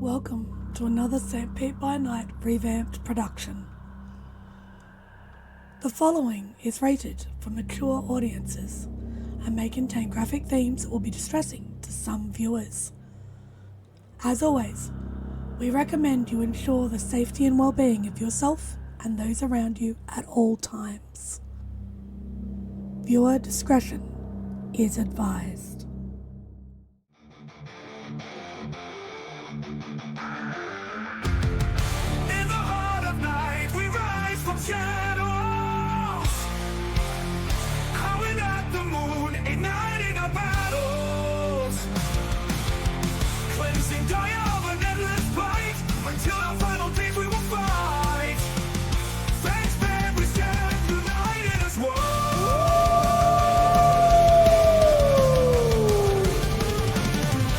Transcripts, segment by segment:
Welcome to another St. Pete by Night revamped production. The following is rated for mature audiences and may contain graphic themes that will be distressing to some viewers. As always, we recommend you ensure the safety and well-being of yourself and those around you at all times. Viewer discretion is advised. In the heart of night, we rise from shadows, calling at the moon, igniting our battles, cleansing dire of an endless fight, until our final days we will fight. Thanks, man, we stand united as one.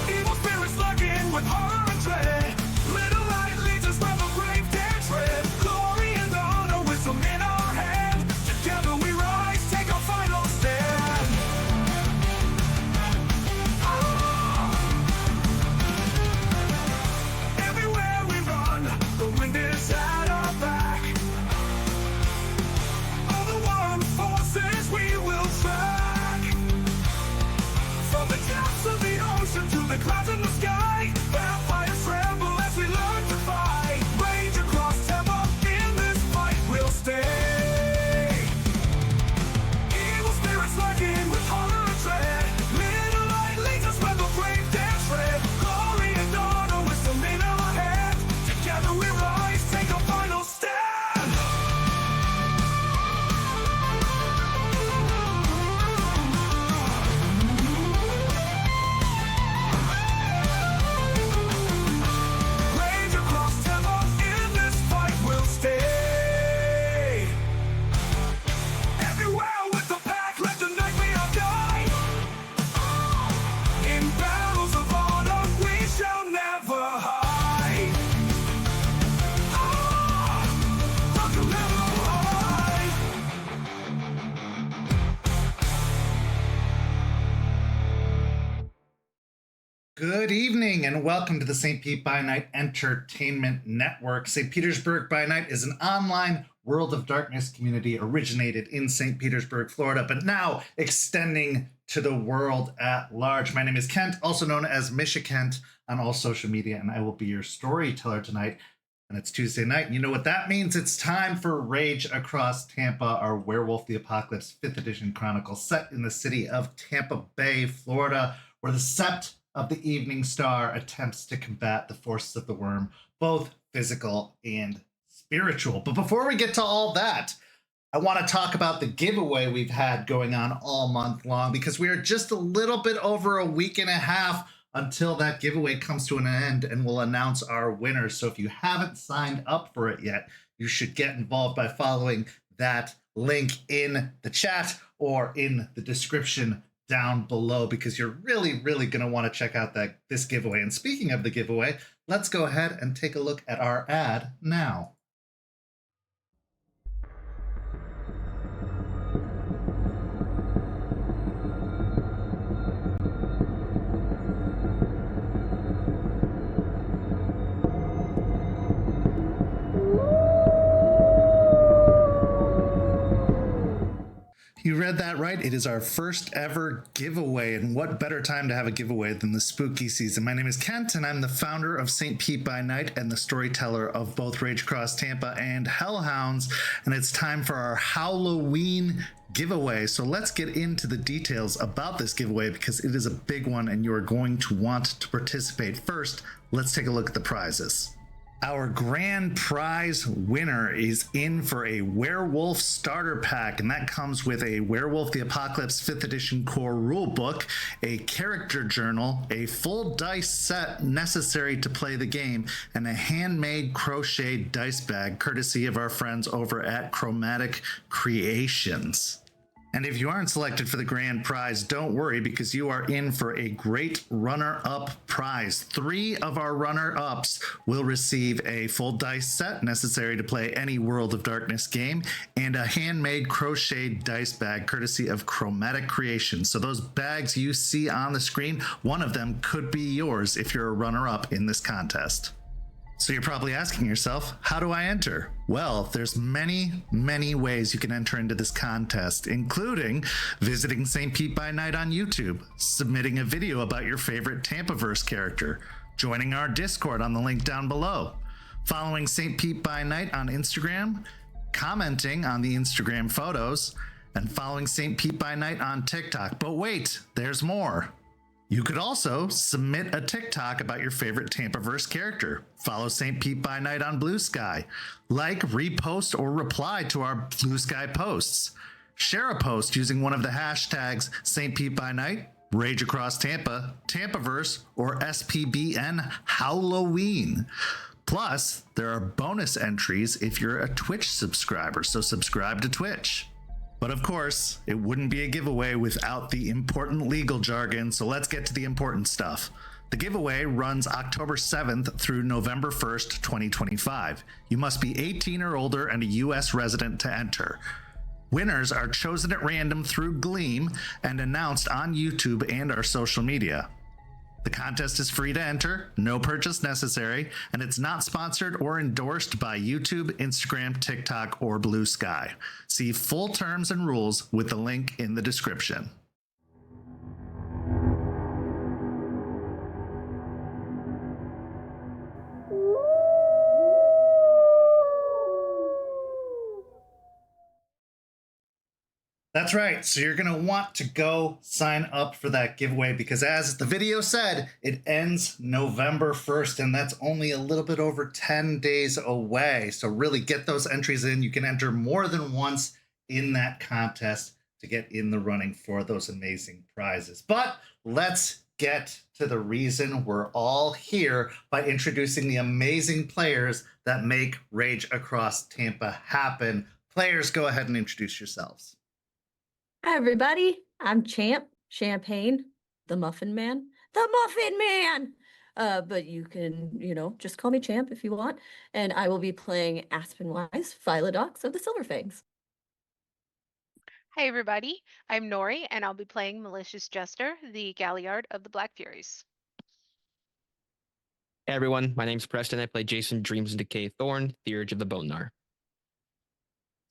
Evil spirits lurking with horror and dread. Little light leads us where the brave dare tread. Glory and honor, wisdom in our hand. Together we rise, take our final stand. Everywhere we run, the wind is at our back. All the warring forces we will track. From the depths of the ocean to the clouds in the sky, vampires tremble as we learn to fight. Rage across Tampa, in this fight we'll stay. Evil spirits lurking with horror and dread. Little light leads us where the brave dare tread. Glory and honor, wisdom in our hand. Together we rise, take a final stand. Rage across Tampa, in this fight we'll stay. Everywhere with the pack, let the night be our guide. In battles of honor, we shall never hide. We'll never hide. Good evening and welcome to the St. Pete by Night Entertainment Network. St. Petersburg by Night is an online World of Darkness community originated in St. Petersburg, Florida, but now extending to the world at large. My name is Kent, also known as Misha Kent on all social media, and I will be your storyteller tonight. And it's Tuesday night, and you know what that means. It's time for Rage Across Tampa, our Werewolf the Apocalypse 5th edition chronicle set in the city of Tampa Bay, Florida, where the Sept of the Evening Star attempts to combat the forces of the worm, both physical and spiritual. But before we get to all that, I want to talk about the giveaway we've had going on all month long, because we are just a little bit over a week and a half until that giveaway comes to an end and we'll announce our winners. So if you haven't signed up for it yet, you should get involved by following that link in the chat or in the description down below, because you're really going to want to check out this giveaway. And speaking of the giveaway, let's go ahead and take a look at our ad now. You read that right. It is our first ever giveaway, and what better time to have a giveaway than the spooky season. My name is Kent, and I'm the founder of St. Pete by Night and the storyteller of both Rage Across Tampa and Hellhounds, and it's time for our Halloween giveaway. So let's get into the details about this giveaway, because it is a big one and you are going to want to participate. First, let's take a look at the prizes. Our grand prize winner is in for a Werewolf starter pack, and that comes with a Werewolf the Apocalypse 5th edition core rulebook, a character journal, a full dice set necessary to play the game, and a handmade crocheted dice bag courtesy of our friends over at Chromatic Creations. And if you aren't selected for the grand prize, don't worry, because you are in for a great runner-up prize. 3 of our runner-ups will receive a full dice set necessary to play any World of Darkness game and a handmade crocheted dice bag courtesy of Chromatic Creations. So those bags you see on the screen, one of them could be yours if you're a runner-up in this contest. So you're probably asking yourself, how do I enter? Well, there's many ways you can enter into this contest, including visiting St. Pete by Night on YouTube, submitting a video about your favorite Tampaverse character, joining our Discord on the link down below, following St. Pete by Night on Instagram, commenting on the Instagram photos, and following St. Pete by Night on TikTok. But wait, there's more. You could also submit a TikTok about your favorite Tampaverse character. Follow St. Pete by Night on Blue Sky. Like, repost, or reply to our Blue Sky posts. Share a post using one of the hashtags St. Pete by Night, Rage Across Tampa, Tampaverse, or SPbN Halloween. Plus, there are bonus entries if you're a Twitch subscriber, so subscribe to Twitch. But of course, it wouldn't be a giveaway without the important legal jargon, so let's get to the important stuff. The giveaway runs October 7th through November 1st, 2025. You must be 18 or older and a US resident to enter. Winners are chosen at random through Gleam and announced on YouTube and our social media. The contest is free to enter, no purchase necessary, and it's not sponsored or endorsed by YouTube, Instagram, TikTok, or Blue Sky. See full terms and rules with the link in the description. That's right. So you're going to want to go sign up for that giveaway because, as the video said, it ends November 1st, and that's only a little bit over 10 days away. So really get those entries in. You can enter more than once in that contest to get in the running for those amazing prizes. But let's get to the reason we're all here by introducing the amazing players that make Rage Across Tampa happen. Players, go ahead and introduce yourselves. Hi, everybody. I'm Champ Champagne, the Muffin Man. The Muffin Man! But you can, just call me Champ if you want. And I will be playing Aspen Wise, Philodox of the Silverfangs. Hi everybody, I'm Nori and I'll be playing Malicious Jester, the Galliard of the Black Furies. Hey everyone, my name's Preston. I play Jason Dreams and Decay Thorn, the Urge of the Bonar.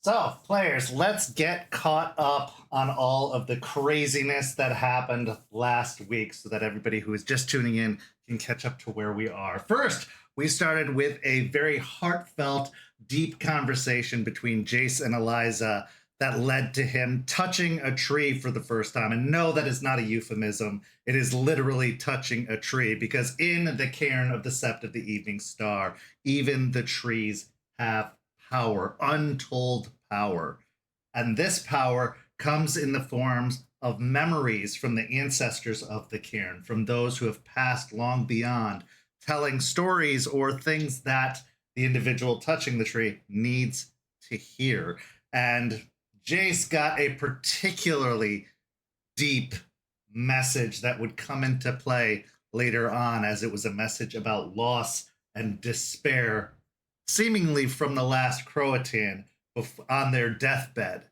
So, players, let's get caught up on all of the craziness that happened last week so that everybody who is just tuning in can catch up to where we are. First, we started with a very heartfelt, deep conversation between Jace and Eliza that led to him touching a tree for the first time. And no, that is not a euphemism. It is literally touching a tree, because in the Caern of the Sept of the Evening Star, even the trees have power, untold power. And this power comes in the forms of memories from the ancestors of the Caern, from those who have passed long beyond, telling stories or things that the individual touching the tree needs to hear. And Jace got a particularly deep message that would come into play later on, as it was a message about loss and despair, seemingly from the last Croatan on their deathbed.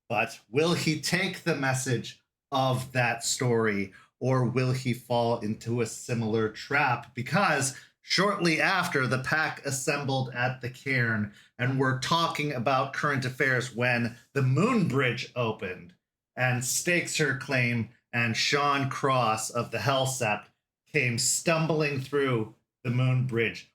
But will he take the message of that story, or will he fall into a similar trap? Because shortly after, the pack assembled at the Caern and were talking about current affairs when the Moon Bridge opened, and Stakes Her Claim and Sean Cross of the Hell Sept came stumbling through the Moon Bridge,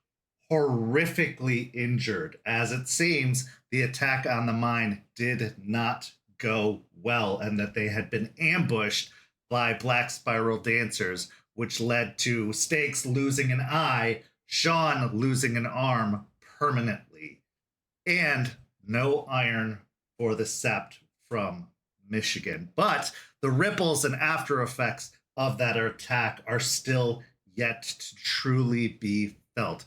horrifically injured. As it seems, the attack on the mine did not go well, and that they had been ambushed by Black Spiral Dancers, which led to Stakes losing an eye, Sean losing an arm permanently, and no iron for the Sept from Michigan. But the ripples and after effects of that attack are still yet to truly be felt.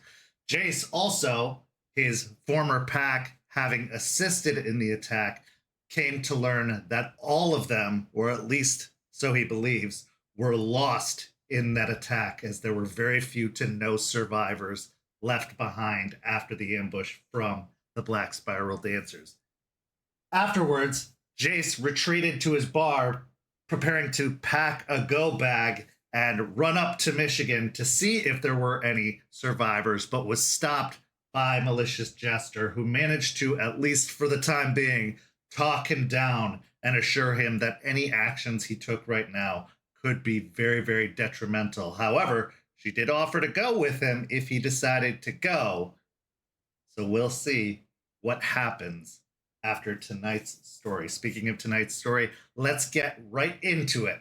Jace also, his former pack having assisted in the attack, came to learn that all of them, or at least so he believes, were lost in that attack, as there were very few to no survivors left behind after the ambush from the Black Spiral Dancers. Afterwards, Jace retreated to his bar, preparing to pack a go bag and run up to Michigan to see if there were any survivors, but was stopped by malicious Jester, who managed to, at least for the time being, talk him down and assure him that any actions he took right now could be very, very detrimental. However, she did offer to go with him if he decided to go. So we'll see what happens after tonight's story. Speaking of tonight's story, let's get right into it.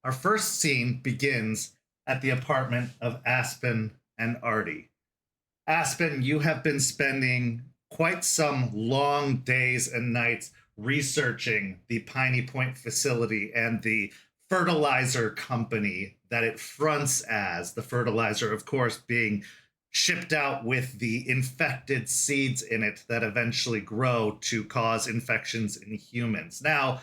Our first scene begins at the apartment of Aspen and Artie. Aspen, you have been spending quite some long days and nights researching the Piney Point facility and the fertilizer company that it fronts as. The fertilizer, of course, being shipped out with the infected seeds in it that eventually grow to cause infections in humans. Now,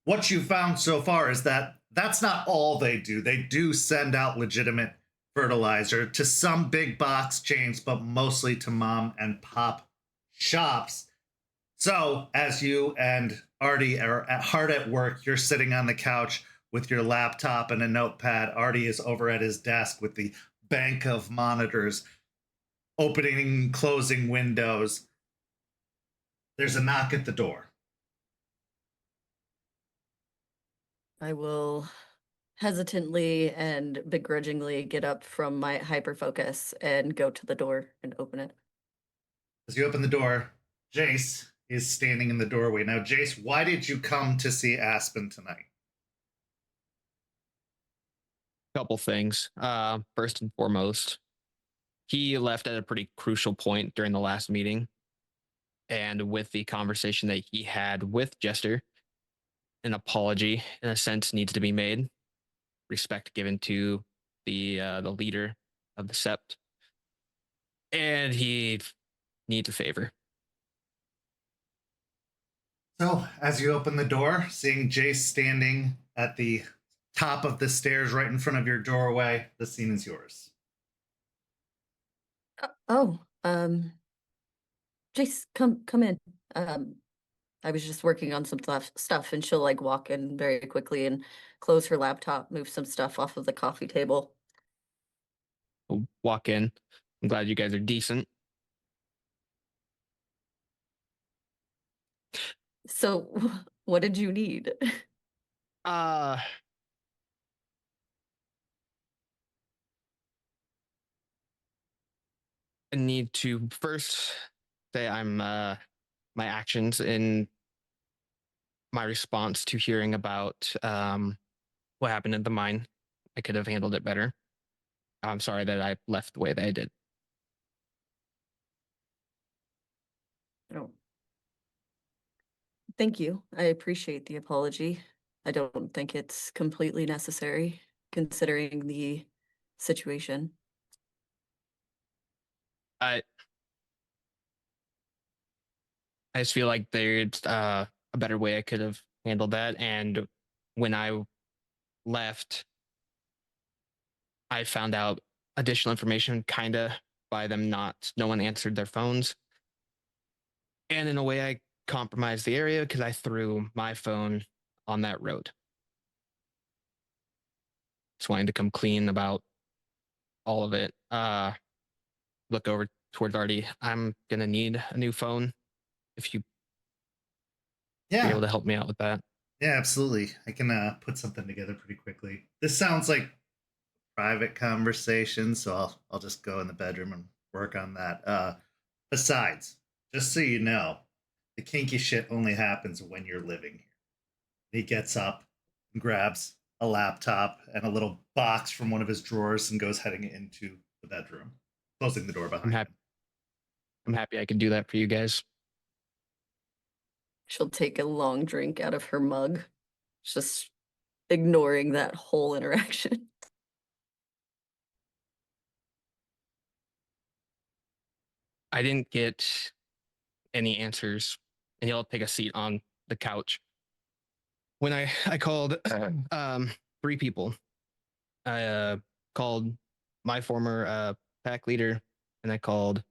what you found so far is that that's not all they do. They do send out legitimate fertilizer to some big box chains, but mostly to mom and pop shops. So as you and Artie are hard at work, you're sitting on the couch with your laptop and a notepad. Artie is over at his desk with the bank of monitors, opening and closing windows. There's a knock at the door. I will hesitantly and begrudgingly get up from my hyperfocus and go to the door and open it. As you open the door, Jace is standing in the doorway. Now, Jace, why did you come to see Aspen tonight? Couple things. First and foremost, he left at a pretty crucial point during the last meeting. And with the conversation that he had with Jester, an apology, in a sense, needs to be made. Respect given to the leader of the Sept. And he needs a favor. So, as you open the door, seeing Jace standing at the top of the stairs right in front of your doorway, the scene is yours. Jace, come in. I was just working on some stuff, and she'll like walk in very quickly and close her laptop, move some stuff off of the coffee table. We'll walk in. I'm glad you guys are decent. So, what did you need? I need to first say I'm my actions in my response to hearing about what happened at the mine. I could have handled it better. I'm sorry that I left the way that I did. Oh. Thank you. I appreciate the apology. I don't think it's completely necessary considering the situation. I just feel like there's a better way I could have handled that. And when I left, I found out additional information kind of by them no one answered their phones. And in a way, I compromised the area because I threw my phone on that road. Just wanting to come clean about all of it. Look over towards Artie. I'm going to need a new phone. If you be able to help me out with that. Yeah, absolutely. I can put something together pretty quickly. This sounds like private conversation, so I'll just go in the bedroom and work on that. Besides, just so you know, the kinky shit only happens when you're living here. He gets up and grabs a laptop and a little box from one of his drawers and goes heading into the bedroom, closing the door behind him. I'm happy I could do that for you guys. She'll take a long drink out of her mug, just ignoring that whole interaction. I didn't get any answers, and he'll take a seat on the couch. When I called 3 people, I called my former pack leader, and I called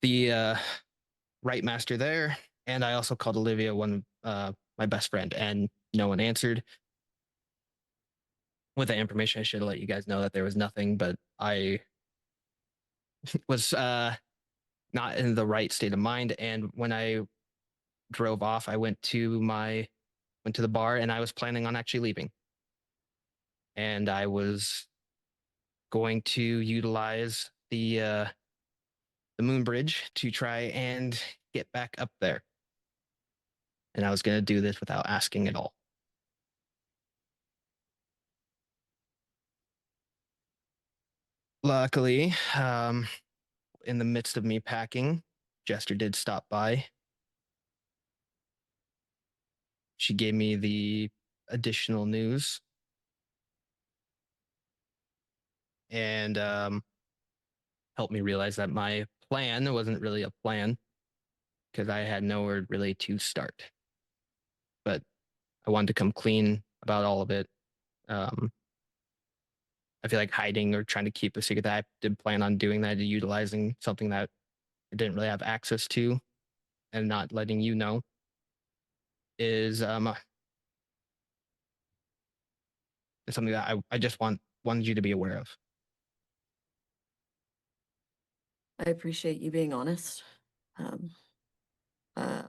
the right master there, and I also called Olivia, one my best friend, and no one answered. With that information, I should have let you guys know that there was nothing, but I was not in the right state of mind. And when I drove off, I went to the bar, and I was planning on actually leaving. And I was going to utilize the moon bridge to try and get back up there. And I was going to do this without asking at all. Luckily, in the midst of me packing, Jester did stop by. She gave me the additional news and helped me realize that my plan wasn't really a plan because I had nowhere really to start. But I wanted to come clean about all of it. I feel like hiding or trying to keep a secret that I did plan on doing that, utilizing something that I didn't really have access to and not letting you know is something that I just wanted you to be aware of. I appreciate you being honest.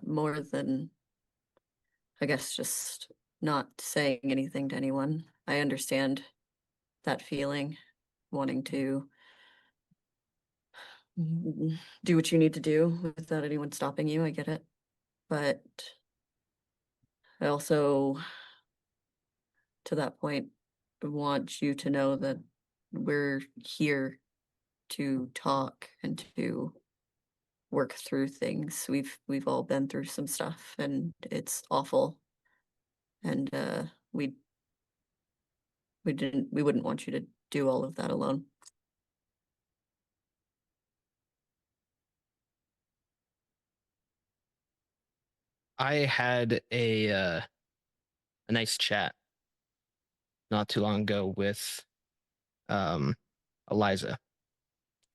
More than, I guess, just not saying anything to anyone. I understand that feeling, wanting to do what you need to do without anyone stopping you. I get it. But I also, to that point, want you to know that we're here to talk and to work through things. We've all been through some stuff, and it's awful. And we wouldn't want you to do all of that alone. I had a nice chat not too long ago with Eliza,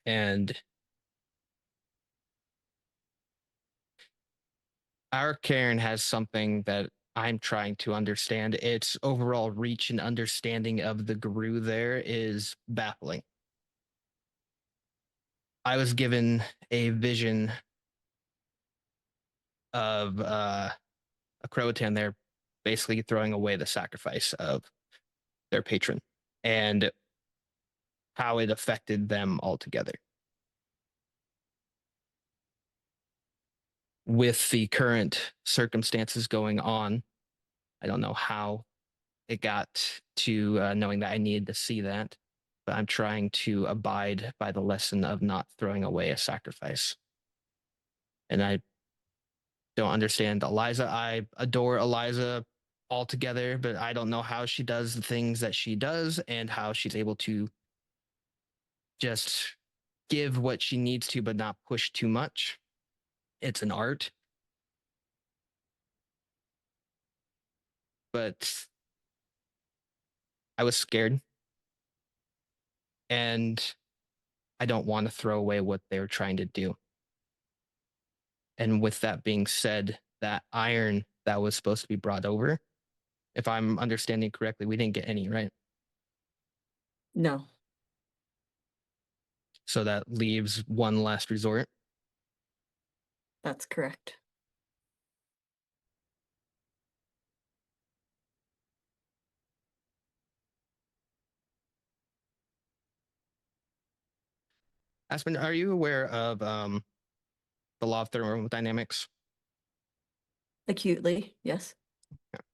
and our Caern has something that I'm trying to understand. Its overall reach and understanding of the Gru there is baffling. I was given a vision of a Croatan there basically throwing away the sacrifice of their patron and how it affected them altogether. With the current circumstances going on, I don't know how it got to knowing that I needed to see that, but I'm trying to abide by the lesson of not throwing away a sacrifice. And I don't understand Eliza. I adore Eliza altogether, but I don't know how she does the things that she does and how she's able to just give what she needs to, but not push too much. It's an art. But I was scared. And I don't want to throw away what they're trying to do. And with that being said, that iron that was supposed to be brought over, if I'm understanding correctly, we didn't get any, right? No. So that leaves one last resort. That's correct. Aspen, are you aware of the law of thermodynamics? Acutely, yes.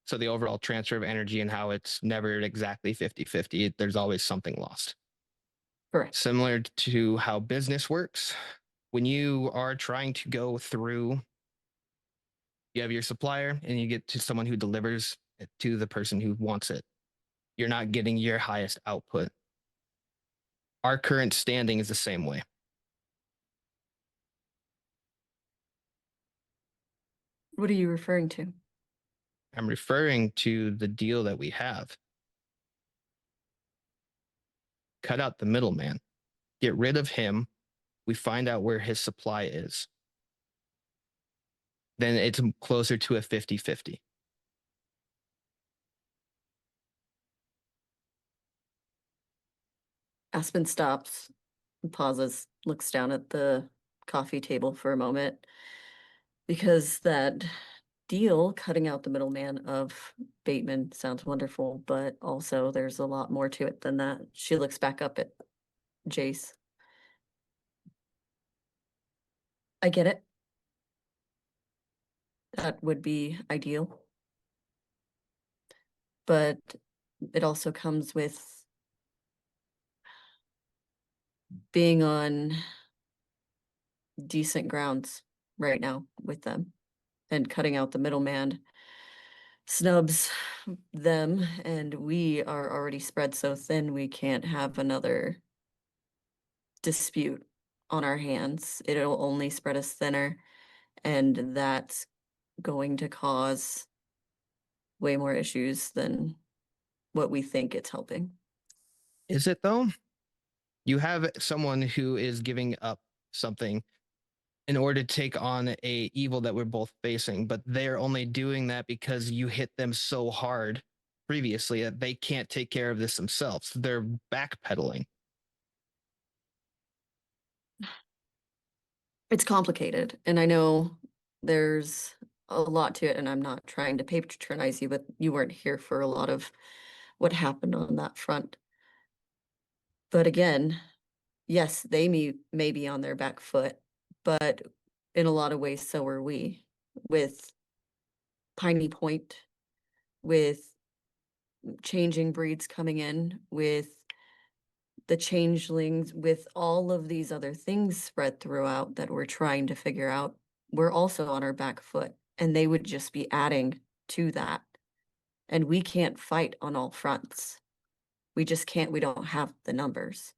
So the overall transfer of energy and how it's never exactly 50-50. There's always something lost. Correct. Similar to how business works, when you are trying to go through, you have your supplier and you get to someone who delivers it to the person who wants it. You're not getting your highest output. Our current standing is the same way. What are you referring to? I'm referring to the deal that we have. Cut out the middleman. Get rid of him. We find out where his supply is. Then it's closer to a 50-50. Aspen stops, pauses, looks down at the coffee table for a moment, because that deal, cutting out the middleman of Bateman, sounds wonderful, but also there's a lot more to it than that. She looks back up at Jace. I get it. That would be ideal. But it also comes with being on decent grounds right now with them, and cutting out the middleman snubs them, and we are already spread so thin we can't have another dispute on our hands. It'll only spread us thinner, and that's going to cause way more issues than what we think it's helping. Is it though? You have someone who is giving up something in order to take on a evil that we're both facing, but they're only doing that because you hit them so hard previously that they can't take care of this themselves. They're backpedaling. It's complicated, and I know there's a lot to it, and I'm not trying to patronize you, but you weren't here for a lot of what happened on that front. But again, yes, they may be on their back foot, but in a lot of ways, so are we. With Piney Point, with changing breeds coming in, with the changelings, with all of these other things spread throughout that we're trying to figure out, we're also on our back foot, and they would just be adding to that. And we can't fight on all fronts. We just can't. We don't have the numbers.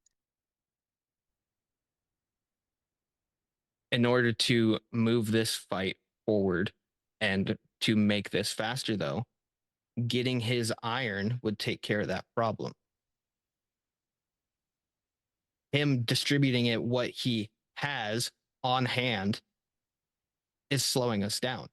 In order to move this fight forward and to make this faster, though, getting his iron would take care of that problem. Him distributing it what he has on hand is slowing us down.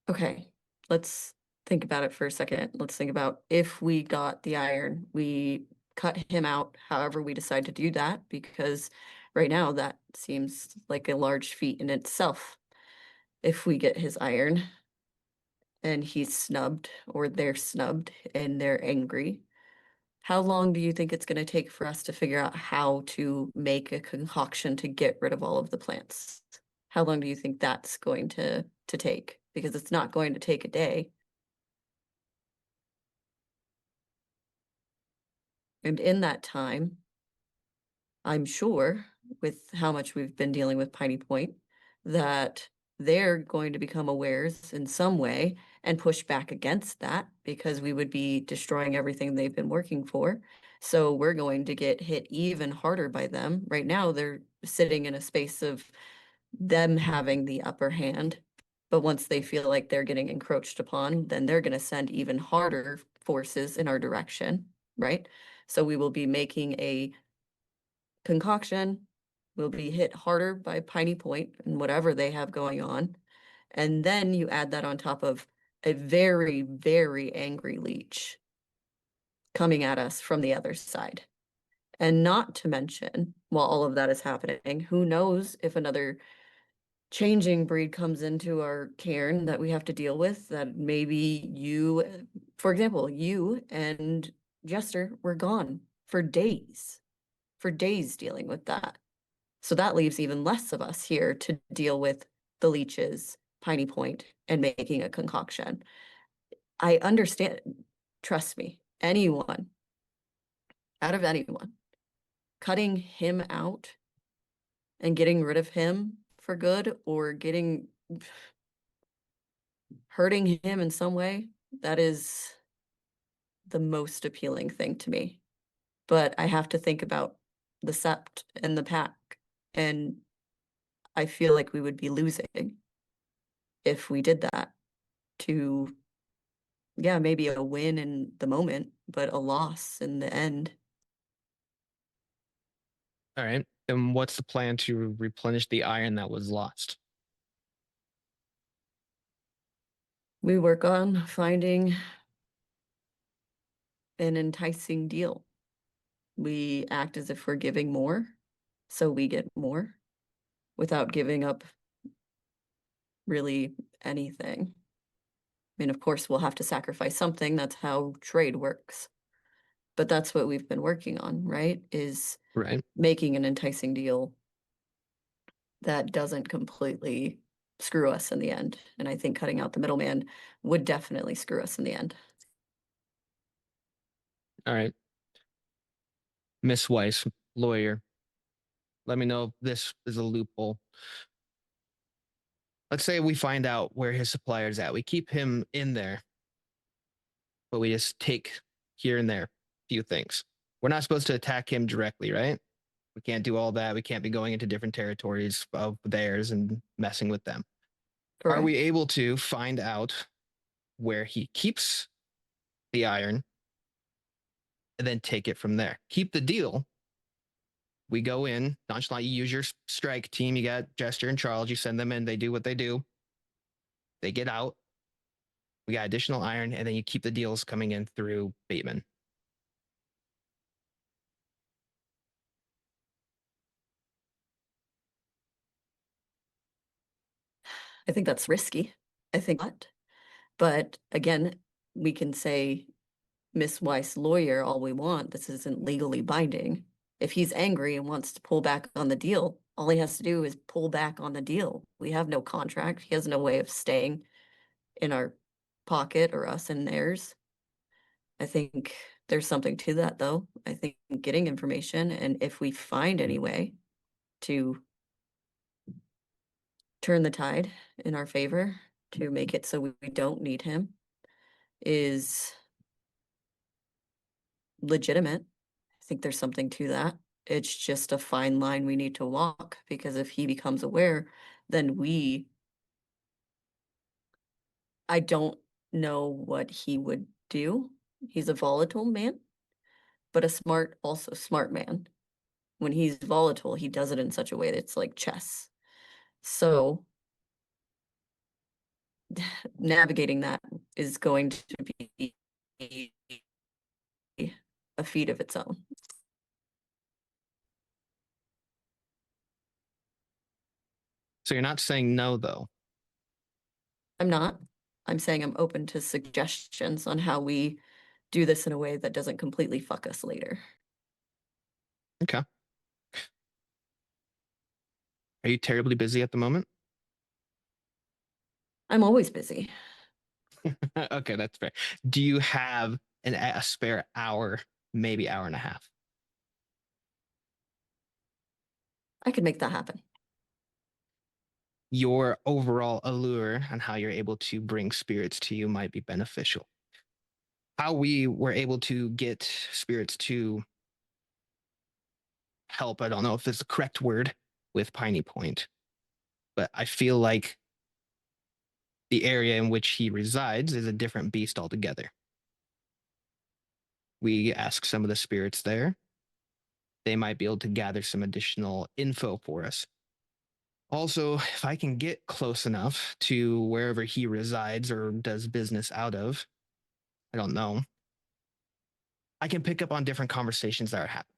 Okay, let's think about it for a second. Let's think about if we got the iron, we cut him out, however we decide to do that, because right now that seems like a large feat in itself. If we get his iron and he's snubbed, or they're snubbed and they're angry, how long do you think it's going to take for us to figure out how to make a concoction to get rid of all of the plants? How long do you think that's going to take? Because it's not going to take a day. And in that time, I'm sure, with how much we've been dealing with Piney Point, that they're going to become awares in some way and push back against that, because we would be destroying everything they've been working for. So we're going to get hit even harder by them. Right now, they're sitting in a space of them having the upper hand. But once they feel like they're getting encroached upon, then they're going to send even harder forces in our direction, right? So we will be making a concoction, we'll be hit harder by Piney Point and whatever they have going on. And then you add that on top of a very, very angry leech coming at us from the other side. And not to mention, while all of that is happening, who knows if another changing breed comes into our cairn that we have to deal with, that maybe you, for example, you and Jester were gone for days dealing with that. So that leaves even less of us here to deal with the leeches, Piney Point, and making a concoction. I understand, trust me, anyone, out of anyone, cutting him out and getting rid of him for good, or hurting him in some way, that is the most appealing thing to me. But I have to think about the sept and the pack And I feel like we would be losing if we did that to, yeah, maybe a win in the moment, but a loss in the end. All right. And what's the plan to replenish the iron that was lost? We work on finding an enticing deal. We act as if we're giving more, so we get more without giving up really anything. I mean, of course, we'll have to sacrifice something. That's how trade works. But that's what we've been working on, right? Is Right. making an enticing deal that doesn't completely screw us in the end. And I think cutting out the middleman would definitely screw us in the end. All right. Miss Weiss, lawyer. Let me know if this is a loophole. Let's say we find out where his supplier's at. We keep him in there, but we just take here and there a few things. We're not supposed to attack him directly, right? We can't do all that. We can't be going into different territories of theirs and messing with them. Are we Correct. able to find out where he keeps the iron and then take it from there? Keep the deal. We go in, nonchalant, you use your strike team. You got Jester and Charles. You send them in. They do what they do. They get out. We got additional iron, and then you keep the deals coming in through Bateman. I think that's risky. I think not. But again, we can say Miss Weiss lawyer all we want. This isn't legally binding. If he's angry and wants to pull back on the deal, all he has to do is pull back on the deal. We have no contract. He has no way of staying in our pocket or us in theirs. I think there's something to that, though. I think getting information, and if we find any way to turn the tide in our favor to make it so we don't need him, is legitimate. I think there's something to that. It's just a fine line we need to walk, because if he becomes aware, then I don't know what he would do. He's a volatile man, but also smart man. When he's volatile, he does it in such a way that's like chess. So navigating that is going to be a feat of its own. So you're not saying no, though. I'm not. I'm saying I'm open to suggestions on how we do this in a way that doesn't completely fuck us later. Okay. Are you terribly busy at the moment? I'm always busy. Okay, that's fair. Do you have a spare hour, maybe hour and a half? I could make that happen. Your overall allure and how you're able to bring spirits to you might be beneficial. How we were able to get spirits to help, I don't know if it's the correct word with Piney Point, but I feel like the area in which he resides is a different beast altogether. We ask some of the spirits there. They might be able to gather some additional info for us. Also, if I can get close enough to wherever he resides or does business out of, I don't know, I can pick up on different conversations that are happening.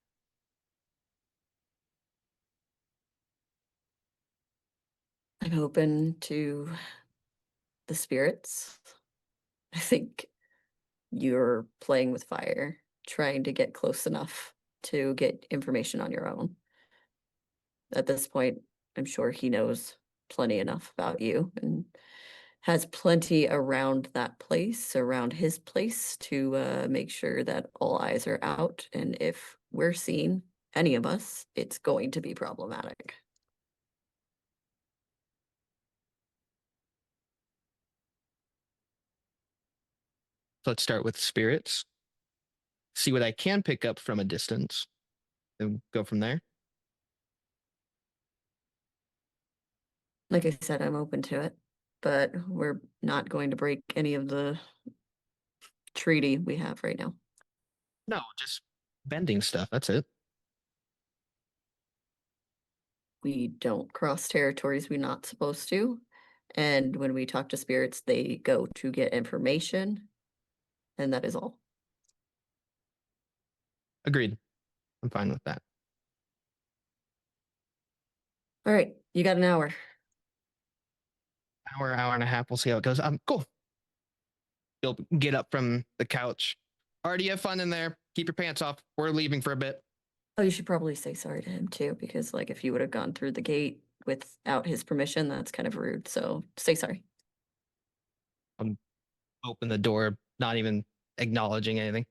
I'm open to the spirits. I think you're playing with fire, trying to get close enough to get information on your own. At this point, I'm sure he knows plenty enough about you and has plenty around that place, around his place, to make sure that all eyes are out. And if we're seen, any of us, it's going to be problematic. So let's start with spirits, see what I can pick up from a distance, and go from there. Like I said, I'm open to it, but we're not going to break any of the treaty we have right now. No, just bending stuff. That's it. We don't cross territories we're not supposed to. And when we talk to spirits, they go to get information. And that is all. Agreed. I'm fine with that. All right, you got an hour. Hour and a half. We'll see how it goes. Cool. You'll get up from the couch. Artie, have fun in there. Keep your pants off. We're leaving for a bit. Oh, you should probably say sorry to him too, because like if you would have gone through the gate without his permission, that's kind of rude. So say sorry. Open the door, not even acknowledging anything.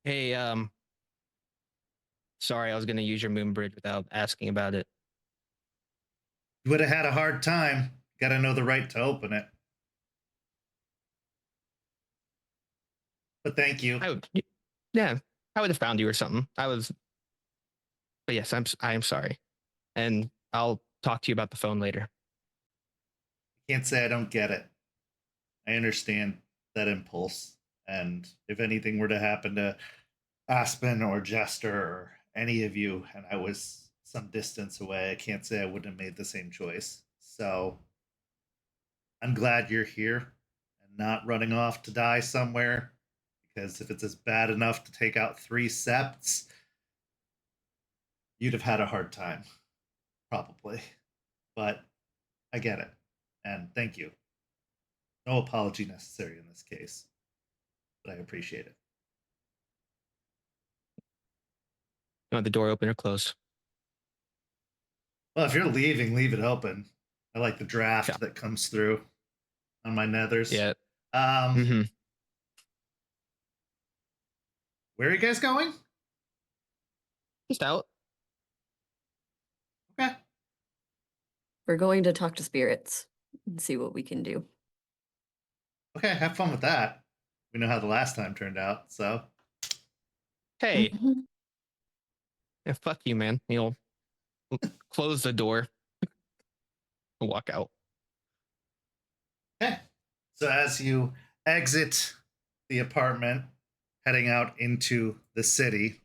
Hey, sorry, I was gonna use your moon bridge without asking about it. You would have had a hard time. Got to know the right to open it. But thank you. I would have found you or something. But yes, I am sorry, and I'll talk to you about the phone later. Can't say I don't get it. I understand that impulse, and if anything were to happen to Aspen or Jester or any of you, and I was some distance away, I can't say I wouldn't have made the same choice. So I'm glad you're here and not running off to die somewhere, because if it's as bad enough to take out 3 septs, you'd have had a hard time, probably. But I get it, and thank you. No apology necessary in this case, but I appreciate it. You want the door open or closed? Well, if you're leaving, leave it open. I like the draft that comes through on my nethers. Yeah. Where are you guys going? Just out. Okay. We're going to talk to spirits and see what we can do. Okay, have fun with that. We know how the last time turned out, so. Hey. Yeah, fuck you, man. You'll close the door and walk out. Okay. So as you exit the apartment, heading out into the city,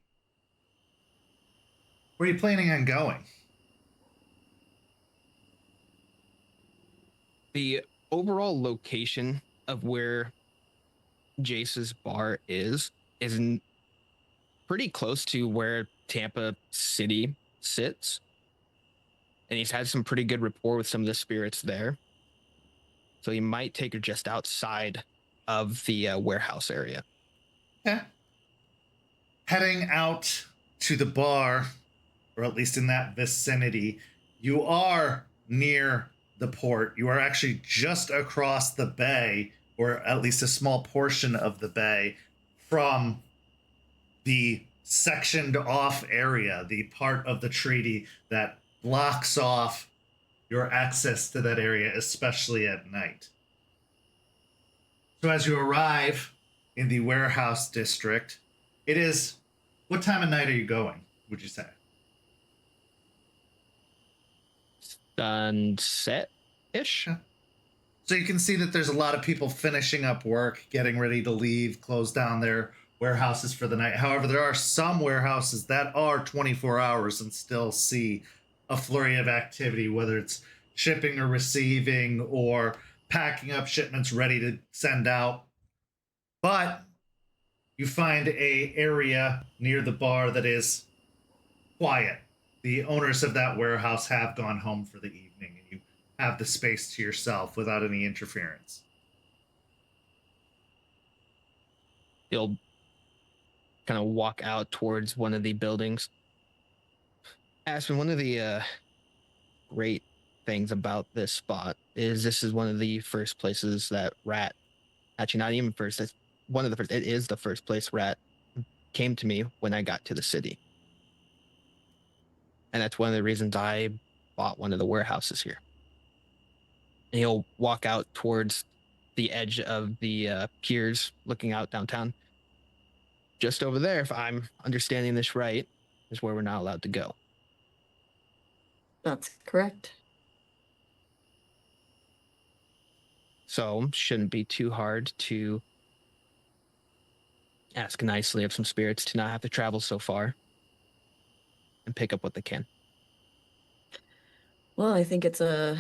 where are you planning on going? The overall location of where Jace's bar is pretty close to where Tampa City sits. And he's had some pretty good rapport with some of the spirits there. So he might take her just outside of the warehouse area. Okay. Heading out to the bar, or at least in that vicinity, you are near the port. You are actually just across the bay, or at least a small portion of the bay, from the sectioned off area, the part of the treaty that blocks off your access to that area, especially at night. So as you arrive in the warehouse district, it is, what time of night are you going, would you say? Sunset-ish. Yeah. So you can see that there's a lot of people finishing up work, getting ready to leave, close down their warehouses for the night. However, there are some warehouses that are 24 hours and still see a flurry of activity, whether it's shipping or receiving or packing up shipments ready to send out. But you find a area near the bar that is quiet. The owners of that warehouse have gone home for the evening, and you have the space to yourself without any interference. You'll kind of walk out towards one of the buildings. Aspen, one of the great things about this spot is this is one of the first places that Rat, actually not even first, it's one of the first, it is the first place Rat came to me when I got to the city. And that's one of the reasons I bought one of the warehouses here. And he'll walk out towards the edge of the piers looking out downtown. Just over there, if I'm understanding this right, is where we're not allowed to go. That's correct. So shouldn't be too hard to ask nicely of some spirits to not have to travel so far and pick up what they can. Well, I think it's a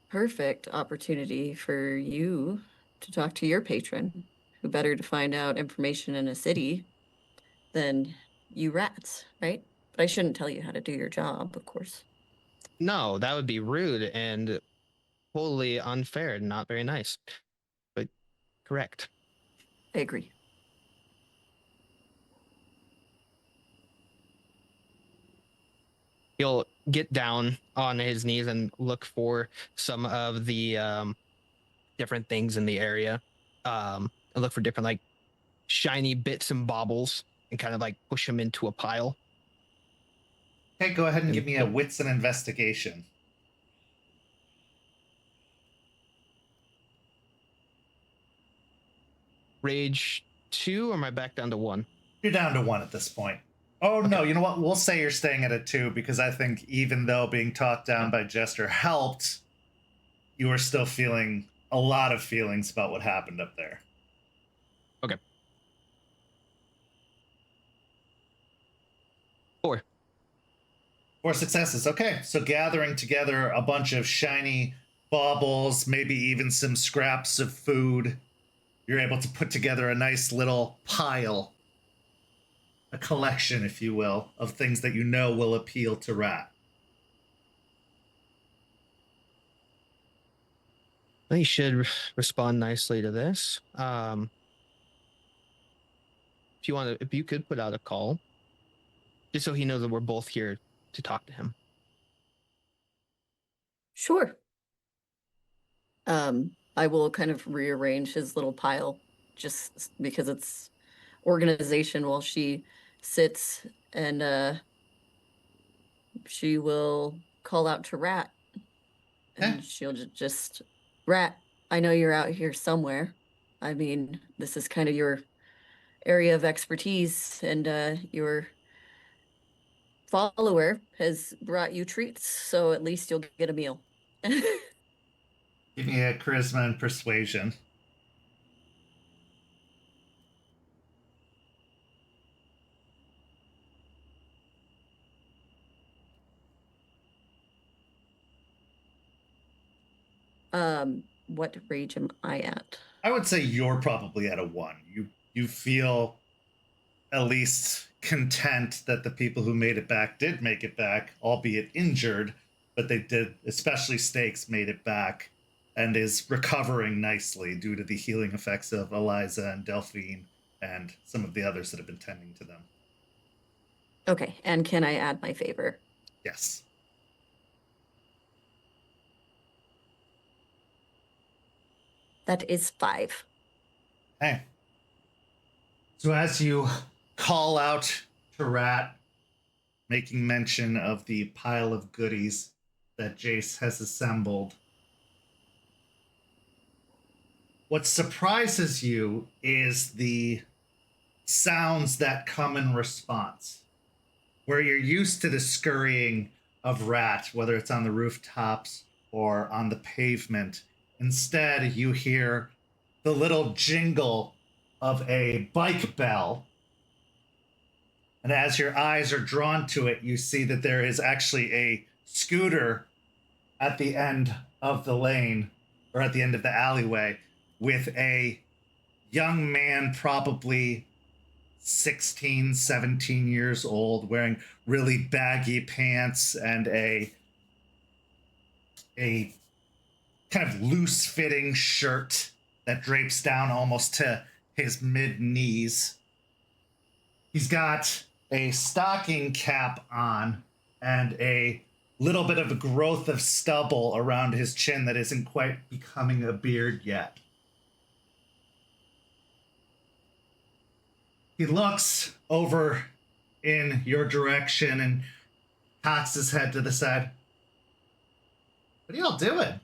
perfect opportunity for you to talk to your patron. Who better to find out information in a city than you rats, right? But I shouldn't tell you how to do your job, of course. No, that would be rude and totally unfair and not very nice. But correct. I agree. He'll get down on his knees and look for some of the different things in the area. And look for different like shiny bits and baubles and kind of like push them into a pile. Okay, go ahead and give And me a wits and investigation. Rage 2, or am I back down to 1? You're down to 1 at this point. Oh, no, you know what? We'll say you're staying at a 2 because I think even though being talked down by Jester helped, you are still feeling a lot of feelings about what happened up there. Okay. 4. 4 successes. Okay, so gathering together a bunch of shiny baubles, maybe even some scraps of food, you're able to put together a nice little pile, a collection, if you will, of things that you know will appeal to Rat. He should respond nicely to this. If you could put out a call, just so he knows that we're both here to talk to him. Sure. I will kind of rearrange his little pile just because it's organization while she sits, and she will call out to Rat, and she'll just, Rat, I know you're out here somewhere. I mean, this is kind of your area of expertise, and your follower has brought you treats, so at least you'll get a meal. Give me a charisma and persuasion. What rage am I at? I would say you're probably at a 1. You feel at least content that the people who made it back did make it back, albeit injured, but they did, especially Stakes, made it back and is recovering nicely due to the healing effects of Eliza and Delphine and some of the others that have been tending to them. Okay, and can I add my favor? Yes. That is 5. Hey. So as you call out to Rat, making mention of the pile of goodies that Jace has assembled, what surprises you is the sounds that come in response. Where you're used to the scurrying of Rat, whether it's on the rooftops or on the pavement, instead you hear the little jingle of a bike bell. And as your eyes are drawn to it, you see that there is actually a scooter at the end of the lane, or at the end of the alleyway, with a young man, probably 16, 17 years old, wearing really baggy pants and a kind of loose fitting shirt that drapes down almost to his mid knees. He's got a stocking cap on and a little bit of a growth of stubble around his chin that isn't quite becoming a beard yet. He looks over in your direction and cocks his head to the side. What are y'all doing?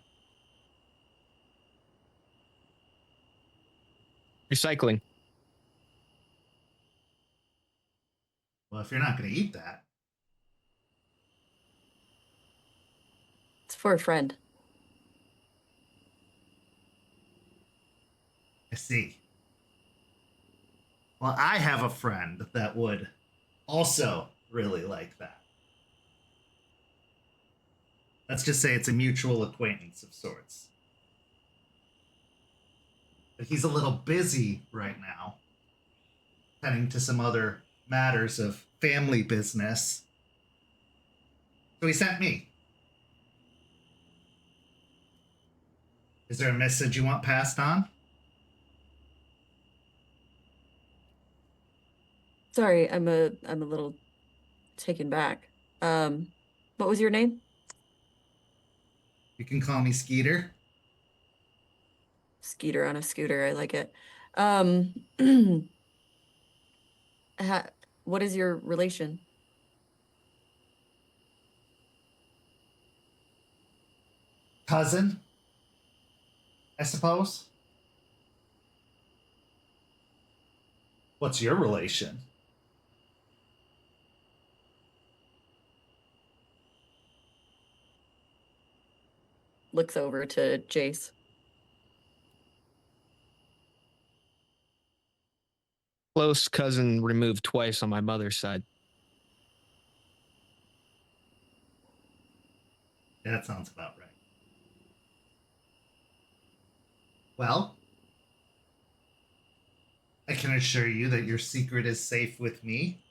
Recycling. Well, if you're not going to eat that. It's for a friend. I see. Well, I have a friend that would also really like that. Let's just say it's a mutual acquaintance of sorts. But he's a little busy right now, tending to some other matters of family business. So he sent me. Is there a message you want passed on? Sorry, I'm a little taken back. What was your name? You can call me Skeeter. Skeeter on a scooter. I like it. Ha what is your relation? Cousin, I suppose. What's your relation? Looks over to Jace. Close cousin removed twice on my mother's side. That sounds about right. Well, I can assure you that your secret is safe with me.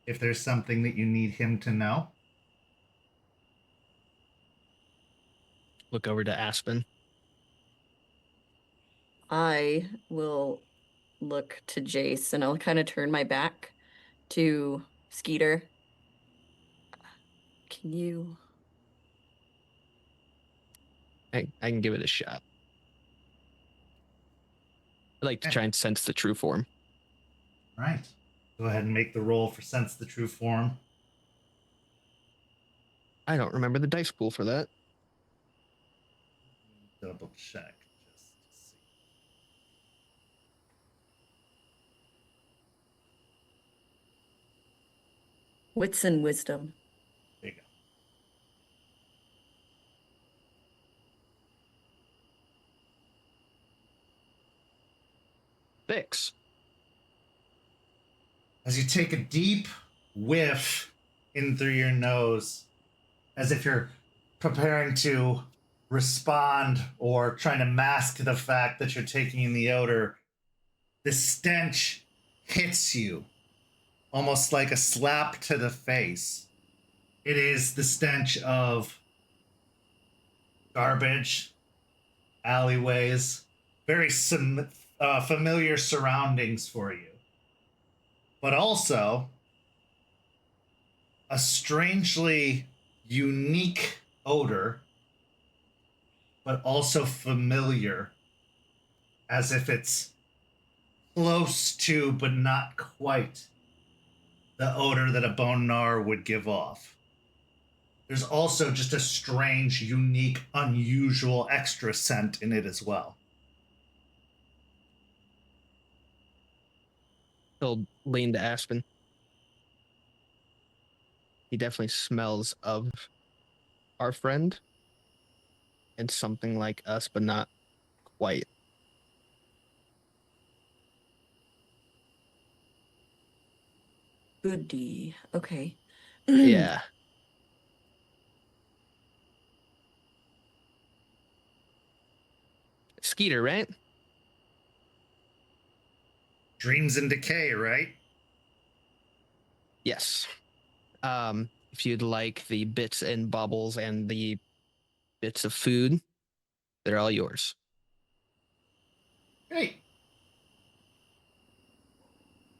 If there's something that you need him to know. Look over to Aspen. I will look to Jace and I'll kind of turn my back to Skeeter. Can you? I can give it a shot. I like to try and sense the true form. All right. Go ahead and make the roll for sense the true form. I don't remember the dice pool for that. Double check just to see. Wits and wisdom. There you go. Six. As you take a deep whiff in through your nose, as if you're preparing to respond or trying to mask the fact that you're taking in the odor, the stench hits you almost like a slap to the face. It is the stench of garbage, alleyways, very familiar surroundings for you. But also a strangely unique odor, but also familiar, as if it's close to, but not quite, the odor that a bone gnar would give off. There's also just a strange, unique, unusual extra scent in it as well. He'll lean to Aspen. He definitely smells of our friend and something like us, but not quite. Goody. Okay. Yeah. Skeeter, right? Dreams in decay, right? Yes. If you'd like the bits and bubbles and the bits of food, they're all yours. Great.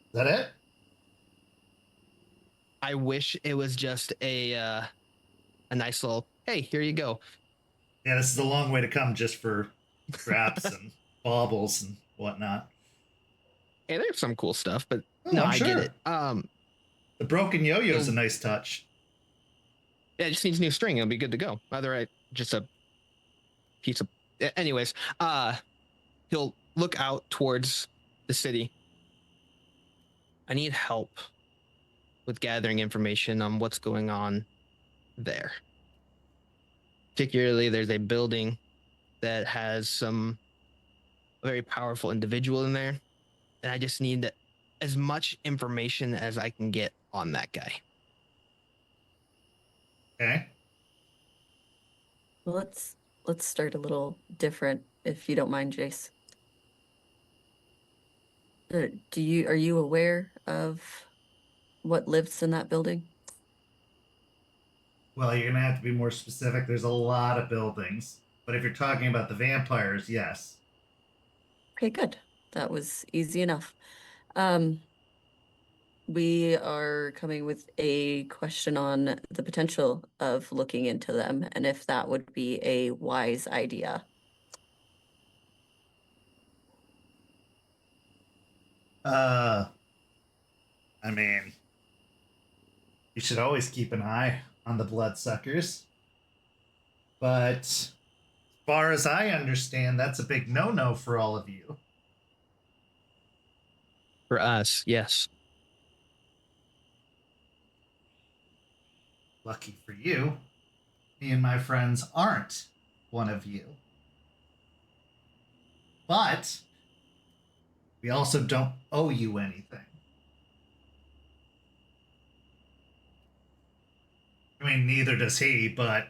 Is that it? I wish it was just a nice little, hey, here you go. Yeah, this is a long way to come just for scraps and baubles and whatnot. Hey, there's some cool stuff, but Oh, no, I'm I sure. get it. The broken yo-yo is a nice touch. Yeah, it just needs new string. It'll be good to go. Either just a piece of. Anyways, he'll look out towards the city. I need help with gathering information on what's going on there. Particularly, there's a building that has some a very powerful individual in there, and I just need as much information as I can get on that guy. Okay. Well, let's start a little different, if you don't mind, Jace. Are you aware of what lives in that building? Well, you're gonna have to be more specific. There's a lot of buildings, but if you're talking about the vampires, yes. Okay, good. That was easy enough. We are coming with a question on the potential of looking into them and if that would be a wise idea. Uh, I mean, you should always keep an eye on the bloodsuckers. But as far as I understand, that's a big no-no for all of you. For us, yes. Lucky for you, me and my friends aren't one of you. But we also don't owe you anything. I mean, neither does he, but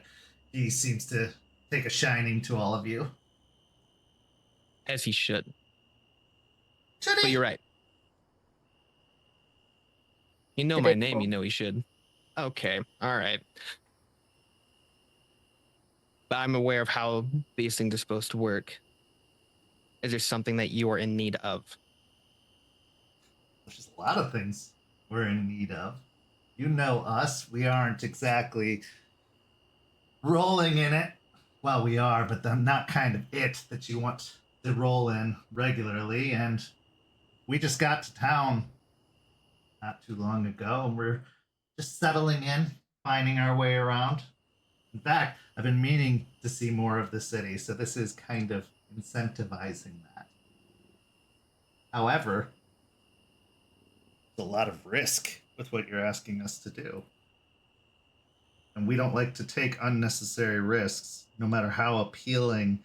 he seems to take a shining to all of you. As he should. Should But he? you're right. You know my name, you know he should. Okay, all right. But I'm aware of how these things are supposed to work. Is there something that you are in need of? There's just a lot of things we're in need of. You know us. We aren't exactly rolling in it. Well, we are, but I'm not kind of it that you want to roll in regularly. And we just got to town not too long ago, and we're just settling in, finding our way around. In fact, I've been meaning to see more of the city, so this is kind of incentivizing that. However, there's a lot of risk with what you're asking us to do. And we don't like to take unnecessary risks, no matter how appealing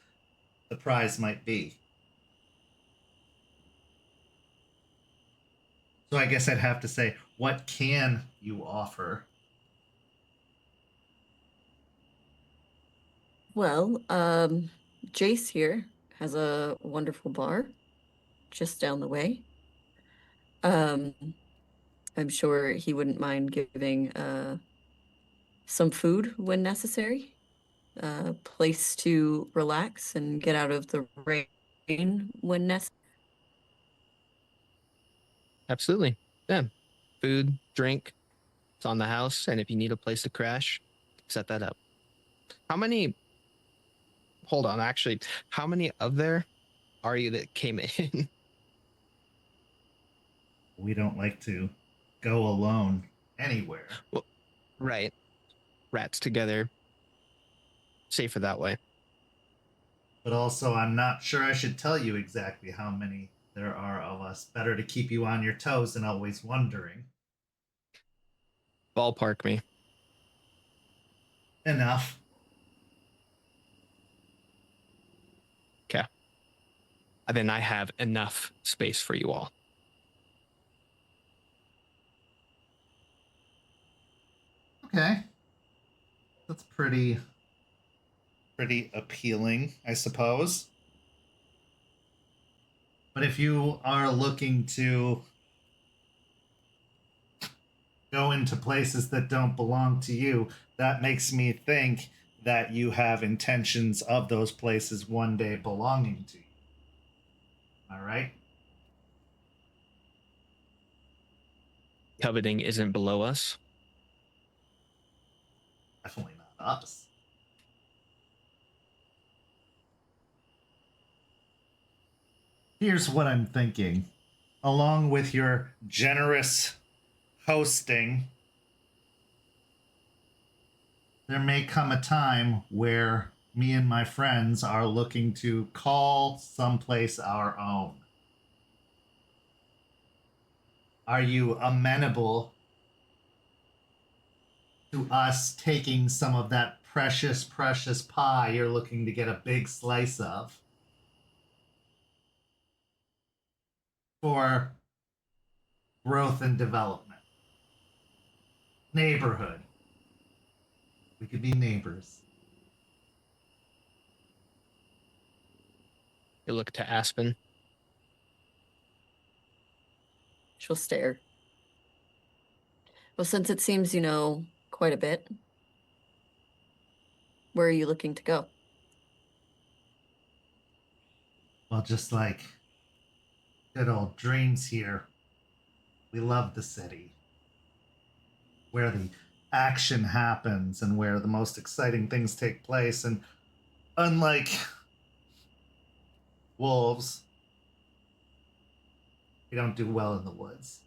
the prize might be. So I guess I'd have to say, what can you offer? Well, Jace here has a wonderful bar just down the way. I'm sure he wouldn't mind giving some food when necessary, a place to relax and get out of the rain when necessary. Absolutely. Yeah. Food, drink, it's on the house, and if you need a place to crash, set that up. Hold on, actually, how many of there are you that came in? We don't like to go alone anywhere. Well, right. Rats together. Safer that way. But also, I'm not sure I should tell you exactly how many there are of us. Better to keep you on your toes and always wondering. Ballpark me. Enough. Okay. And then I have enough space for you all. Okay. That's pretty appealing, I suppose. But if you are looking to go into places that don't belong to you, that makes me think that you have intentions of those places one day belonging to you. All right? Coveting isn't below us. Definitely not us. Here's what I'm thinking. Along with your generous hosting, there may come a time where me and my friends are looking to call someplace our own. Are you amenable to us taking some of that precious pie you're looking to get a big slice of for growth and development. Neighborhood. We could be neighbors. You look to Aspen. She'll stare. Well, since it seems you know quite a bit, where are you looking to go? Well, just like good old dreams here, we love the city. Where the action happens and where the most exciting things take place. And unlike wolves, we don't do well in the woods.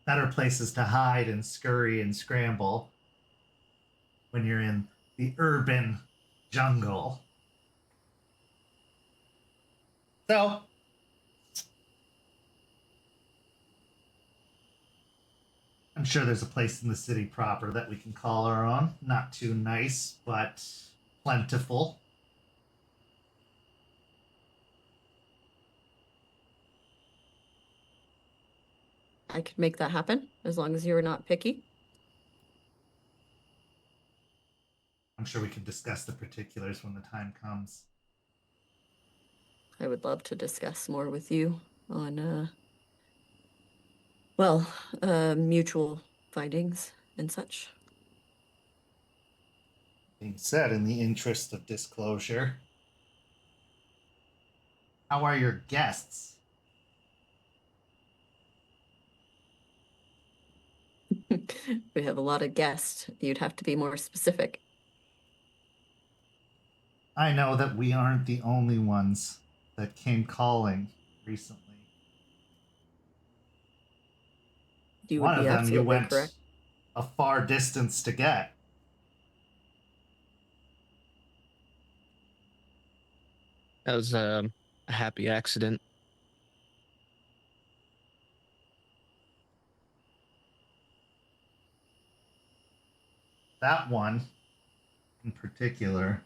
Better places to hide and scurry and scramble when you're in the urban jungle. So, I'm sure there's a place in the city proper that we can call our own. Not too nice, but plentiful. I could make that happen as long as you're not picky. I'm sure we can discuss the particulars when the time comes. I would love to discuss more with you on, mutual findings and such. Being said, in the interest of disclosure, how are your guests? We have a lot of guests. You'd have to be more specific. I know that we aren't the only ones that came calling recently. You One would of be them you absolutely went correct. a far distance to get. That was a happy accident. That one, in particular,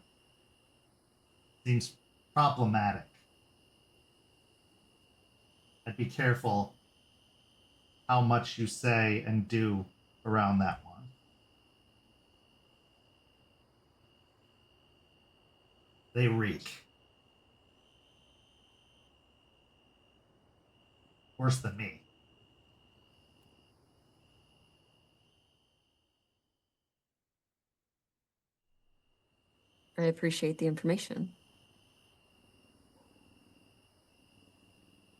seems problematic. I'd be careful how much you say and do around that one. They reek. Worse than me. I appreciate the information.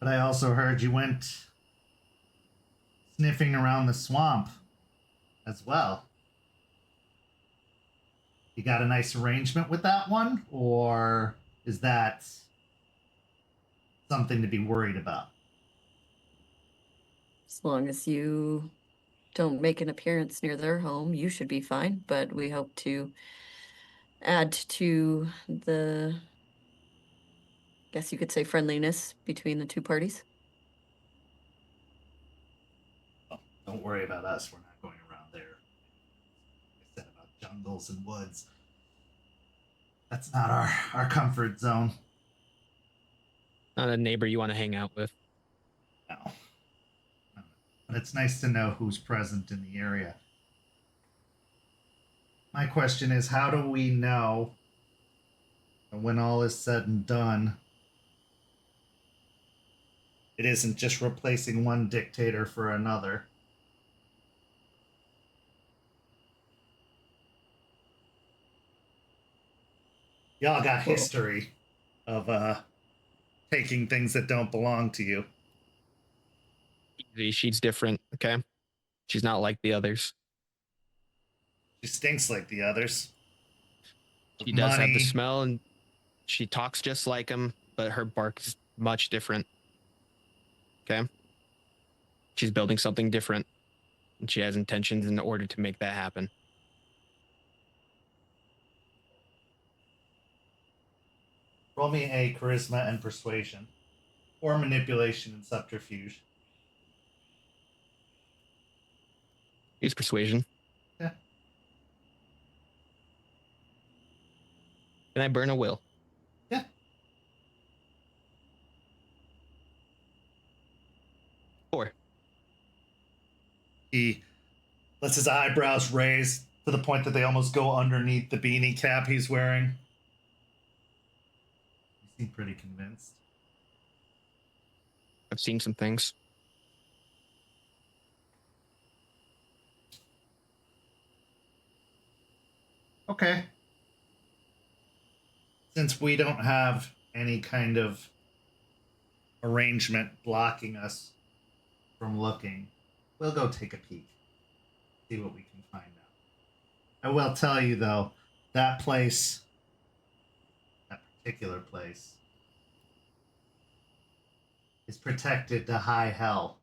But I also heard you went sniffing around the swamp as well. You got a nice arrangement with that one? Or is that something to be worried about? As long as you don't make an appearance near their home, you should be fine. But we hope to add to the, guess you could say, friendliness between the two parties. Oh, don't worry about us. We're not going around there. Like I said about jungles and woods. That's not our comfort zone. Not a neighbor you want to hang out with. No. But it's nice to know who's present in the area. My question is, how do we know that when all is said and done, it isn't just replacing one dictator for another? Y'all got history of taking things that don't belong to you. She's different, okay? She's not like the others. She stinks like the others. She does have the Money. smell, and she talks just like him, but her bark is much different. Okay? She's building something different, and she has intentions in order to make that happen. Roll me a charisma and persuasion, or manipulation and subterfuge. Use persuasion. Yeah. Can I burn a will? Yeah. He lets his eyebrows raise to the point that they almost go underneath the beanie cap he's wearing. You seem pretty convinced. I've seen some things. Okay. Since we don't have any kind of arrangement blocking us from looking, we'll go take a peek. See what we can find out. I will tell you, though, that place, that particular place, is protected to high hell.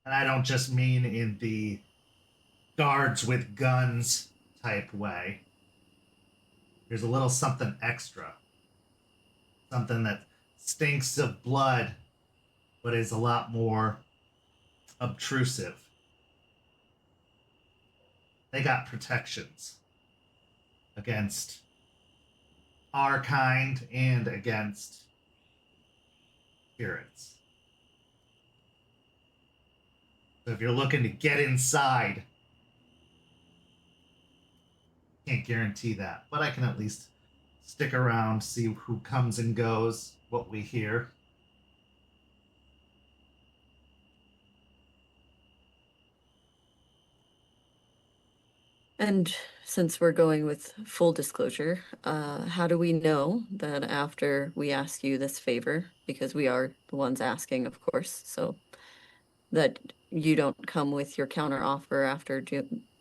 And I don't just mean in the guards with guns type way. There's a little something extra. Something that stinks of blood, but is a lot more obtrusive. They got protections against our kind and against spirits. So if you're looking to get inside, can't guarantee that, but I can at least stick around, see who comes and goes, what we hear. And since we're going with full disclosure, how do we know that after we ask you this favor, because we are the ones asking, of course, so that you don't come with your counter offer after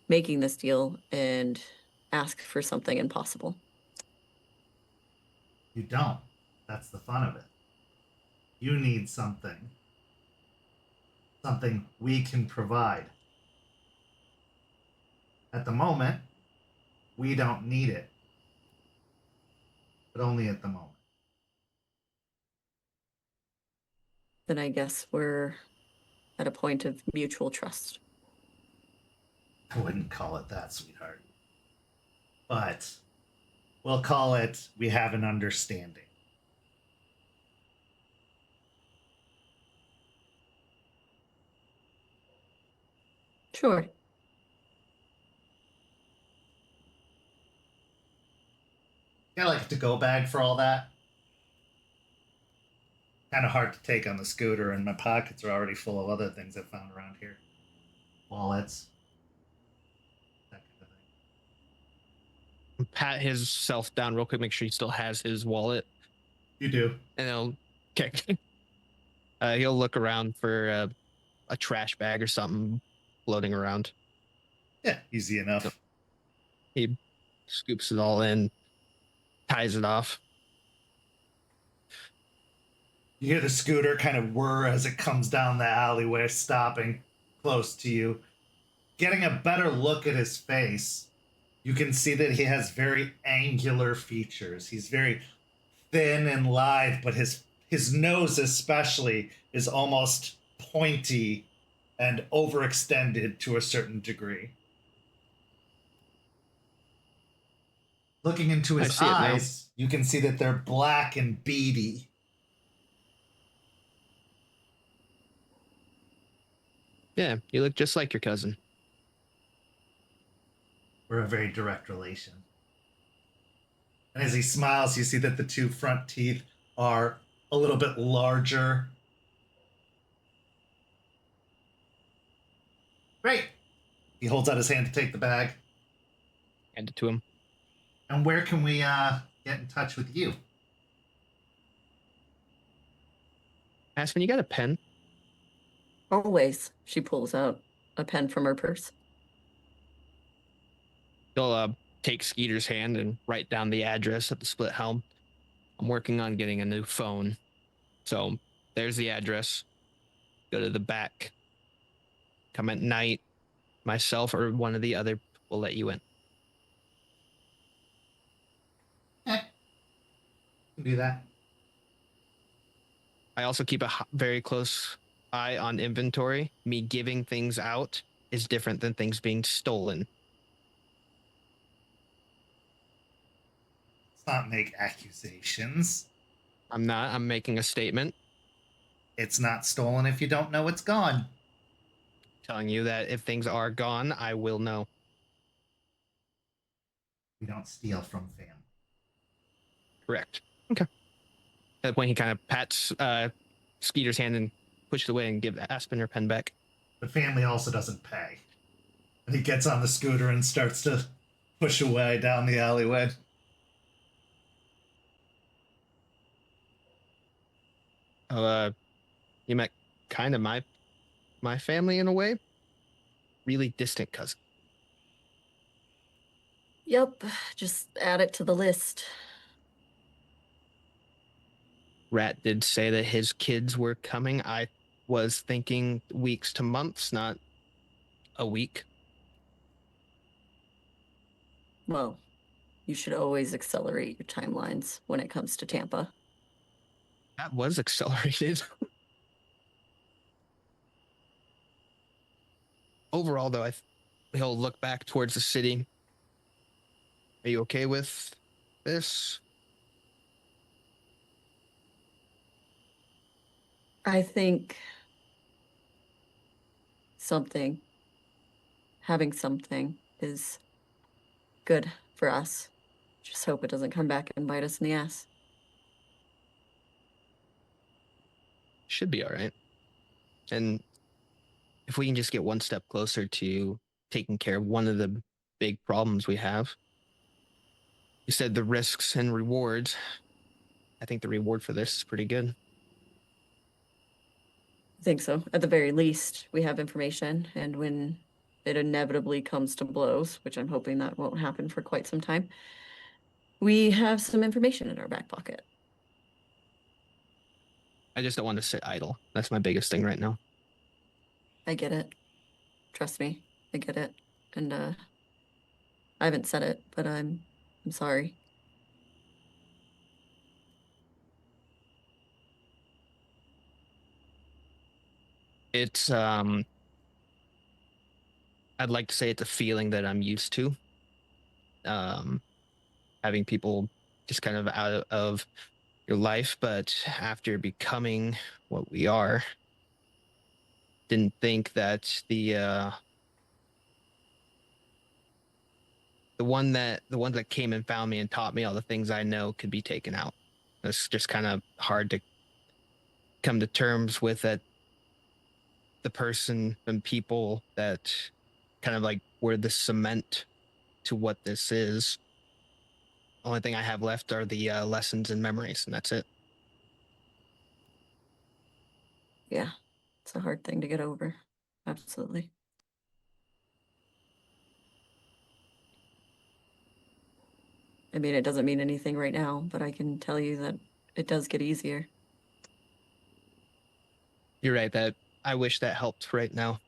making this deal and ask for something impossible? You don't. That's the fun of it. You need something. Something we can provide. At the moment, we don't need it. But only at the moment. Then I guess we're at a point of mutual trust. I wouldn't call it that, sweetheart. But we'll call it we have an understanding. Sure. Yeah, like to go bag for all that. Kind of hard to take on the scooter, and my pockets are already full of other things I found around here. Wallets. That kind of thing. Pat himself down real quick, make sure he still has his wallet. You do. And he'll look around for a trash bag or something floating around. Yeah, easy enough. Yep. He scoops it all in, ties it off. You hear the scooter kind of whir as it comes down the alleyway, stopping close to you. Getting a better look at his face, you can see that he has very angular features. He's very thin and lithe, but his nose especially is almost pointy and overextended to a certain degree. Looking into his eyes, you can see that they're black and beady. Yeah, you look just like your cousin. We're a very direct relation. And as he smiles, you see that the two front teeth are a little bit larger. Great. He holds out his hand to take the bag. Hand it to him. And where can we get in touch with you? Aspen, you got a pen? Always. She pulls out a pen from her purse. He'll take Skeeter's hand and write down the address at the Split Helm. I'm working on getting a new phone. So there's the address. Go to the back. Come at night. Myself or one of the other will let you in. Can do that. I also keep a very close eye on inventory. Me giving things out is different than things being stolen. Let's not make accusations. I'm not. I'm making a statement. It's not stolen if you don't know it's gone. telling you that if things are gone, I will know. We don't steal from family. Correct. Okay. At that point, he kind of pats Skeeter's hand and pushes away and gives Aspen her pen back. But family also doesn't pay. And he gets on the scooter and starts to push away down the alleyway. You met kind of my family in a way. Really distant cousin. Yep, just add it to the list. Rat did say that his kids were coming. I was thinking weeks to months, not a week. Well, you should always accelerate your timelines when it comes to Tampa. That was accelerated. Overall, though, he'll look back towards the city. Are you okay with this? I think having something is good for us. Just hope it doesn't come back and bite us in the ass. Should be all right. And if we can just get one step closer to taking care of one of the big problems we have. You said the risks and rewards. I think the reward for this is pretty good. I think so. At the very least, we have information, and when it inevitably comes to blows, which I'm hoping that won't happen for quite some time, we have some information in our back pocket. I just don't want to sit idle. That's my biggest thing right now. I get it. Trust me, I get it. And I haven't said it, but I'm sorry. It's I'd like to say it's a feeling that I'm used to. Having people just kind of out of your life, but after becoming what we are, didn't think that the ones that came and found me and taught me all the things I know could be taken out. It's just kind of hard to come to terms with that. The person and people that kind of like were the cement to what this is. Only thing I have left are the lessons and memories, and that's it. Yeah, it's a hard thing to get over. Absolutely. I mean, it doesn't mean anything right now, but I can tell you that it does get easier. You're right, that I wish that helped right now.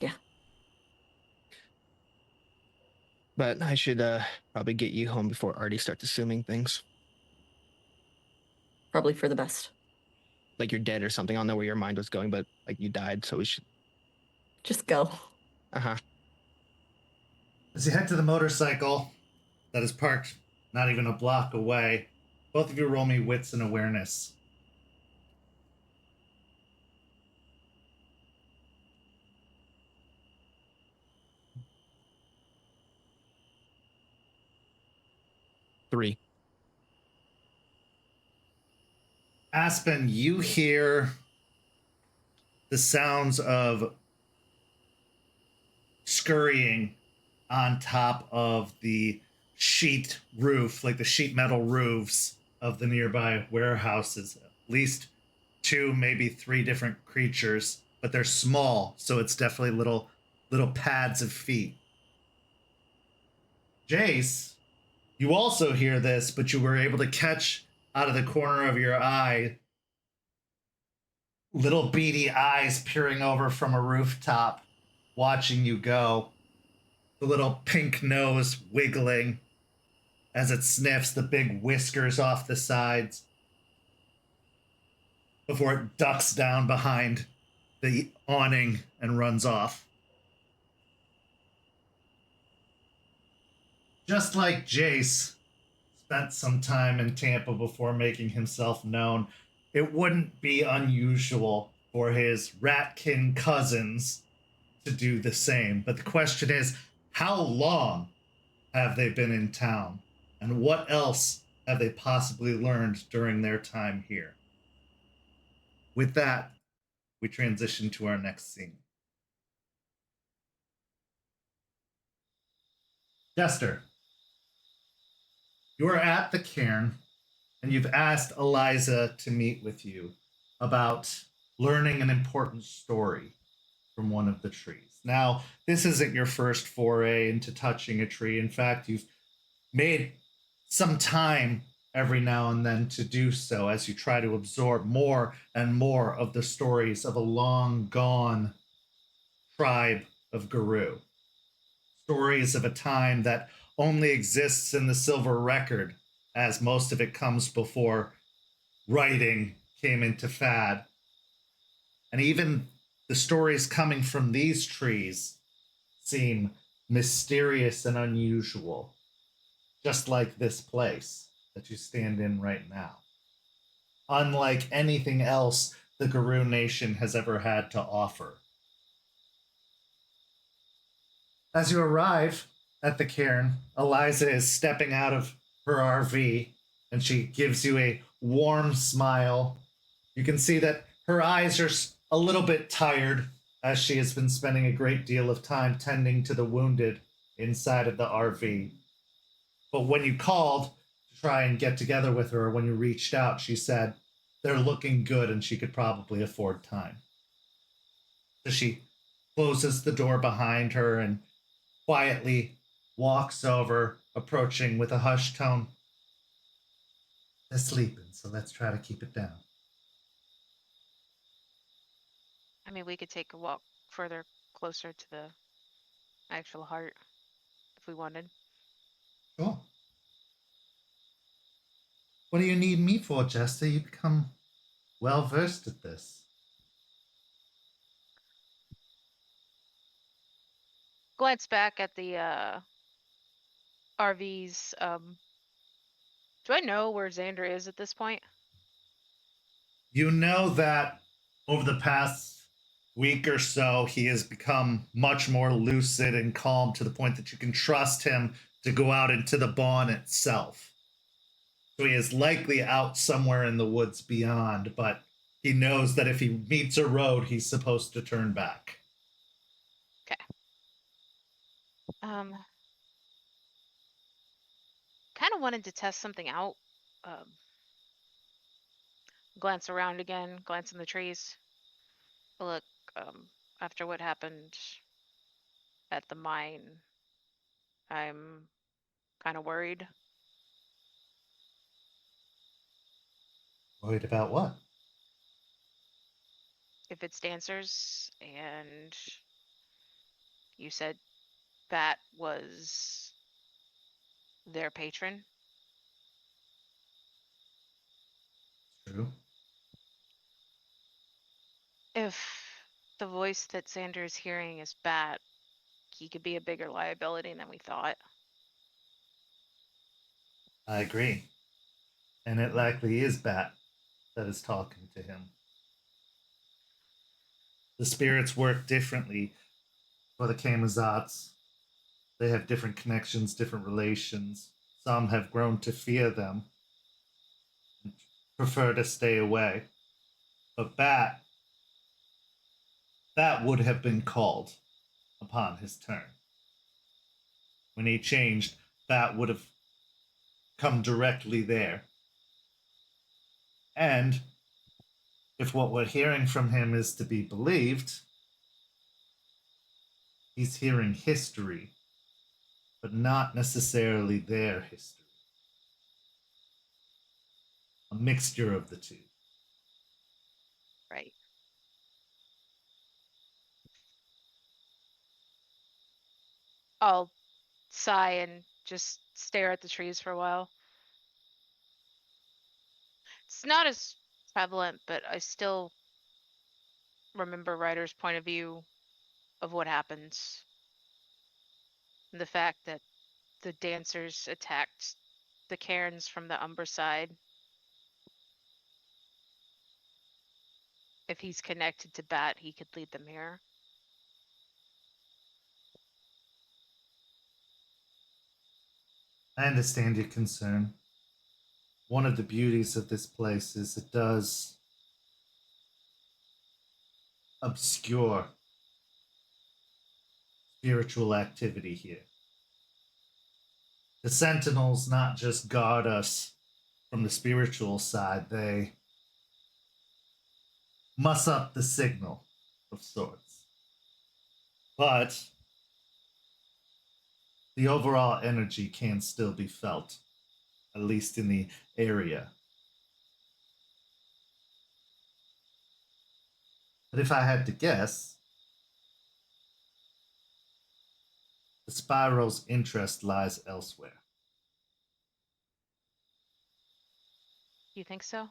Yeah. But I should probably get you home before Artie starts assuming things. Probably for the best. Like you're dead or something. I don't know where your mind was going, but like you died, so we should. Just go. Uh-huh. As you head to the motorcycle that is parked not even a block away, both of you roll me wits and awareness. Three. Aspen, you hear the sounds of scurrying on top of the sheet roof, like the sheet metal roofs of the nearby warehouses. At least 2, maybe 3 different creatures, but they're small, so it's definitely little pads of feet. Jace, you also hear this, but you were able to catch out of the corner of your eye little beady eyes peering over from a rooftop, watching you go. The little pink nose wiggling as it sniffs the big whiskers off the sides before it ducks down behind the awning and runs off. Just like Jace spent some time in Tampa before making himself known, it wouldn't be unusual for his ratkin cousins to do the same. But the question is, how long have they been in town? And what else have they possibly learned during their time here? With that, we transition to our next scene. Jester, you are at the cairn, and you've asked Eliza to meet with you about learning an important story from one of the trees. Now, this isn't your first foray into touching a tree. In fact, you've made some time every now and then to do so as you try to absorb more and more of the stories of a long gone tribe of Guru. Stories of a time that only exists in the silver record, as most of it comes before writing came into fad. And even the stories coming from these trees seem mysterious and unusual, just like this place that you stand in right now. Unlike anything else the Guru Nation has ever had to offer. As you arrive at the cairn, Eliza is stepping out of her RV and she gives you a warm smile. You can see that her eyes are a little bit tired as she has been spending a great deal of time tending to the wounded inside of the RV. But when you called to try and get together with her, when you reached out, she said they're looking good and she could probably afford time. So she closes the door behind her and quietly walks over, approaching with a hushed tone. They're sleeping, so let's try to keep it down. I mean, we could take a walk further closer to the actual heart if we wanted. Sure. What do you need me for, Jester? You become well versed at this. Glance back at the RVs. Do I know where Xander is at this point? You know that over the past week or so, he has become much more lucid and calm to the point that you can trust him to go out into the bawn itself. So he is likely out somewhere in the woods beyond, but he knows that if he meets a road, he's supposed to turn back. Okay. Kind of wanted to test something out. Glance around again, glance in the trees. Look, after what happened at the mine, I'm kind of worried. Worried about what? If it's dancers and you said Bat was their patron. True. If the voice that Xander is hearing is Bat, he could be a bigger liability than we thought. I agree. And it likely is Bat that is talking to him. The spirits work differently for the Kamazats. They have different connections, different relations. Some have grown to fear them and prefer to stay away. But Bat would have been called upon his turn. When he changed, Bat would have come directly there. And if what we're hearing from him is to be believed, he's hearing history, but not necessarily their history. A mixture of the two. Right. I'll sigh and just stare at the trees for a while. It's not as prevalent, but I still remember Ryder's point of view of what happens. And the fact that the dancers attacked the Cairns from the Umber side. if he's connected to Bat, he could lead them here. I understand your concern. One of the beauties of this place is it does obscure spiritual activity here. The sentinels not just guard us from the spiritual side, they muss up the signal of sorts. But the overall energy can still be felt, at least in the area. But if I had to guess, the spiral's interest lies elsewhere. You think so?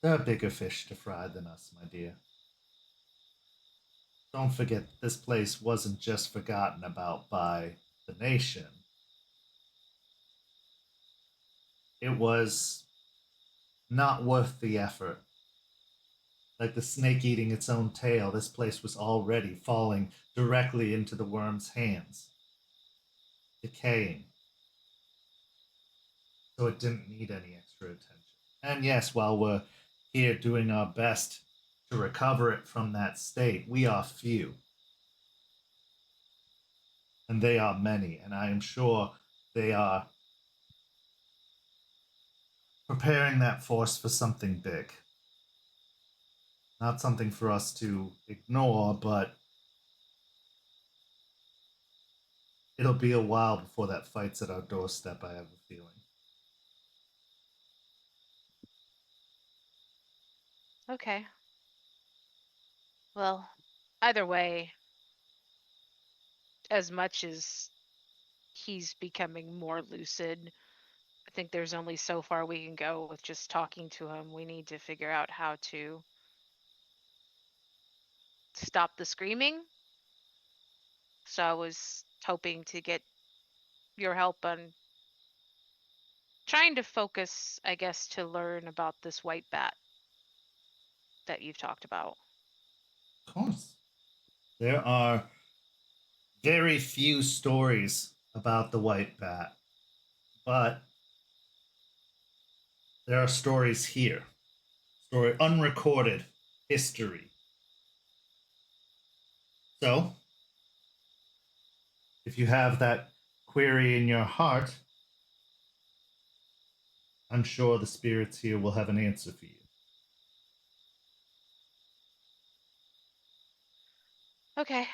There are bigger fish to fry than us, my dear. Don't forget, this place wasn't just forgotten about by the nation. It was not worth the effort. Like the snake eating its own tail, this place was already falling directly into the worm's hands, decaying. So it didn't need any extra attention. And yes, while we're here doing our best to recover it from that state, we are few. And they are many, and I am sure they are preparing that force for something big. Not something for us to ignore, but it'll be a while before that fight's at our doorstep, I have a feeling. Okay. Well, either way, as much as he's becoming more lucid, I think there's only so far we can go with just talking to him. We need to figure out how to stop the screaming. So I was hoping to get your help on trying to focus, I guess, to learn about this white bat that you've talked about. Of course. There are very few stories about the white bat, but there are stories here. Story unrecorded history. So, if you have that query in your heart, I'm sure the spirits here will have an answer for you. Okay.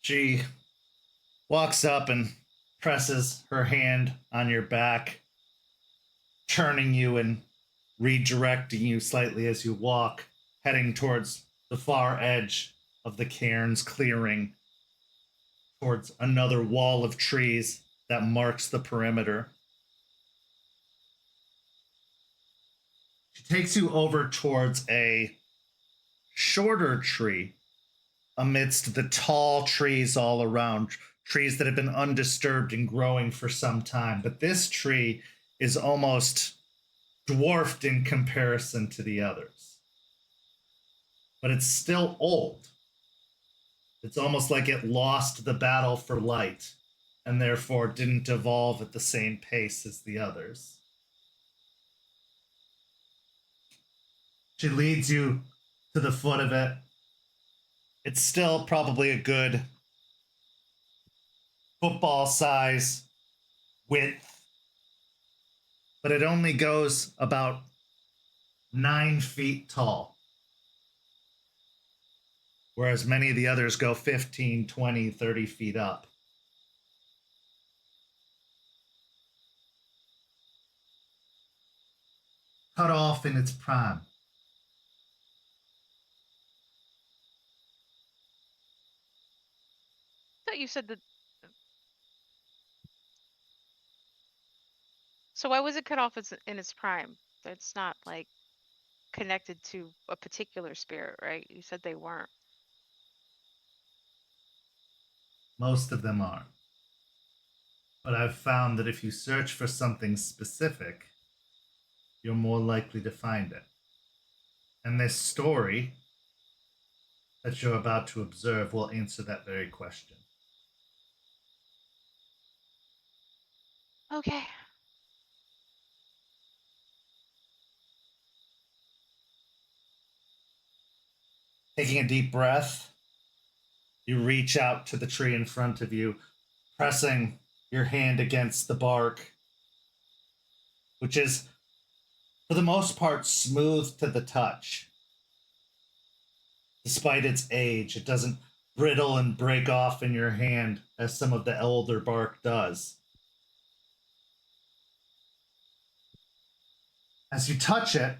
She walks up and presses her hand on your back, turning you and redirecting you slightly as you walk, heading towards the far edge of the cairn's clearing, towards another wall of trees that marks the perimeter. She takes you over towards a shorter tree amidst the tall trees all around, trees that have been undisturbed and growing for some time. But this tree is almost dwarfed in comparison to the others. But it's still old. It's almost like it lost the battle for light and therefore didn't evolve at the same pace as the others. She leads you to the foot of it. It's still probably a good football size width, but it only goes about 9 feet tall, whereas many of the others go 15, 20, 30 feet up. Cut off in its prime. I thought you said that. So why was it cut off in its prime? It's not like connected to a particular spirit, right? You said they weren't. Most of them are. But I've found that if you search for something specific, you're more likely to find it. And this story that you're about to observe will answer that very question. Okay. Taking a deep breath, you reach out to the tree in front of you, pressing your hand against the bark, which is, for the most part, smooth to the touch. Despite its age, it doesn't brittle and break off in your hand as some of the elder bark does. As you touch it,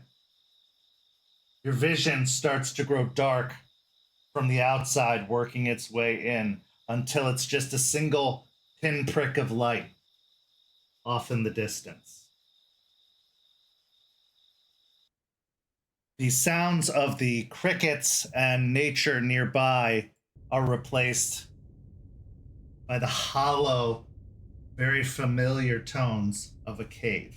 your vision starts to grow dark from the outside, working its way in until it's just a single pinprick of light off in the distance. The sounds of the crickets and nature nearby are replaced by the hollow, very familiar tones of a cave.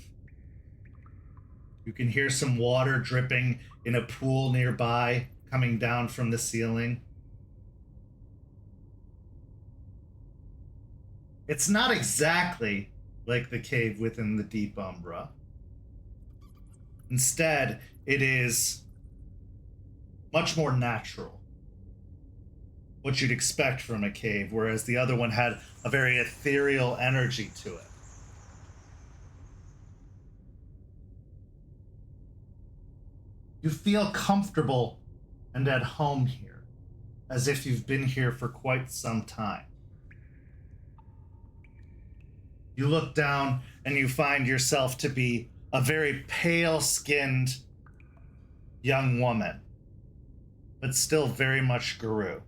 You can hear some water dripping in a pool nearby, coming down from the ceiling. It's not exactly like the cave within the Deep Umbra. Instead, it is much more natural. What you'd expect from a cave, whereas the other one had a very ethereal energy to it. You feel comfortable and at home here, as if you've been here for quite some time. You look down and you find yourself to be a very pale-skinned young woman, but still very much Guru.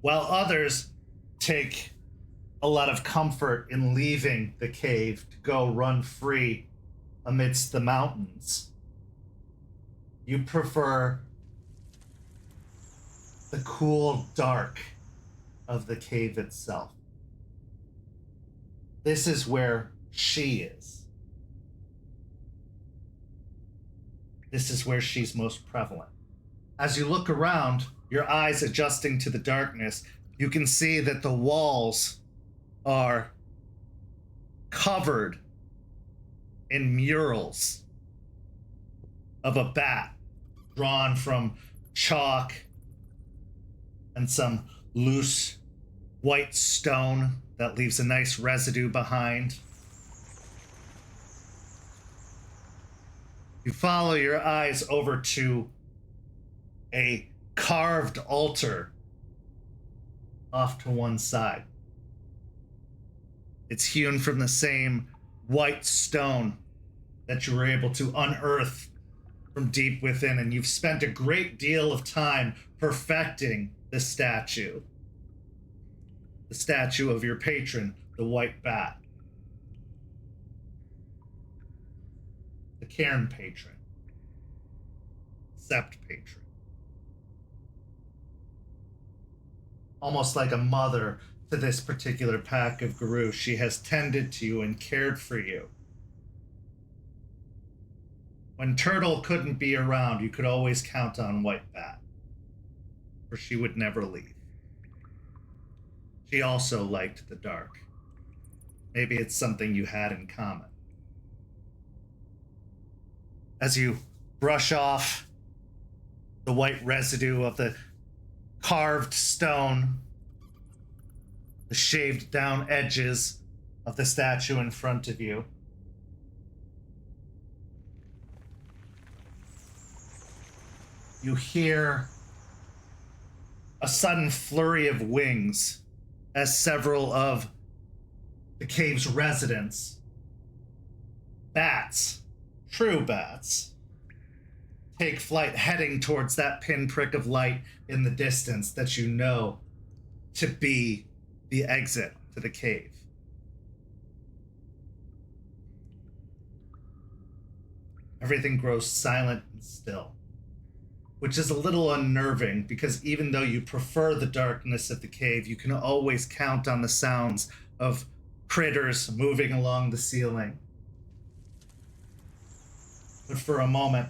While others take a lot of comfort in leaving the cave to go run free amidst the mountains, you prefer the cool dark of the cave itself. This is where she is. This is where she's most prevalent. As you look around, your eyes adjusting to the darkness, you can see that the walls are covered in murals of a bat drawn from chalk and some loose white stone that leaves a nice residue behind. You follow your eyes over to a carved altar off to one side. It's hewn from the same white stone that you were able to unearth from deep within, and you've spent a great deal of time perfecting the statue of your patron, the white bat, the Caern patron, Sept patron. Almost like a mother to this particular pack of Guru, she has tended to you and cared for you. When Turtle couldn't be around, you could always count on White Bat, for she would never leave. She also liked the dark. Maybe it's something you had in common. As you brush off the white residue of the carved stone, the shaved down edges of the statue in front of you, you hear a sudden flurry of wings as several of the cave's residents, bats, true bats, take flight heading towards that pinprick of light in the distance that you know to be the exit to the cave. Everything grows silent and still. which is a little unnerving because even though you prefer the darkness of the cave, you can always count on the sounds of critters moving along the ceiling. But for a moment,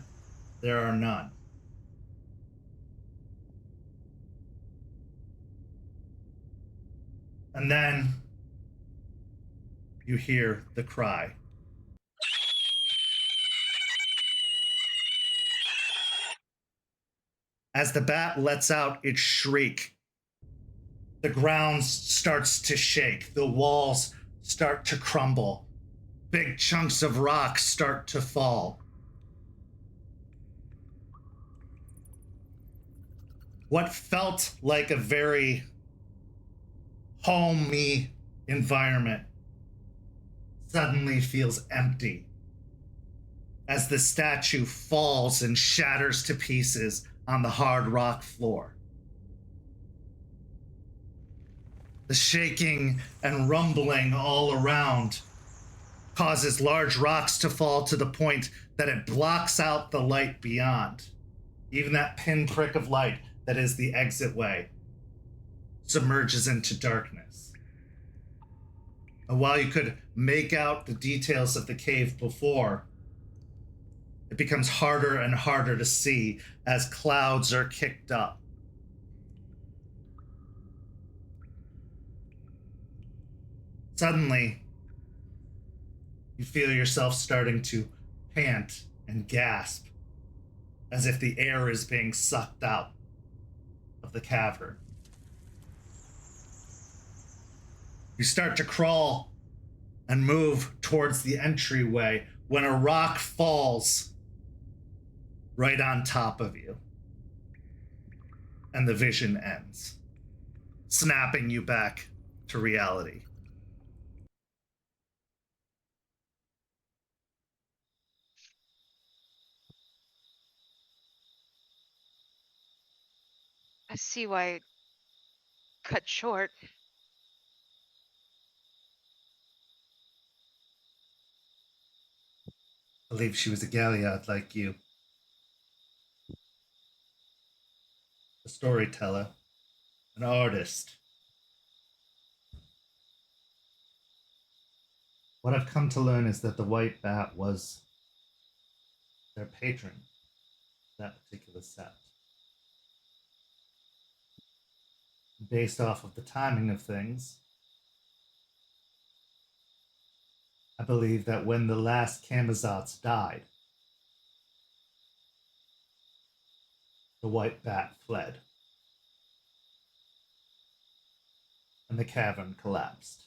there are none. And then you hear the cry. As the bat lets out its shriek, the ground starts to shake, the walls start to crumble, big chunks of rock start to fall. What felt like a very homey environment suddenly feels empty as the statue falls and shatters to pieces on the hard rock floor. The shaking and rumbling all around causes large rocks to fall to the point that it blocks out the light beyond. Even that pinprick of light that is the exit way submerges into darkness. And while you could make out the details of the cave before, it becomes harder and harder to see as clouds are kicked up. Suddenly, you feel yourself starting to pant and gasp as if the air is being sucked out of the cavern. You start to crawl and move towards the entryway when a rock falls right on top of you. And the vision ends, snapping you back to reality. I see why it cut short. I believe she was a galliard like you. A storyteller, an artist. What I've come to learn is that the white bat was their patron, that particular set. Based off of the timing of things, I believe that when the last Camazotz died, the white bat fled, and the cavern collapsed.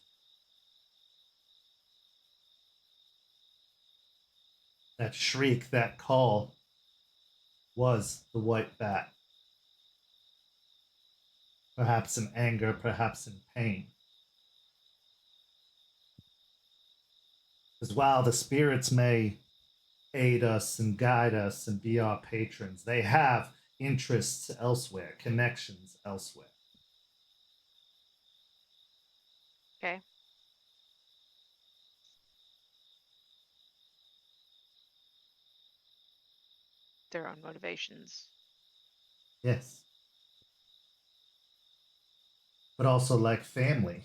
That shriek, that call, was the white bat. Perhaps in anger, perhaps in pain. Because while the spirits may aid us and guide us and be our patrons, they have interests elsewhere, connections elsewhere. Okay. Their own motivations. Yes. But also like family.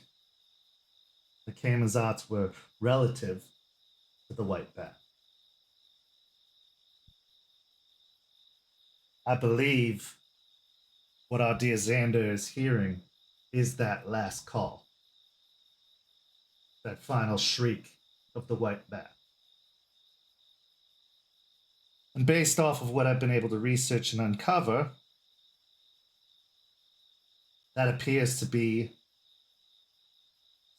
The Camazotz were relative to the white bat. I believe what our dear Xander is hearing is that last call. That final shriek of the white bat. And based off of what I've been able to research and uncover, that appears to be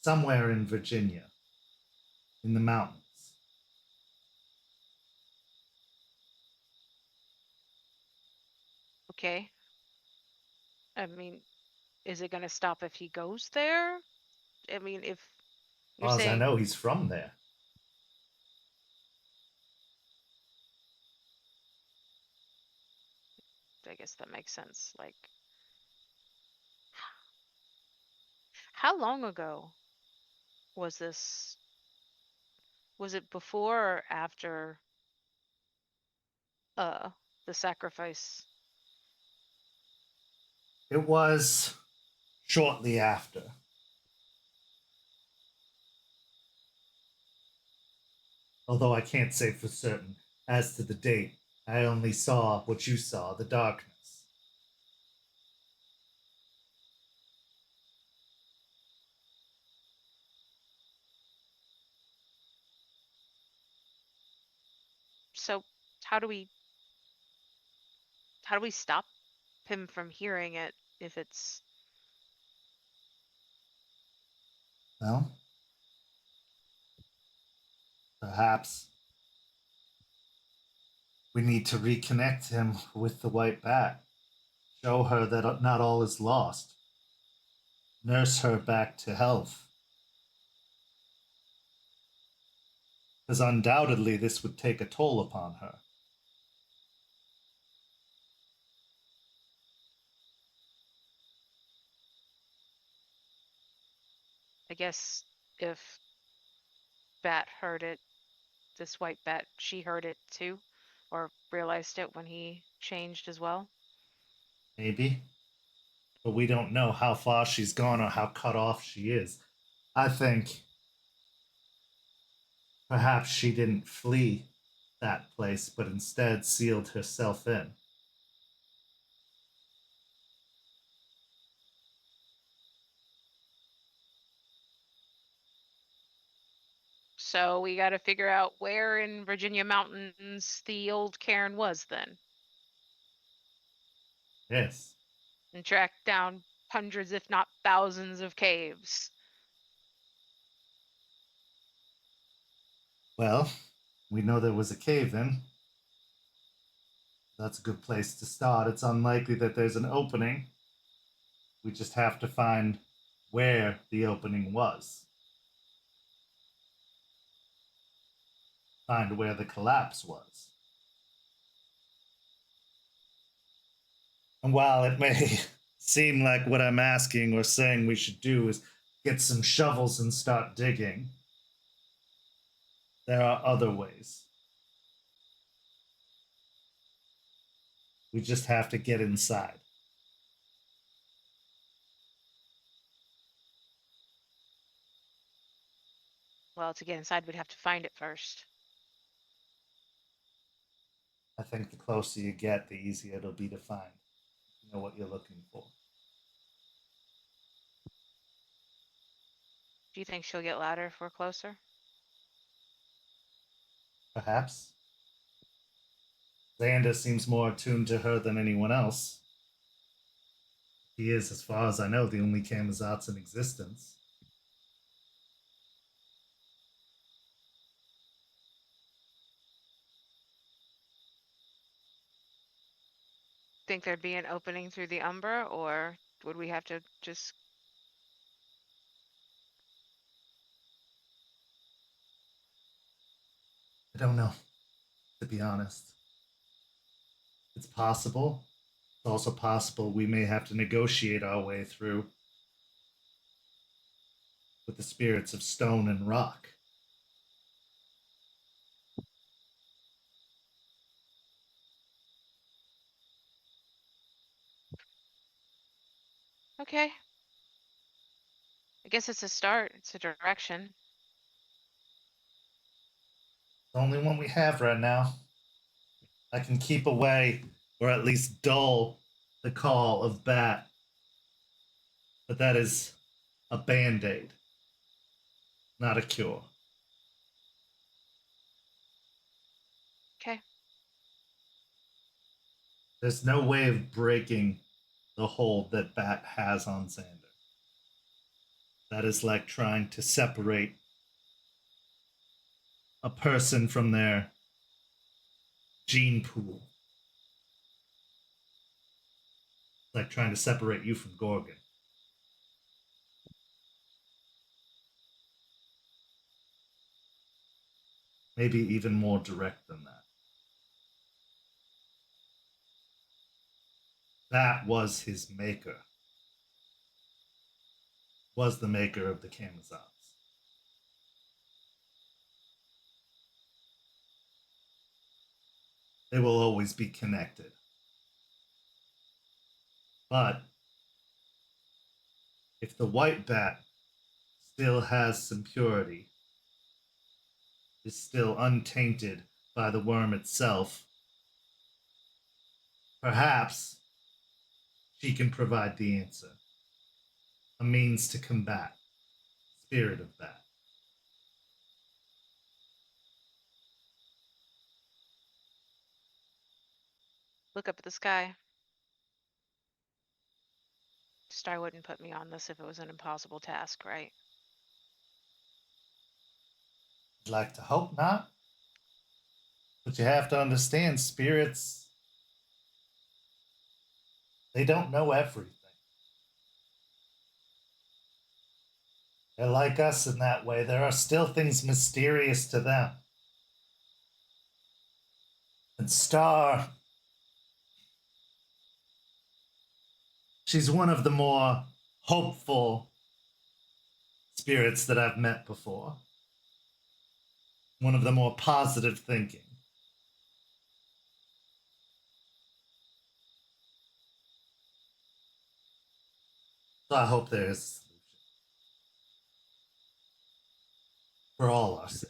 somewhere in Virginia, in the mountains. Okay. I mean, is it going to stop if he goes there? I mean, if you're As I saying, know, he's from there. I guess that makes sense. Like, how long ago was this? Was it before or after the sacrifice It was shortly after. Although I can't say for certain as to the date. I only saw what you saw, the darkness. So how do we stop him from hearing it if it's Well, perhaps we need to reconnect him with the white bat. Show her that not all is lost. Nurse her back to health. Because undoubtedly this would take a toll upon her. I guess if Bat heard it, this white bat, she heard it too, or realized it when he changed as well. Maybe. But we don't know how far she's gone or how cut off she is. I think perhaps she didn't flee that place, but instead sealed herself in. So we got to figure out where in Virginia mountains the old cairn was then, Yes. and track down hundreds, if not thousands, of caves. Well, we know there was a cave in. That's a good place to start. It's unlikely that there's an opening. We just have to find where the opening was. Find where the collapse was. And while it may seem like what I'm asking or saying we should do is get some shovels and start digging, there are other ways. We just have to get inside. Well, to get inside, we'd have to find it first. I think the closer you get, the easier it'll be to find. You know what you're looking for. Do you think she'll get louder if we're closer? Perhaps. Xander seems more attuned to her than anyone else. He is, as far as I know, the only Camazotz in existence. Think there'd be an opening through the Umbra, or would we have to just... I don't know, to be honest. It's possible. It's also possible we may have to negotiate our way through with the spirits of stone and rock. Okay. I guess it's a start. It's a direction. The only one we have right now. I can keep away, or at least dull, the call of Bat. But that is a band-aid, not a cure. Okay. There's no way of breaking the hold that Bat has on Xander. That is like trying to separate a person from their gene pool. It's like trying to separate you from Gorgon. Maybe even more direct than that. That was his maker. Was the maker of the Camazotz. They will always be connected. But if the white bat still has some purity, is still untainted by the worm itself, perhaps she can provide the answer, a means to combat spirit of bat. Look up at the sky. Star wouldn't put me on this if it was an impossible task, right? I'd like to hope not. But you have to understand, spirits, they don't know everything. They're like us in that way. There are still things mysterious to them. And Star, she's one of the more hopeful spirits that I've met before. One of the more positive thinking. So I hope there is a solution. For all our sake.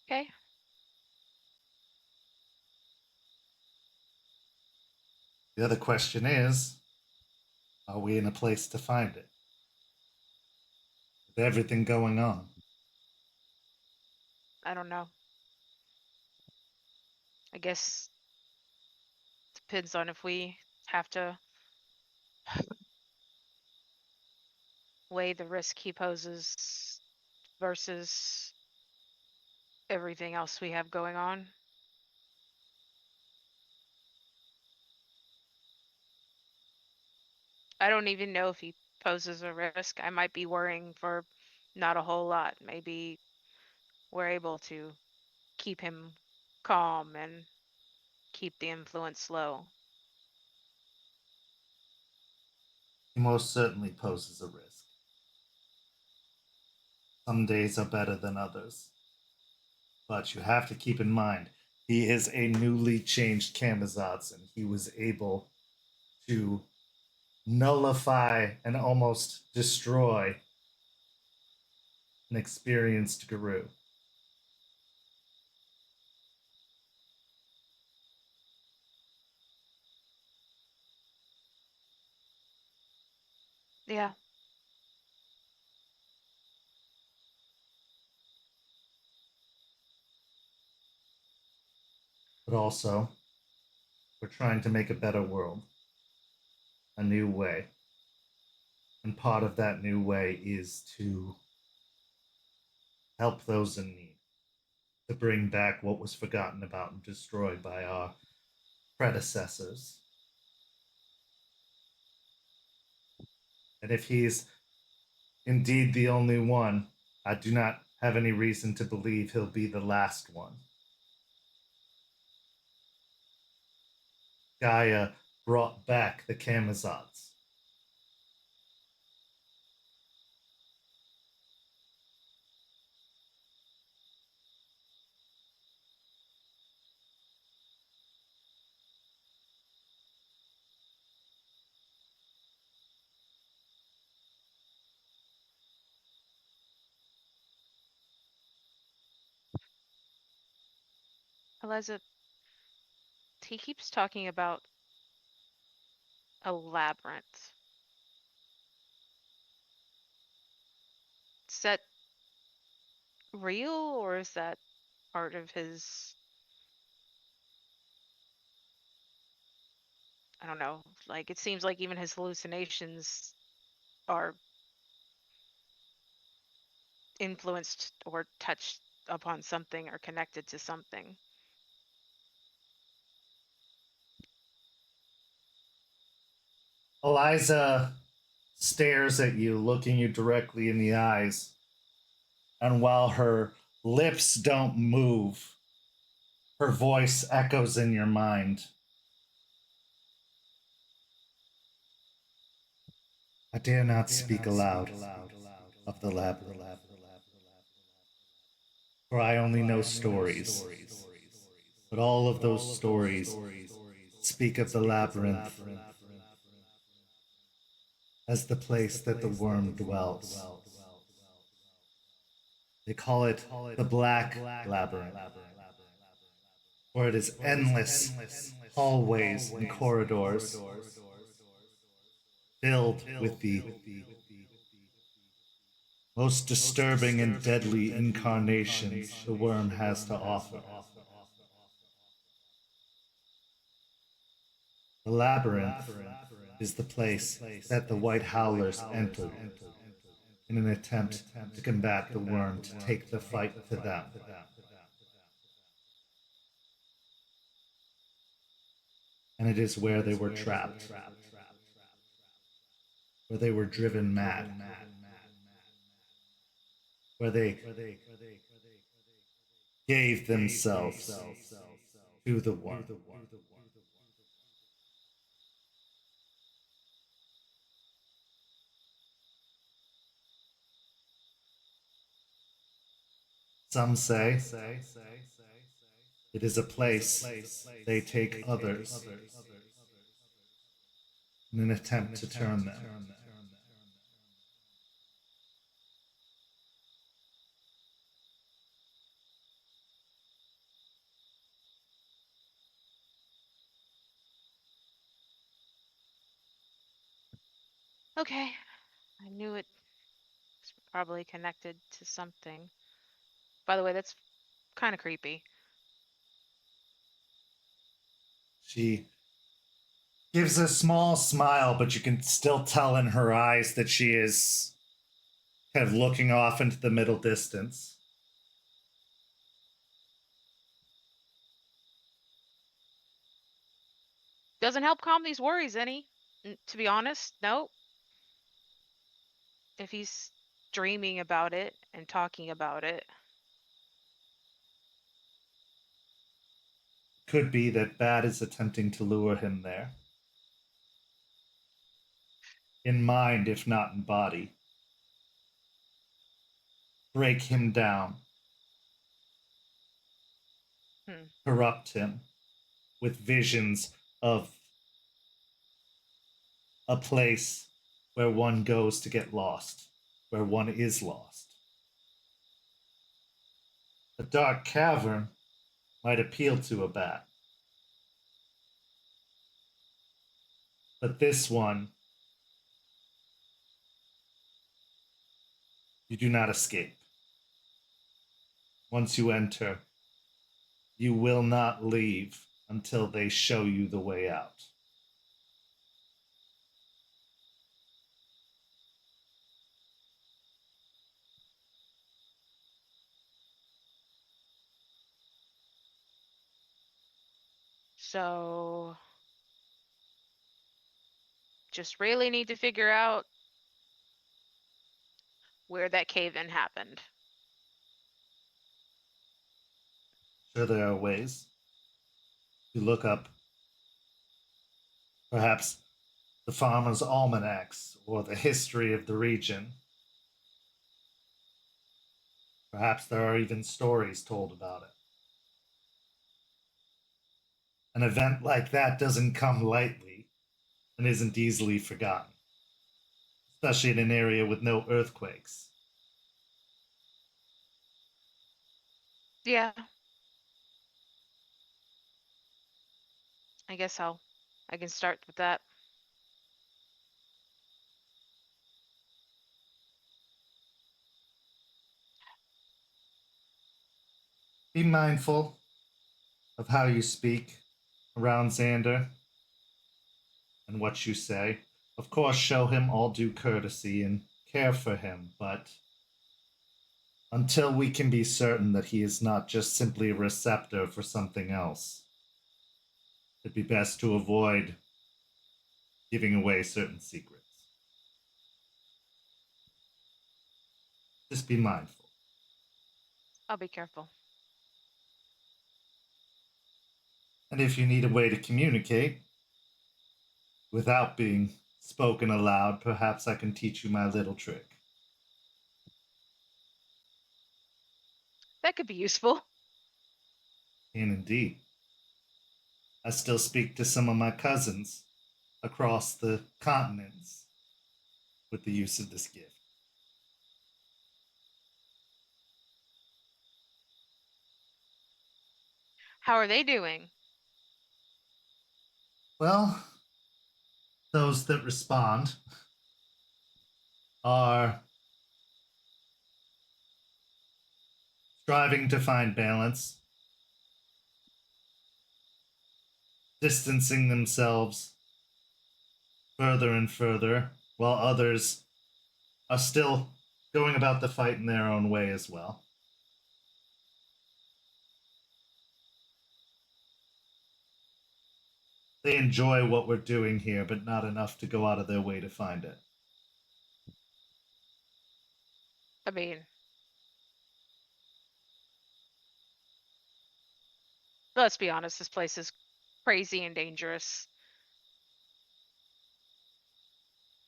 Okay. The other question is, are we in a place to find it? With everything going on. I don't know. I guess depends on if we have to weigh the risk he poses versus everything else we have going on. I don't even know if he poses a risk. I might be worrying for not a whole lot. Maybe we're able to keep him calm and keep the influence low. He most certainly poses a risk. Some days are better than others. But you have to keep in mind, he is a newly changed Camazotz, and he was able to nullify and almost destroy an experienced guru. Yeah. But also, we're trying to make a better world, a new way. And part of that new way is to help those in need, to bring back what was forgotten about and destroyed by our predecessors. And if he's indeed the only one, I do not have any reason to believe he'll be the last one. Gaia brought back the Camazotz. Eliza, he keeps talking about a labyrinth. Is that real, or is that part of his, I don't know, like it seems like even his hallucinations are influenced or touched upon something or connected to something. Eliza stares at you, looking you directly in the eyes. And while her lips don't move, her voice echoes in your mind. I dare not speak aloud of the labyrinth, for I only know stories. But all of those stories speak of the labyrinth as the place that the worm dwells. They call it the Black Labyrinth, for it is endless hallways and corridors filled with the most disturbing and deadly incarnations the worm has to offer. The labyrinth is the place that the White Howlers entered in an attempt to combat the worm, to take the fight to them. And it is where they were trapped, where they were driven mad, where they gave themselves to the worm. Some say it is a place they take others in an attempt to turn them. Okay. I knew it was probably connected to something. By the way, that's kind of creepy. She gives a small smile, but you can still tell in her eyes that she is kind of looking off into the middle distance. Doesn't help calm these worries any. To be honest, no. If he's dreaming about it and talking about it. Could be that Bad is attempting to lure him there. In mind, if not in body. Break him down. Corrupt him with visions of a place where one goes to get lost, where one is lost. A dark cavern might appeal to a bat. But this one, you do not escape. Once you enter, you will not leave until they show you the way out. So just really need to figure out where that cave-in happened. Sure, there are ways to look up perhaps the farmer's almanacs or the history of the region. Perhaps there are even stories told about it. An event like that doesn't come lightly and isn't easily forgotten, especially in an area with no earthquakes. Yeah. I guess I can start with that. Be mindful of how you speak around Xander and what you say. Of course, show him all due courtesy and care for him, but until we can be certain that he is not just simply a receptor for something else, it'd be best to avoid giving away certain secrets. Just be mindful. I'll be careful. And if you need a way to communicate without being spoken aloud, perhaps I can teach you my little trick. That could be useful. And indeed. I still speak to some of my cousins across the continents with the use of this gift. How are they doing? Well, those that respond are striving to find balance, distancing themselves further and further, while others are still going about the fight in their own way as well. They enjoy what we're doing here, but not enough to go out of their way to find it. I mean, let's be honest, this place is crazy and dangerous.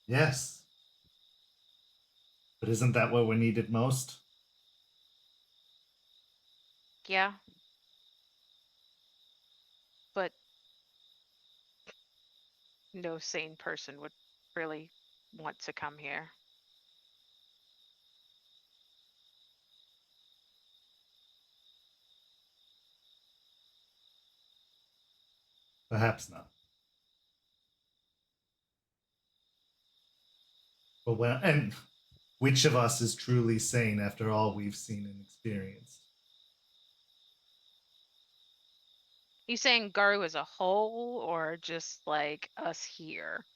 Yes. But isn't that what we're needed most? Yeah. But no sane person would really want to come here. Perhaps not. But and which of us is truly sane after all we've seen and experienced? You saying Garu as a whole or just like us here?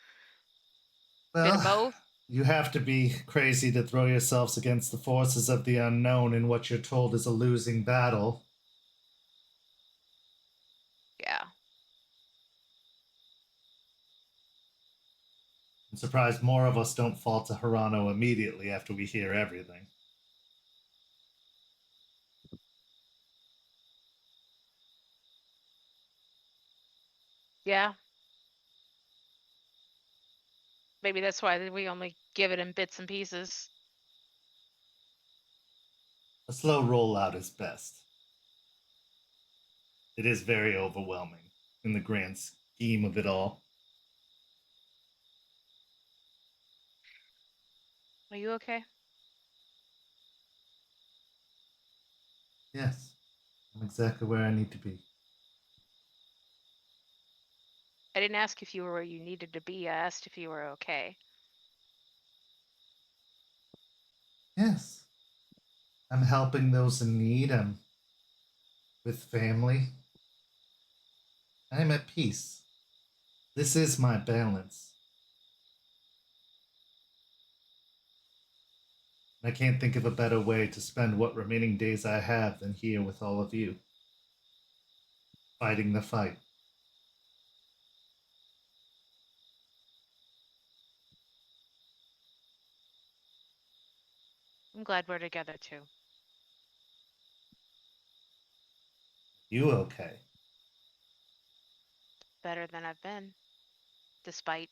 Bit of Well, both? you have to be crazy to throw yourselves against the forces of the unknown in what you're told is a losing battle. Yeah. I'm surprised more of us don't fall to Hirano immediately after we hear everything. Yeah. Maybe that's why we only give it in bits and pieces. A slow rollout is best. It is very overwhelming in the grand scheme of it all. Are you okay? Yes, I'm exactly where I need to be. I didn't ask if you were where you needed to be. I asked if you were okay. Yes, I'm helping those in need. I'm with family. I'm at peace. This is my balance. I can't think of a better way to spend what remaining days I have than here with all of you, fighting the fight. I'm glad we're together too. You okay? Better than I've been, despite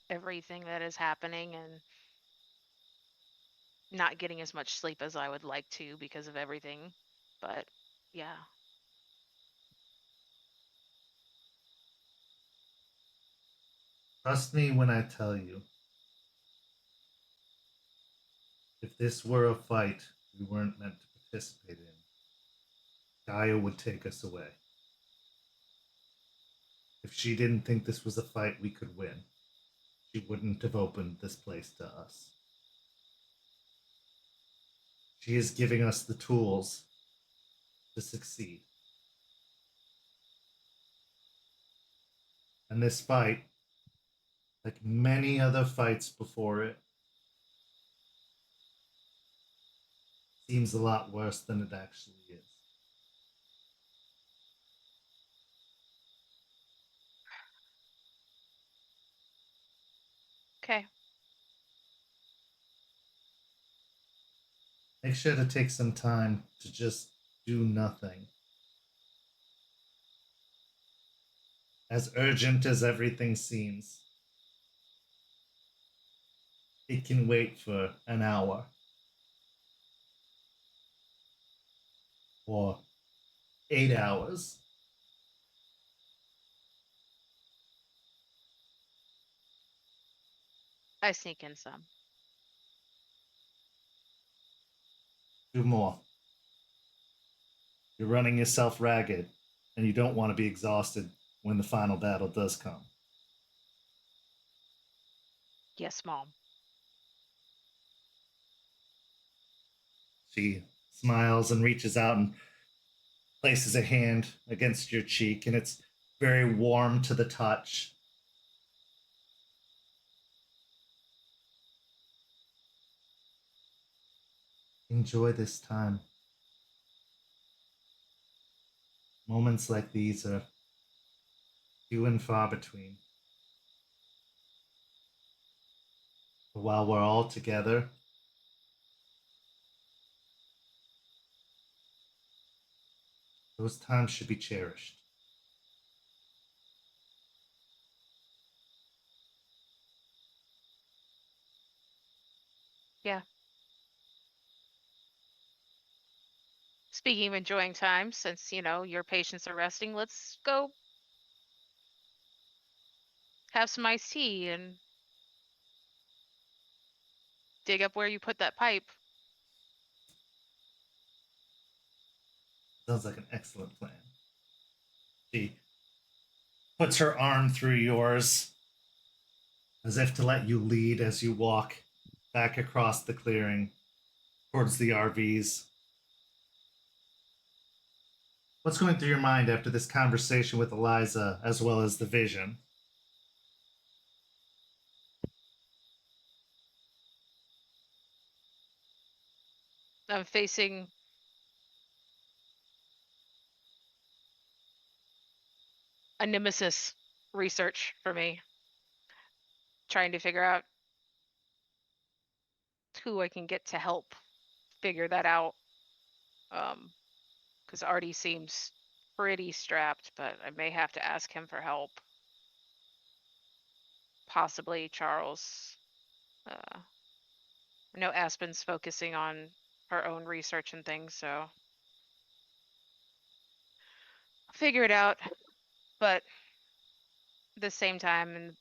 everything that is happening and not getting as much sleep as I would like to because of everything. But yeah. Trust me when I tell you, if this were a fight we weren't meant to participate in, Gaia would take us away. If she didn't think this was a fight we could win, she wouldn't have opened this place to us. She is giving us the tools to succeed. And this fight, like many other fights before it, seems a lot worse than it actually is. Okay. Make sure to take some time to just do nothing. As urgent as everything seems, it can wait for an hour or 8 hours I sneak in some. 2 more. You're running yourself ragged, and you don't want to be exhausted when the final battle does come. Yes, Mom. She smiles and reaches out and places a hand against your cheek, and it's very warm to the touch. Enjoy this time. Moments like these are few and far between. But while we're all together, those times should be cherished. Yeah. Speaking of enjoying time, since, your patients are resting, let's go have some iced tea and dig up where you put that pipe. Sounds like an excellent plan. She puts her arm through yours as if to let you lead as you walk back across the clearing towards the RVs. What's going through your mind after this conversation with Eliza as well as the vision? I'm facing a nemesis research for me. Trying to figure out who I can get to help figure that out. Because Artie seems pretty strapped, but I may have to ask him for help. Possibly Charles. I know Aspen's focusing on her own research and things, so I'll figure it out. But at the same time, and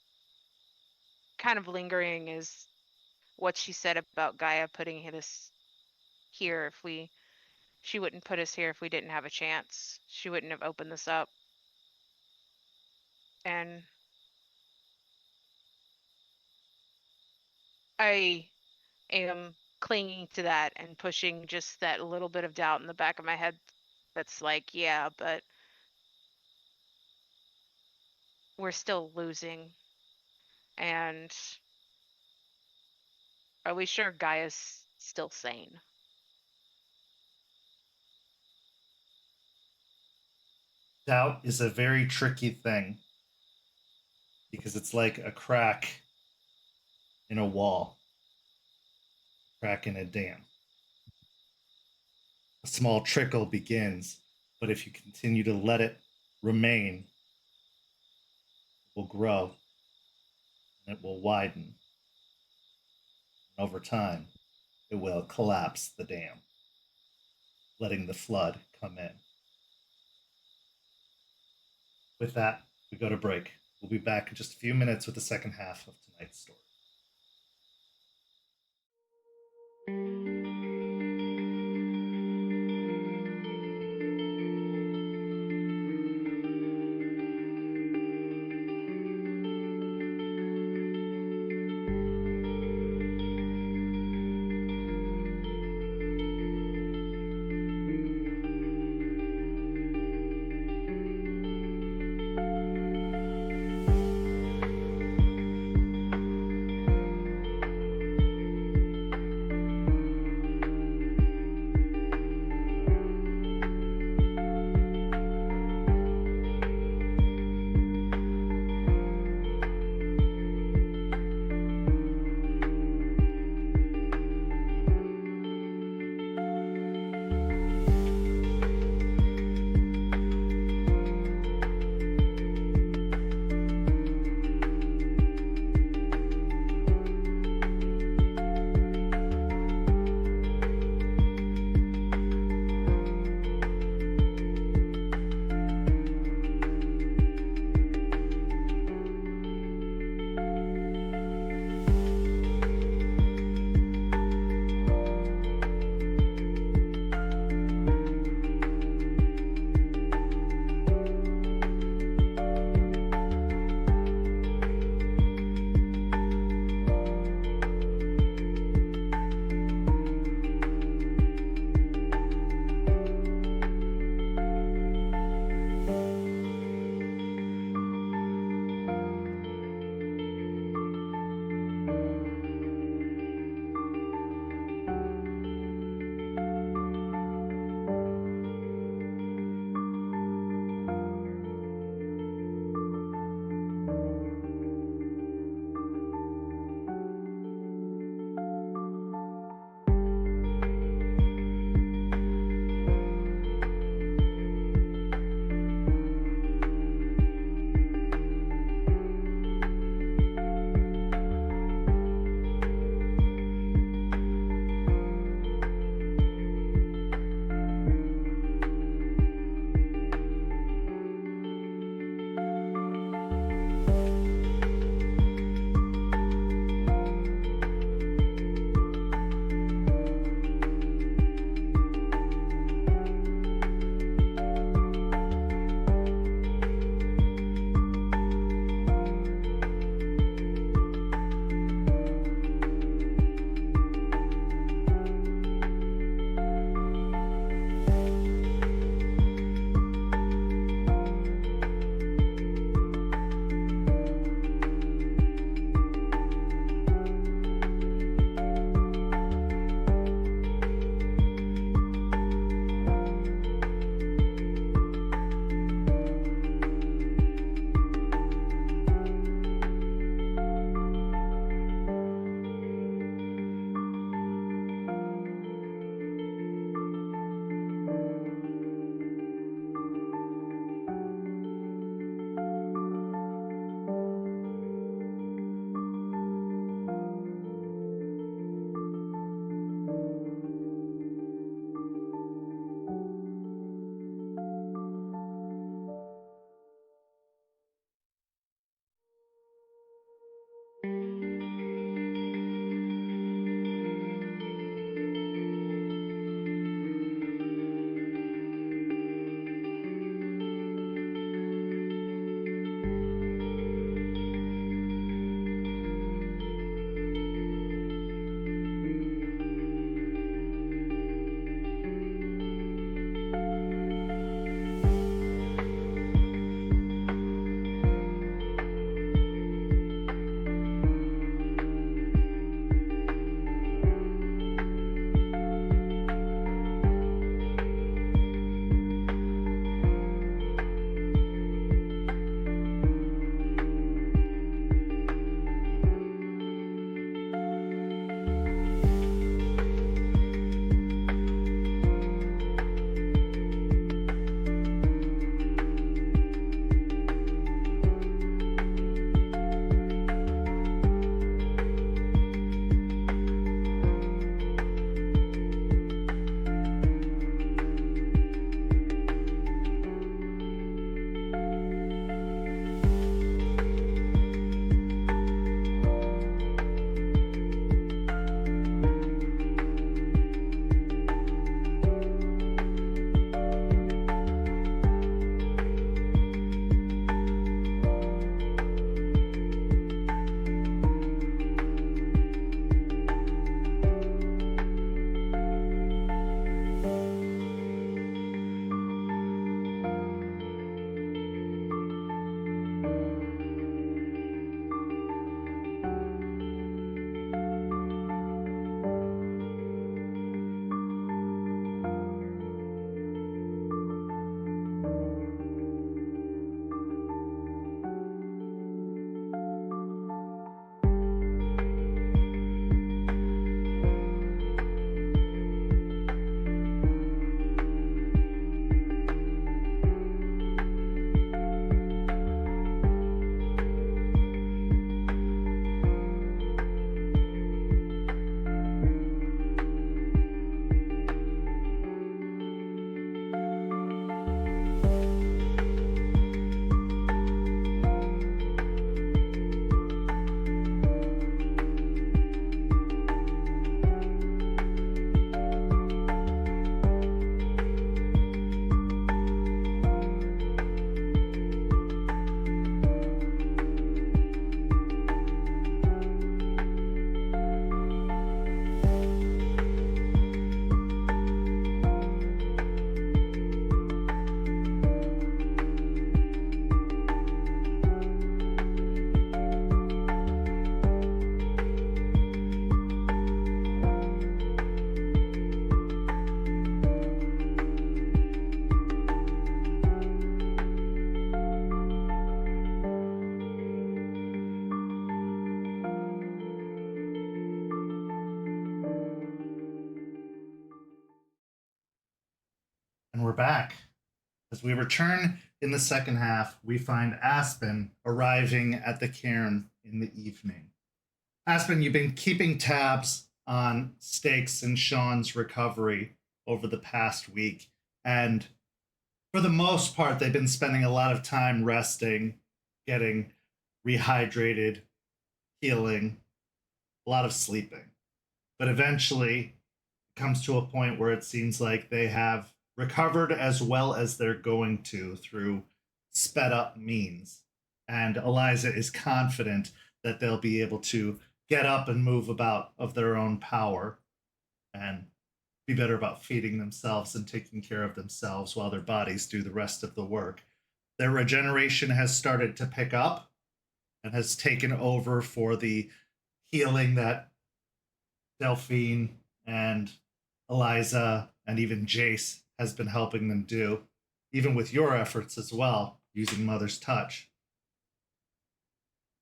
kind of lingering is what she said about Gaia putting us here she wouldn't put us here if we didn't have a chance. She wouldn't have opened this up. And I am clinging to that and pushing just that little bit of doubt in the back of my head that's like, yeah, but we're still losing. And are we sure Gaia's still sane? Doubt is a very tricky thing because it's like a crack in a wall, crack in a dam. A small trickle begins, but if you continue to let it remain, it will grow and it will widen. And over time, it will collapse the dam, letting the flood come in. With that, we go to break. We'll be back in just a few minutes with the second half of tonight's story. we're back. As we return in the second half, we find Aspen arriving at the cairn in the evening. Aspen, you've been keeping tabs on Stakes and Sean's recovery over the past week, and for the most part, they've been spending a lot of time resting, getting rehydrated, healing, a lot of sleeping. But eventually, it comes to a point where it seems like they have recovered as well as they're going to through sped up means. And Eliza is confident that they'll be able to get up and move about of their own power and be better about feeding themselves and taking care of themselves while their bodies do the rest of the work. Their regeneration has started to pick up and has taken over for the healing that Delphine and Eliza and even Jace has been helping them do, even with your efforts as well, using Mother's Touch.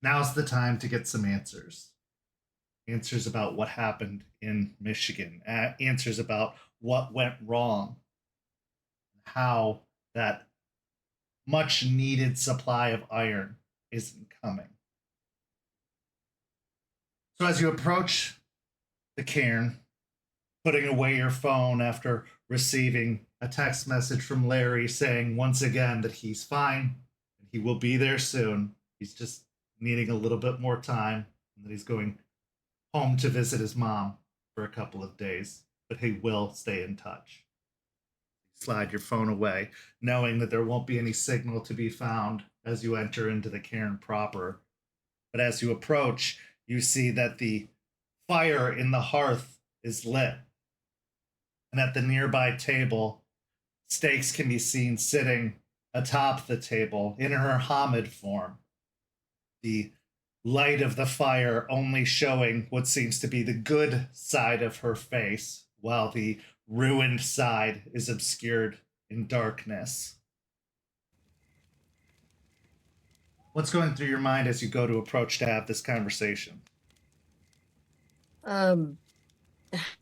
Now's the time to get some answers. Answers about what happened in Michigan, answers about what went wrong, how that much needed supply of iron isn't coming. So as you approach the cairn, putting away your phone after receiving a text message from Larry saying once again that he's fine and he will be there soon. He's just needing a little bit more time and that he's going home to visit his mom for a couple of days, but he will stay in touch. Slide your phone away, knowing that there won't be any signal to be found as you enter into the cairn proper. But as you approach, you see that the fire in the hearth is lit. And at the nearby table, Stakes can be seen sitting atop the table in her Hamid form. The light of the fire only showing what seems to be the good side of her face, while the ruined side is obscured in darkness. What's going through your mind as you go to approach to have this conversation?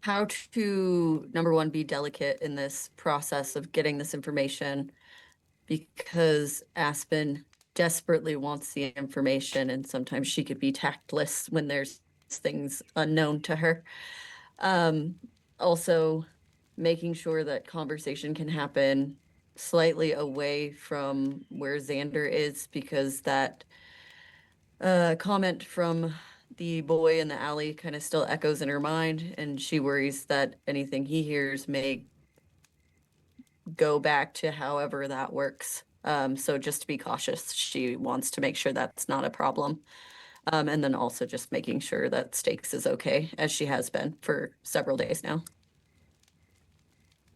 How to, number one, be delicate in this process of getting this information, because Aspen desperately wants the information, and sometimes she could be tactless when there's things unknown to her. Also, making sure that conversation can happen slightly away from where Xander is, because that comment from the boy in the alley kind of still echoes in her mind, and she worries that anything he hears may go back to however that works. So just to be cautious, she wants to make sure that's not a problem. And then also just making sure that Stakes is okay, as she has been for several days now.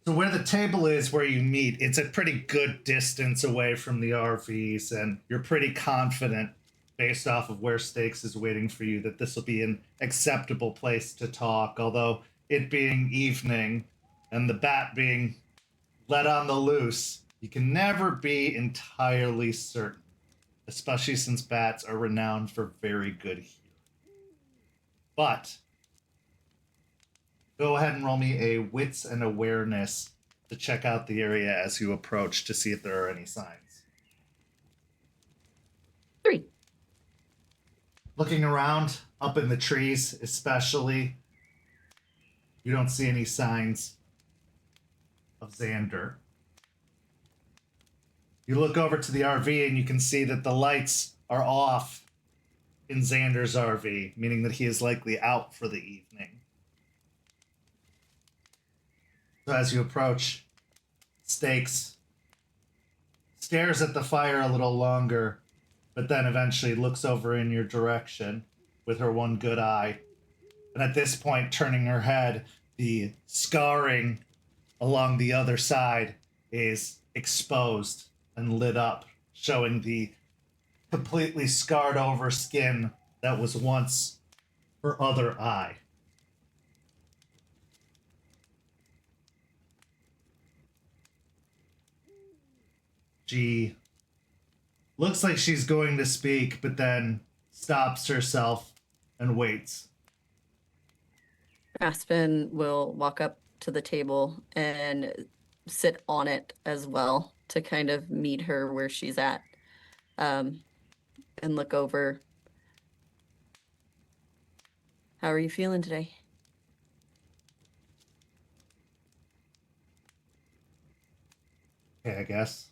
So where the table is where you meet, it's a pretty good distance away from the RVs, and you're pretty confident based off of where Stakes is waiting for you that this will be an acceptable place to talk, although it being evening and the bat being let on the loose, you can never be entirely certain, especially since bats are renowned for very good healing. But go ahead and roll me a wits and awareness to check out the area as you approach to see if there are any signs. 3. Looking around, up in the trees especially, you don't see any signs of Xander. You look over to the RV and you can see that the lights are off in Xander's RV, meaning that he is likely out for the evening. So as you approach, Stakes stares at the fire a little longer, but then eventually looks over in your direction with her one good eye. And at this point, turning her head, the scarring along the other side is exposed and lit up, showing the completely scarred over skin that was once her other eye. She looks like she's going to speak, but then stops herself and waits. Aspen will walk up to the table and sit on it as well to kind of meet her where she's at, and look over. How are you feeling today? Okay, I guess.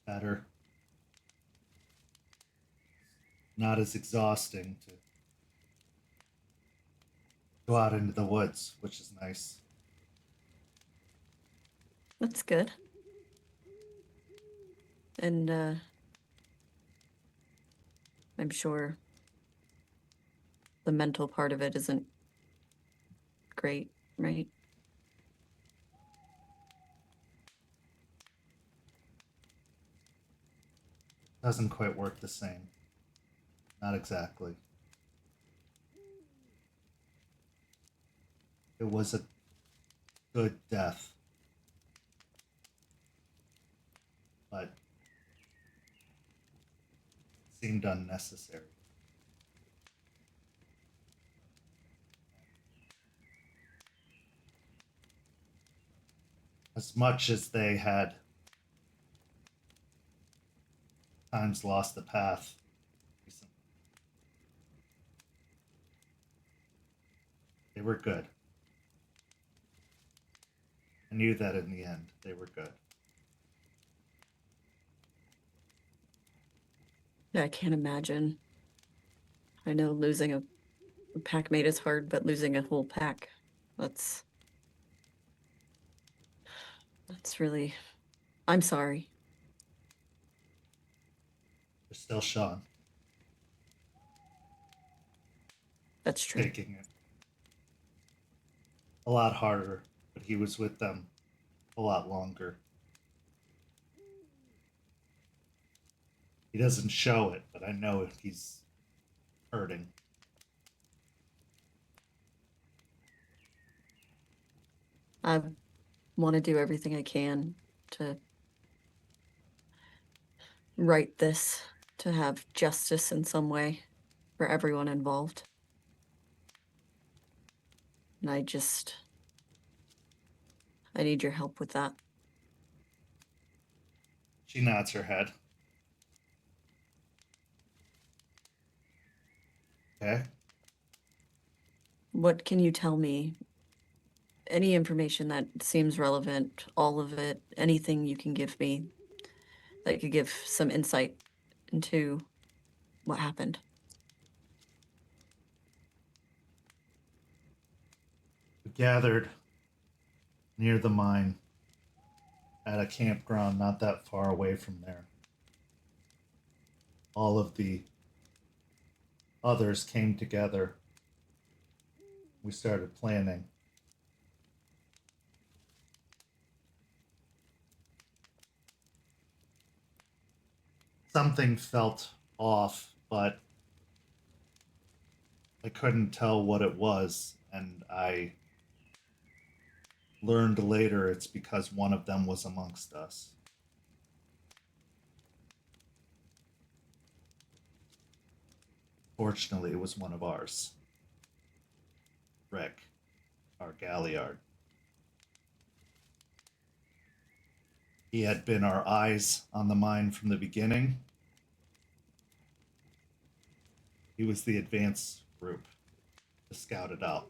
Better. Not as exhausting to go out into the woods, which is nice. That's good. And I'm sure the mental part of it isn't great, right? Doesn't quite work the same. Not exactly. It was a good death. But seemed unnecessary. As much as they had times lost the path recently, they were good. I knew that in the end, they were good. Yeah, I can't imagine. I know losing a pack mate is hard, but losing a whole pack, that's really, I'm sorry. There's still Sean That's true. taking it a lot harder, but he was with them a lot longer. He doesn't show it, but I know he's hurting. I want to do everything I can to right this, to have justice in some way for everyone involved. And I need your help with that. She nods her head. Okay. What can you tell me? Any information that seems relevant, all of it, anything you can give me that could give some insight into what happened. We gathered near the mine at a campground not that far away from there. All of the others came together. We started planning. Something felt off, but I couldn't tell what it was, and I learned later it's because one of them was amongst us. Fortunately, it was one of ours. Rick, our Galliard. He had been our eyes on the mine from the beginning. He was the advance group to scout it out.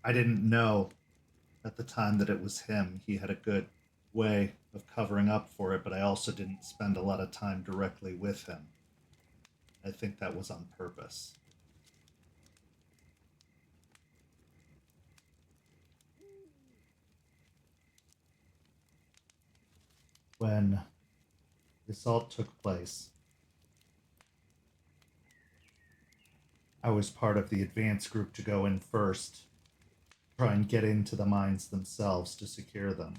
I didn't know at the time that it was him. He had a good way of covering up for it, but I also didn't spend a lot of time directly with him. I think that was on purpose. When the assault took place, I was part of the advance group to go in first, try and get into the mines themselves to secure them.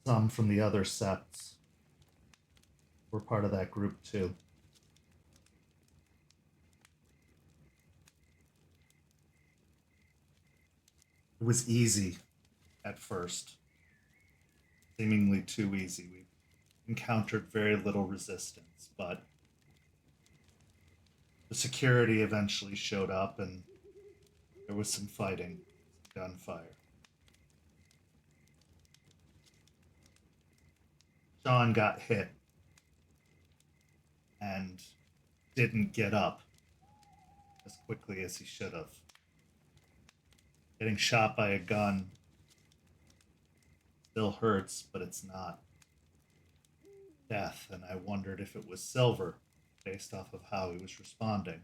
Some from the other septs were part of that group too. It was easy at first, seemingly too easy. We encountered very little resistance, but The security eventually showed up, and there was some fighting, some gunfire. Sean got hit and didn't get up as quickly as he should have. Getting shot by a gun still hurts, but it's not death, and I wondered if it was Silver based off of how he was responding.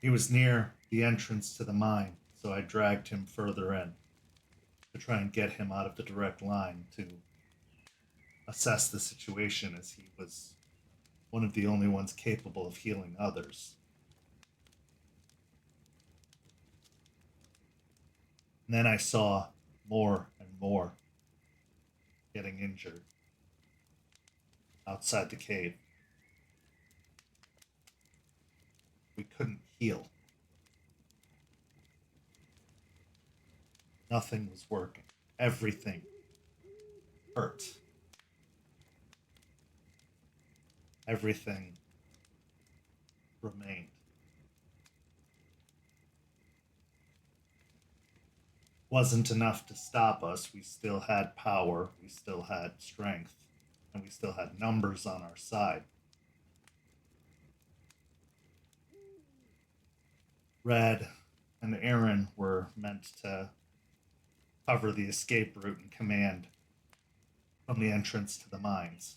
He was near the entrance to the mine, so I dragged him further in to try and get him out of the direct line to assess the situation, as he was one of the only ones capable of healing others. And then I saw more and more getting injured outside the cave. We couldn't heal. Nothing was working. Everything hurt. Everything remained. Wasn't enough to stop us. We still had power, we still had strength, and we still had numbers on our side. Red and Aaron were meant to cover the escape route and command from the entrance to the mines.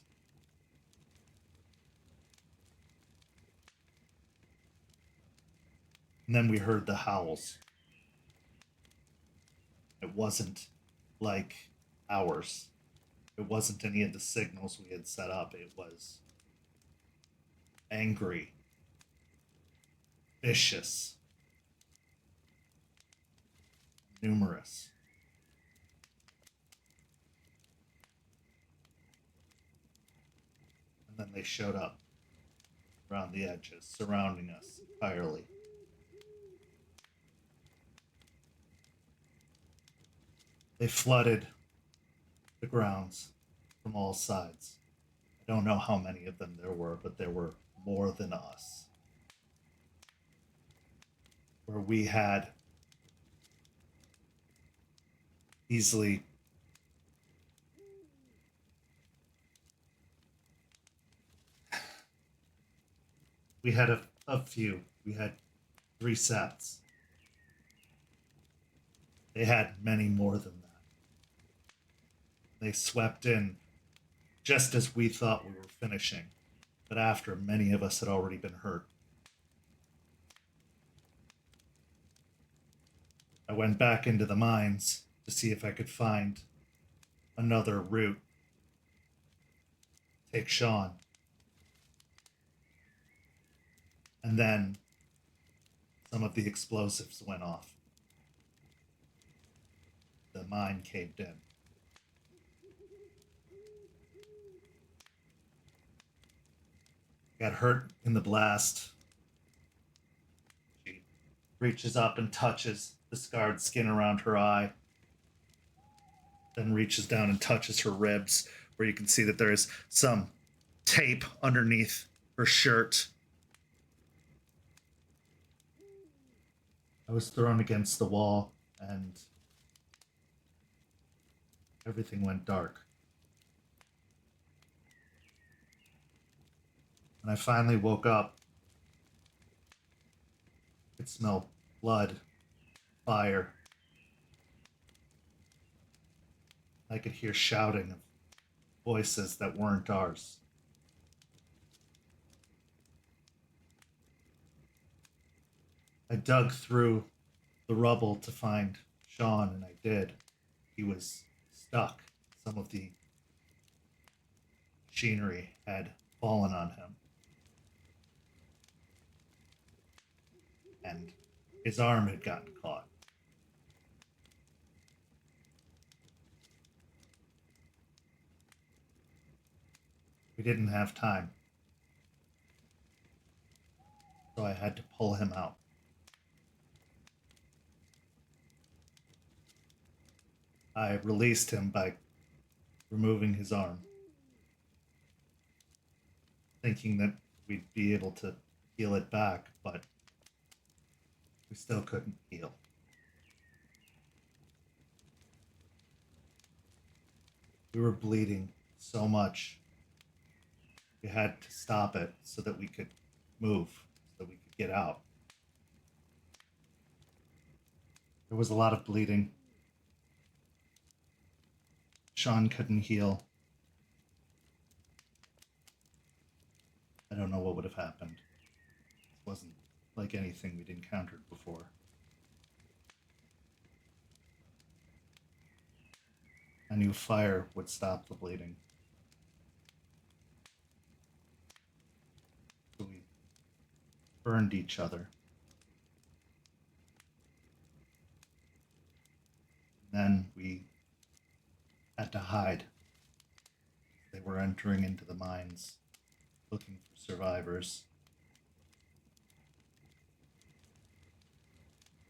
And then we heard the howls. It wasn't like ours. It wasn't any of the signals we had set up. It was angry, vicious, numerous. And then they showed up around the edges, surrounding us entirely. They flooded the grounds from all sides. I don't know how many of them there were, but there were more than us. Where we had easily we had a few. We had 3 sets. They had many more than that. They swept in just as we thought we were finishing, but after many of us had already been hurt. I went back into the mines to see if I could find another route. Take Sean. And then some of the explosives went off. The mine caved in. Got hurt in the blast. She reaches up and touches the scarred skin around her eye. Then reaches down and touches her ribs, where you can see that there is some tape underneath her shirt. I was thrown against the wall, and everything went dark. When I finally woke up, I could smell blood, fire. I could hear shouting of voices that weren't ours. I dug through the rubble to find Sean, and I did. He was stuck. Some of the machinery had fallen on him. And his arm had gotten caught. We didn't have time, so I had to pull him out. I released him by removing his arm. thinking that we'd be able to heal it back, but we still couldn't heal. We were bleeding so much. We had to stop it so that we could move, so that we could get out. There was a lot of bleeding. Sean couldn't heal. I don't know what would have happened. It wasn't like anything we'd encountered before. I knew fire would stop the bleeding. So we burned each other. Then we had to hide. They were entering into the mines, looking for survivors.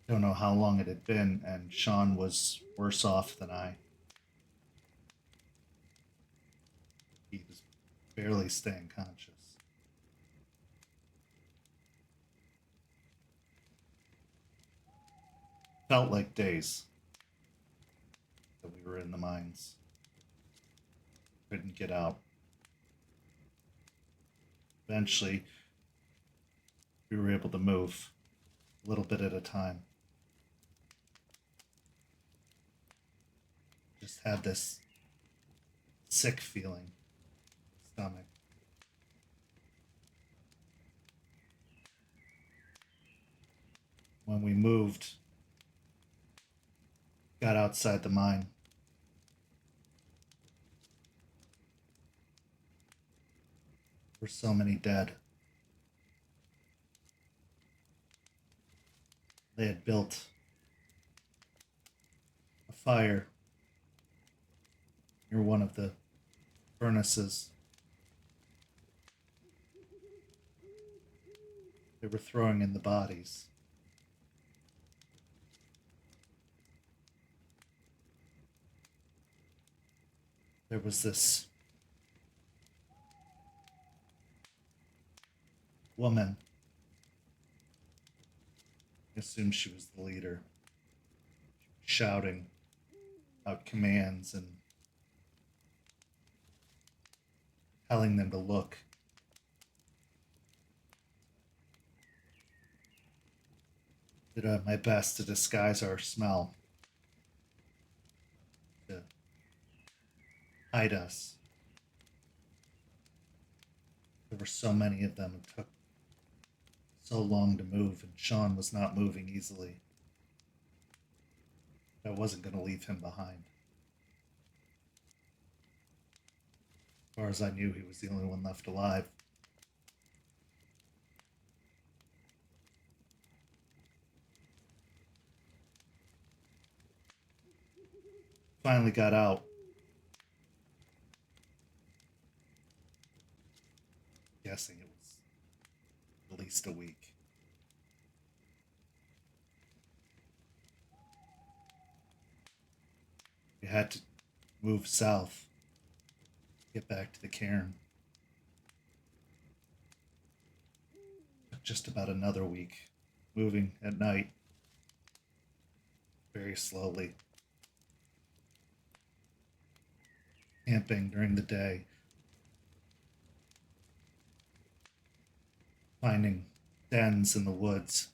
Don't know how long it had been, and Sean was worse off than I. He was barely staying conscious. Felt like days that we were in the mines. Couldn't get out. Eventually, we were able to move a little bit at a time. Just had this sick feeling in the stomach. When we moved, got outside the mine, there were so many dead. They had built a fire near one of the furnaces. They were throwing in the bodies. There was this woman. I assume she was the leader, shouting out commands and telling them to look. Did my best to disguise our smell, to hide us. There were so many of them. It took so long to move, and Sean was not moving easily. I wasn't going to leave him behind. As far as I knew, he was the only one left alive. Finally got out. Guessing it was at least a week. We had to move south, get back to the cairn. Took just about another week, moving at night, very slowly. Camping during the day. Finding dens in the woods.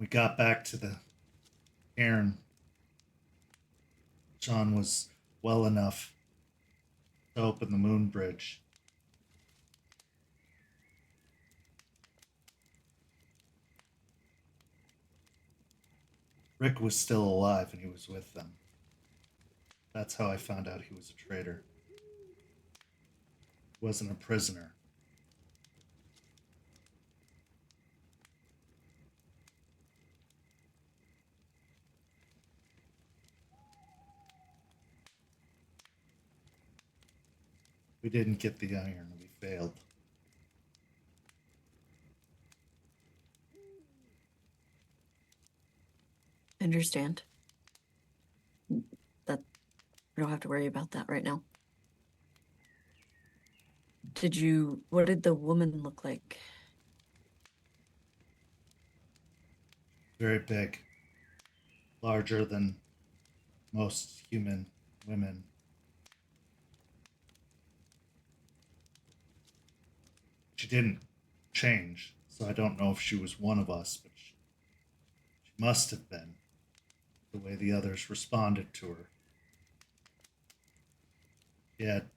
We got back to the cairn. John was well enough to open the moon bridge. Rick was still alive and he was with them. That's how I found out he was a traitor. He wasn't a prisoner. We didn't get the iron. We failed. Understand. We don't have to worry about that right now. What did the woman look like? Very big. Larger than most human women. She didn't change, so I don't know if she was one of us, but she must have been, the way the others responded to her. She had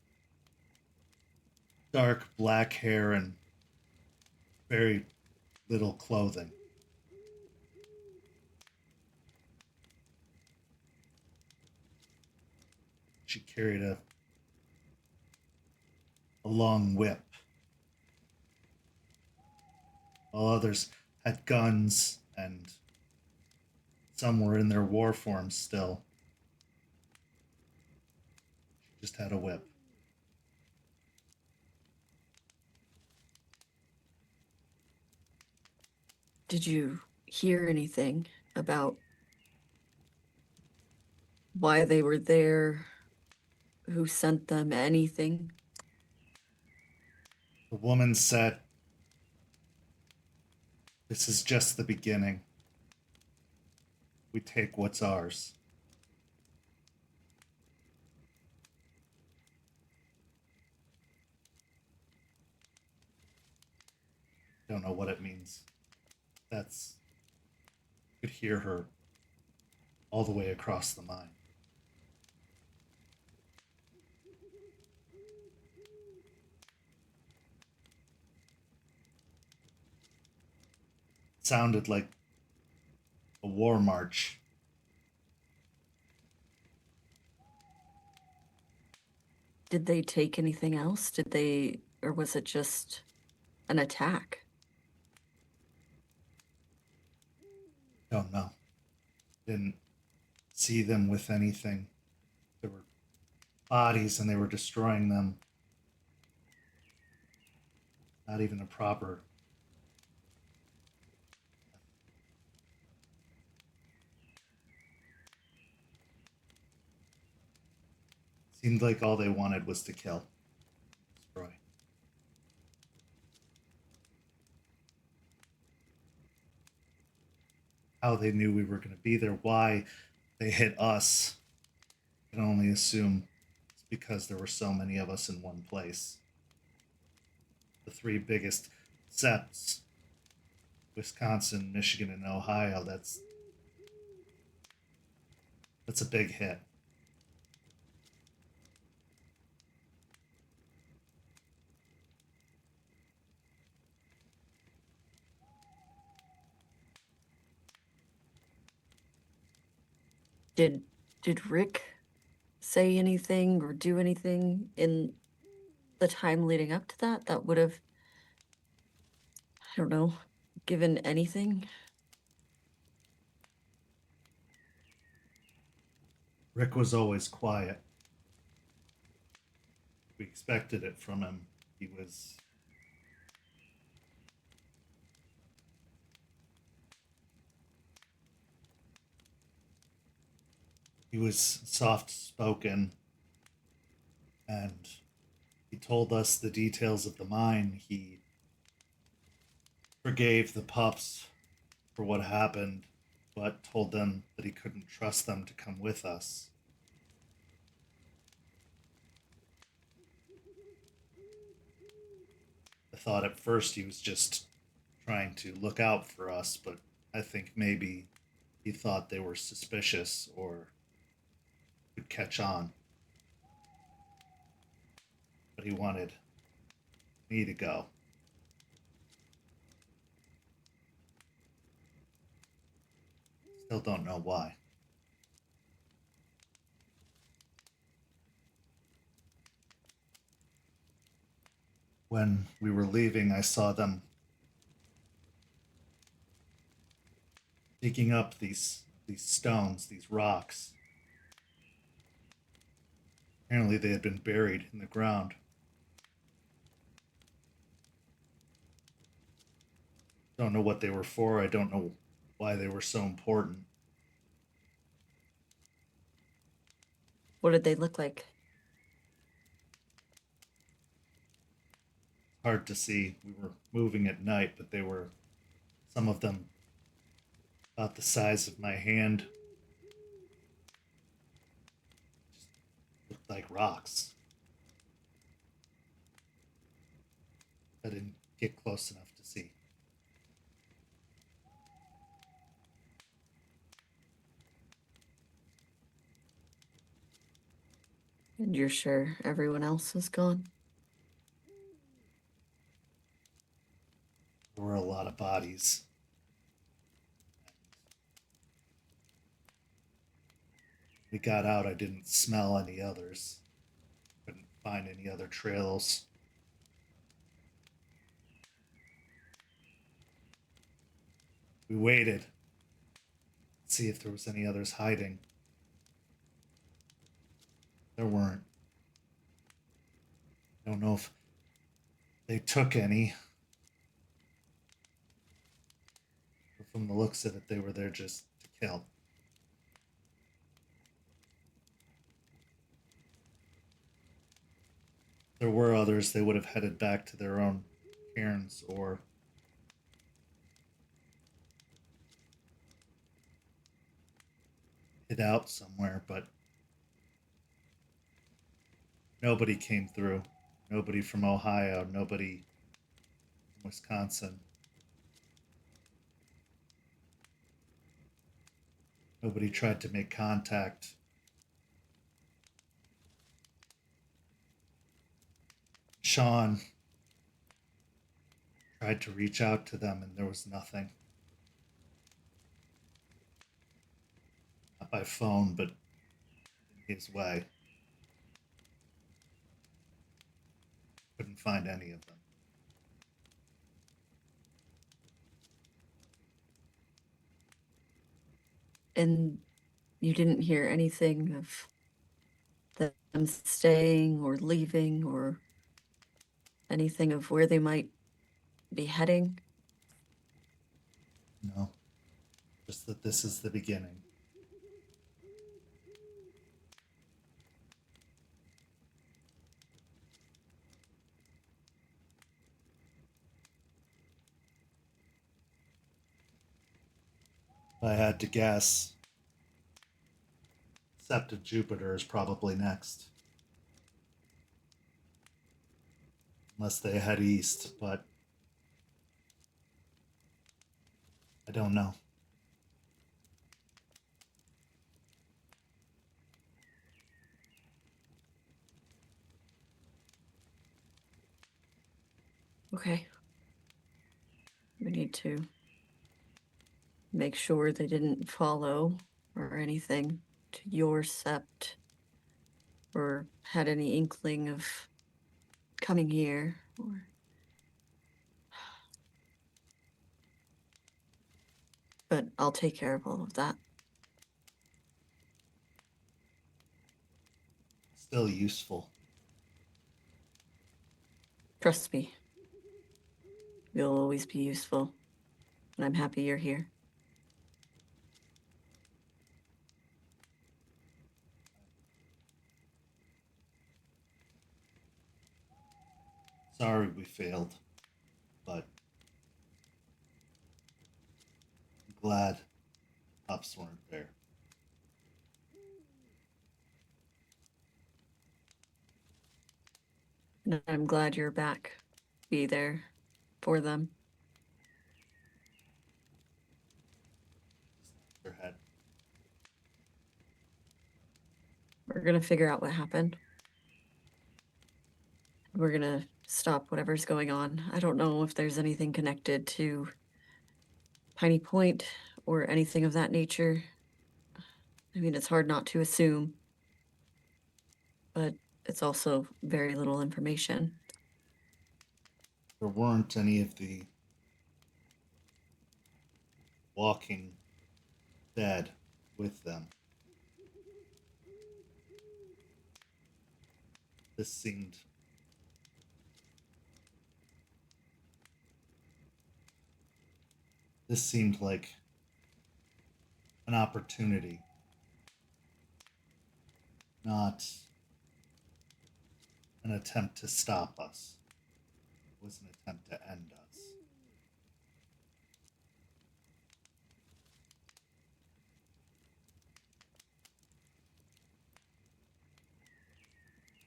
dark black hair and very little clothing. She carried a long whip, while others had guns and some were in their war forms still. She just had a whip. Did you hear anything about why they were there? Who sent them? Anything? The woman said, "This is just the beginning. We take what's ours." Don't know what it means. That's, you could hear her all the way across the mine. It sounded like a war march. Did they take anything else? Or was it just an attack? Don't know. Didn't see them with anything. There were bodies and they were destroying them. Not even a proper. Seemed like all they wanted was to kill, destroy. How they knew we were going to be there, why they hit us, I can only assume it's because there were so many of us in one place. The three biggest septs, Wisconsin, Michigan, and Ohio, that's a big hit. Did Rick say anything or do anything in the time leading up to that would have, I don't know, given anything? Rick was always quiet. We expected it from him. He was soft spoken, and he told us the details of the mine. He forgave the pups for what happened, but told them that he couldn't trust them to come with us. I thought at first he was just trying to look out for us, but I think maybe he thought they were suspicious or could catch on. But he wanted me to go. Still don't know why. When we were leaving, I saw them digging up these stones, these rocks. Apparently they had been buried in the ground. Don't know what they were for. I don't know why they were so important. What did they look like? Hard to see. We were moving at night, but they were, some of them, about the size of my hand. Just looked like rocks. I didn't get close enough to see. And you're sure everyone else is gone? There were a lot of bodies. We got out, I didn't smell any others. Couldn't find any other trails. We waited to see if there was any others hiding. There weren't. I don't know if they took any. But from the looks of it, they were there just to kill. If there were others, they would have headed back to their own cairns or hid out somewhere, but nobody came through. Nobody from Ohio, nobody from Wisconsin. Nobody tried to make contact. Sean tried to reach out to them and there was nothing. Not by phone, but in his way. Couldn't find any of them. And you didn't hear anything of them staying or leaving or anything of where they might be heading? No. Just that this is the beginning. If I had to guess, Sept of Jupiter is probably next. Unless they head east, but I don't know. Okay. We need to make sure they didn't follow or anything to your sept or had any inkling of coming here or but I'll take care of all of that. Still useful. Trust me. You'll always be useful. And I'm happy you're here. Sorry we failed, but I'm glad pups weren't there. And I'm glad you're back. Be there for them. Their head. We're gonna figure out what happened. We're gonna stop whatever's going on. I don't know if there's anything connected to Piney Point or anything of that nature. I mean, it's hard not to assume, but it's also very little information. There weren't any of the walking dead with them. This seemed like an opportunity not an attempt to stop us. It was an attempt to end us.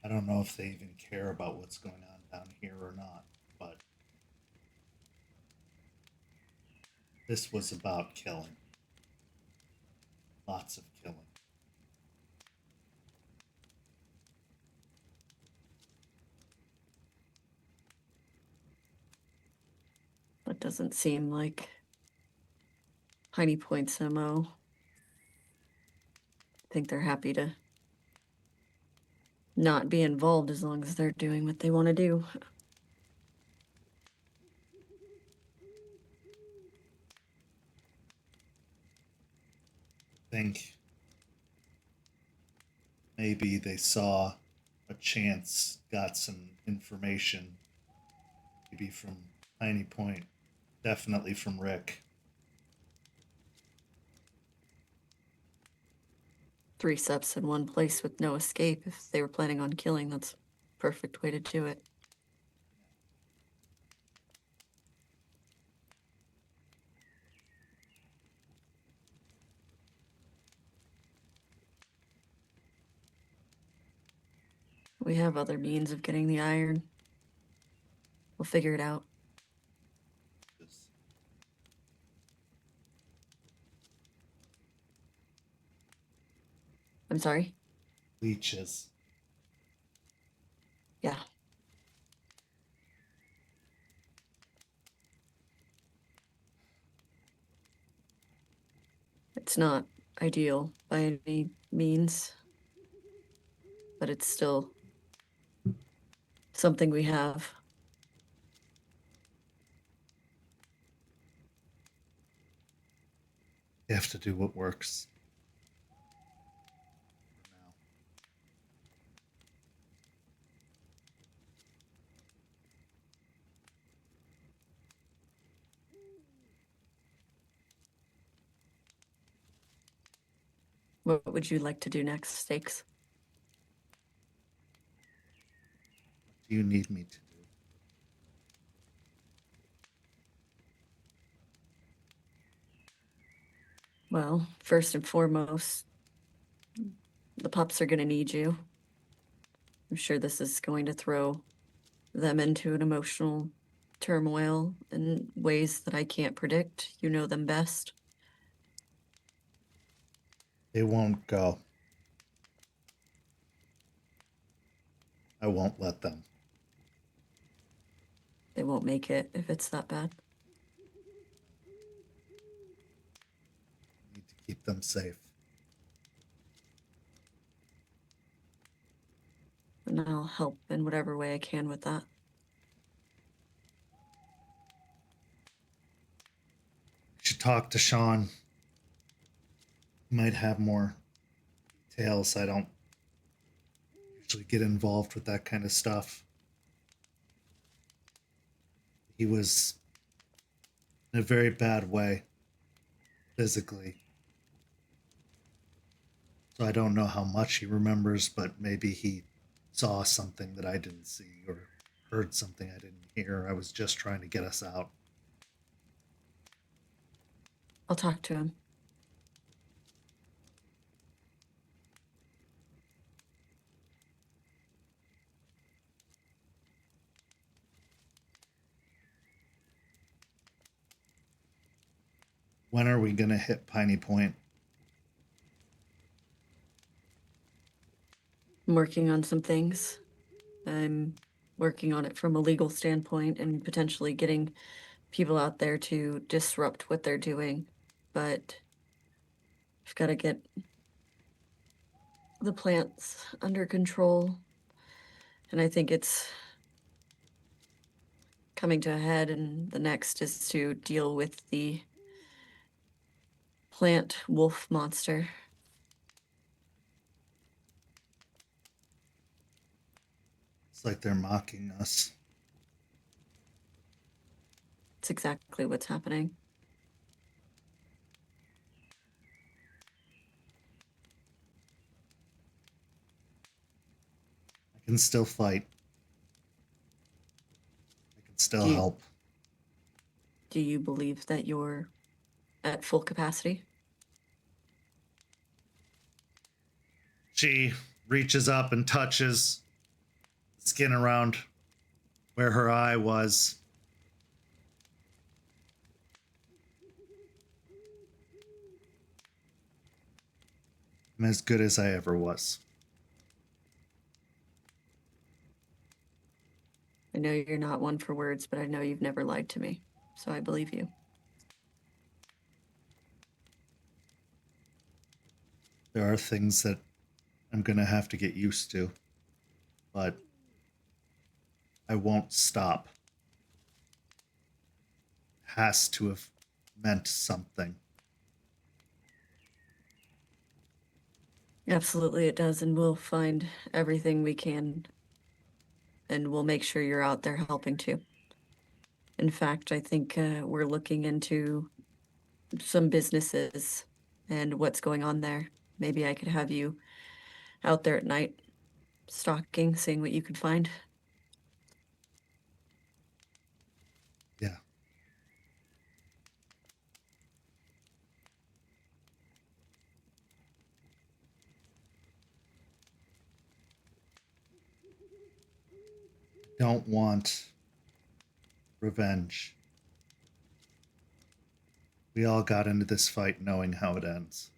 I don't know if they even care about what's going on down here or not, but this was about killing. Lots of killing. That doesn't seem like Piney Point's MO. I think they're happy to not be involved as long as they're doing what they want to do. I think maybe they saw a chance, got some information, maybe from Tiny Point, definitely from Rick. 3 steps in one place with no escape. If they were planning on killing, that's a perfect way to do it. We have other means of getting the iron. We'll figure it out. I'm sorry? Leeches. Yeah. It's not ideal by any means, but it's still something we have. You have to do what works. For now. What would you like to do next, Stakes? What do you need me to do? Well, first and foremost, the pups are going to need you. I'm sure this is going to throw them into an emotional turmoil in ways that I can't predict. You know them best. They won't go. I won't let them. They won't make it if it's that bad. I need to keep them safe. And I'll help in whatever way I can with that. You should talk to Sean. He might have more details. I don't usually get involved with that kind of stuff. He was in a very bad way, physically. So I don't know how much he remembers, but maybe he saw something that I didn't see or heard something I didn't hear. I was just trying to get us out. I'll talk to him. When are we going to hit Piney Point? I'm working on some things. I'm working on it from a legal standpoint and potentially getting people out there to disrupt what they're doing. But I've got to get the plants under control. And I think it's coming to a head, and the next is to deal with the plant wolf monster. It's like they're mocking us. It's exactly what's happening. I can still fight. I can still Do you- help. Do you believe that you're at full capacity? She reaches up and touches the skin around where her eye was. I'm as good as I ever was. I know you're not one for words, but I know you've never lied to me, so I believe you. There are things that I'm going to have to get used to, but I won't stop. Has to have meant something. Absolutely, it does, and we'll find everything we can, and we'll make sure you're out there helping too. In fact, I think we're looking into some businesses and what's going on there. Maybe I could have you out there at night, stalking, seeing what you could find. Yeah. Don't want revenge. We all got into this fight knowing how it ends.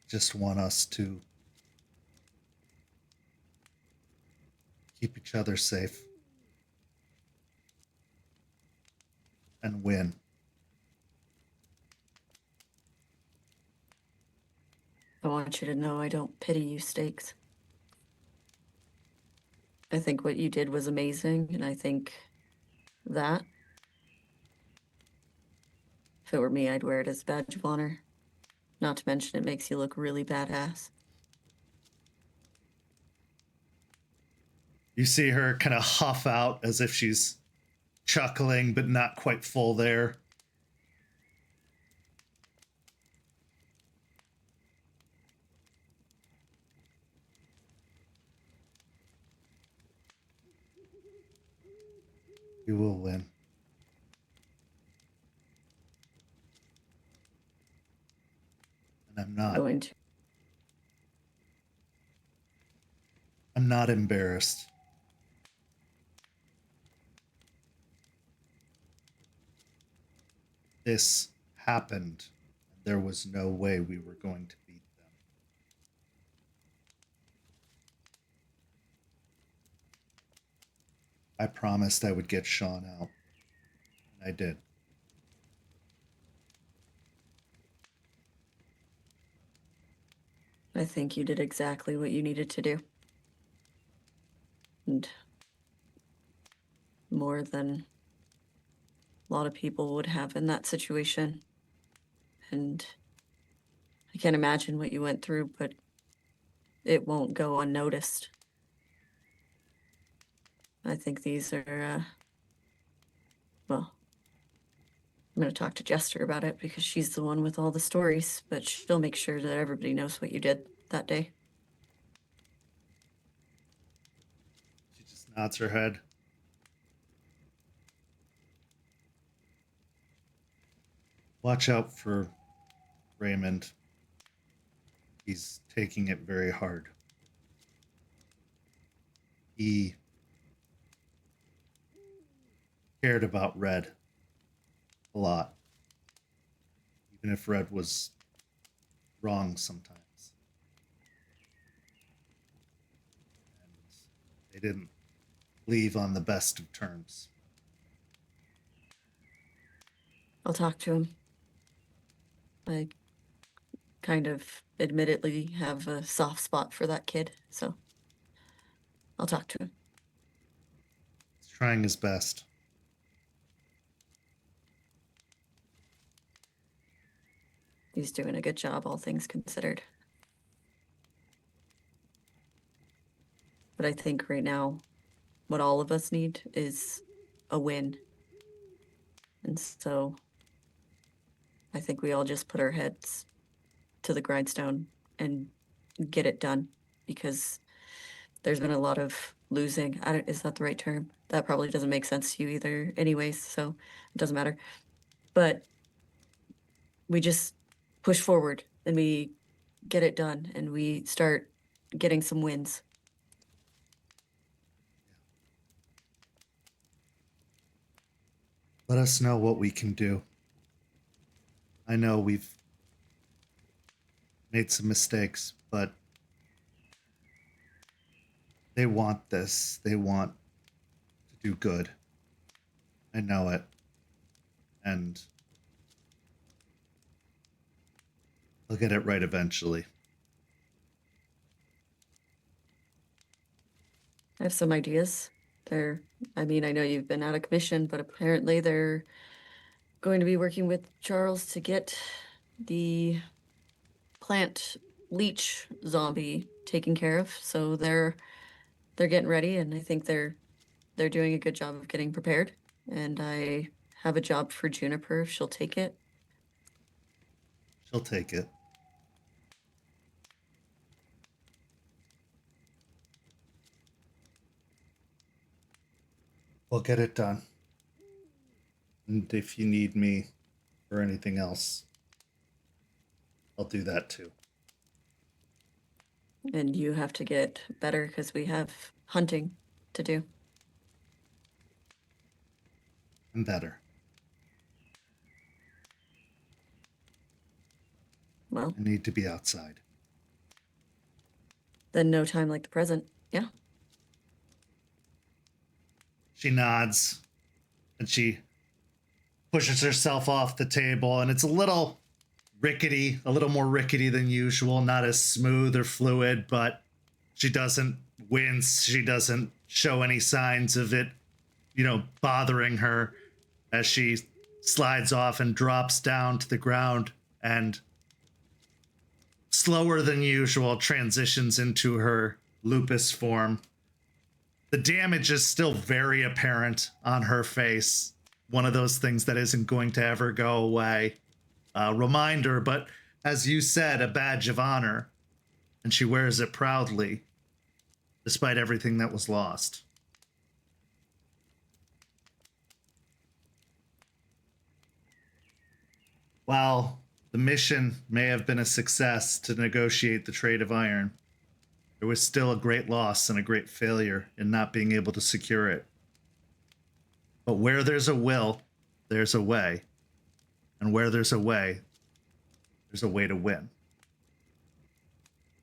Just want us to keep each other safe and win. I want you to know I don't pity you, Stakes. I think what you did was amazing, and I think that, if it were me, I'd wear it as a badge of honor. Not to mention it makes you look really badass. You see her kind of huff out as if she's chuckling, but not quite full there. We will win. And I'm not. Going to. I'm not embarrassed. This happened, and there was no way we were going to beat them. I promised I would get Sean out, and I did. I think you did exactly what you needed to do. And more than a lot of people would have in that situation. And I can't imagine what you went through, but it won't go unnoticed. I think these are, well, I'm going to talk to Jester about it because she's the one with all the stories, but she'll make sure that everybody knows what you did that day. She just nods her head. Watch out for Raymond. He's taking it very hard. He cared about Red a lot, even if Red was wrong sometimes. And they didn't leave on the best of terms. I'll talk to him. I kind of admittedly have a soft spot for that kid, so I'll talk to him. He's trying his best. He's doing a good job, all things considered. But I think right now, what all of us need is a win. And so I think we all just put our heads to the grindstone and get it done, because there's been a lot of losing. Is that the right term? That probably doesn't make sense to you either anyways, so it doesn't matter. But we just push forward and we get it done and we start getting some wins. Let us know what we can do. I know we've made some mistakes, but they want this. They want to do good. I know it. And they'll get it right eventually. I have some ideas. I know you've been out of commission, but apparently they're going to be working with Charles to get the plant leech zombie taken care of. So they're getting ready, and I think they're doing a good job of getting prepared. And I have a job for Juniper if she'll take it. She'll take it. We'll get it done. And if you need me for anything else, I'll do that too. And you have to get better because we have hunting to do. I'm better. Well, I need to be outside. then no time like the present. Yeah. She nods and she pushes herself off the table, and it's a little rickety, a little more rickety than usual, not as smooth or fluid, but she doesn't wince. She doesn't show any signs of it, bothering her as she slides off and drops down to the ground and slower than usual transitions into her lupus form. The damage is still very apparent on her face. One of those things that isn't going to ever go away. Reminder, but as you said, a badge of honor. And she wears it proudly, despite everything that was lost. While the mission may have been a success to negotiate the trade of iron, there was still a great loss and a great failure in not being able to secure it. But where there's a will, there's a way. And where there's a way to win.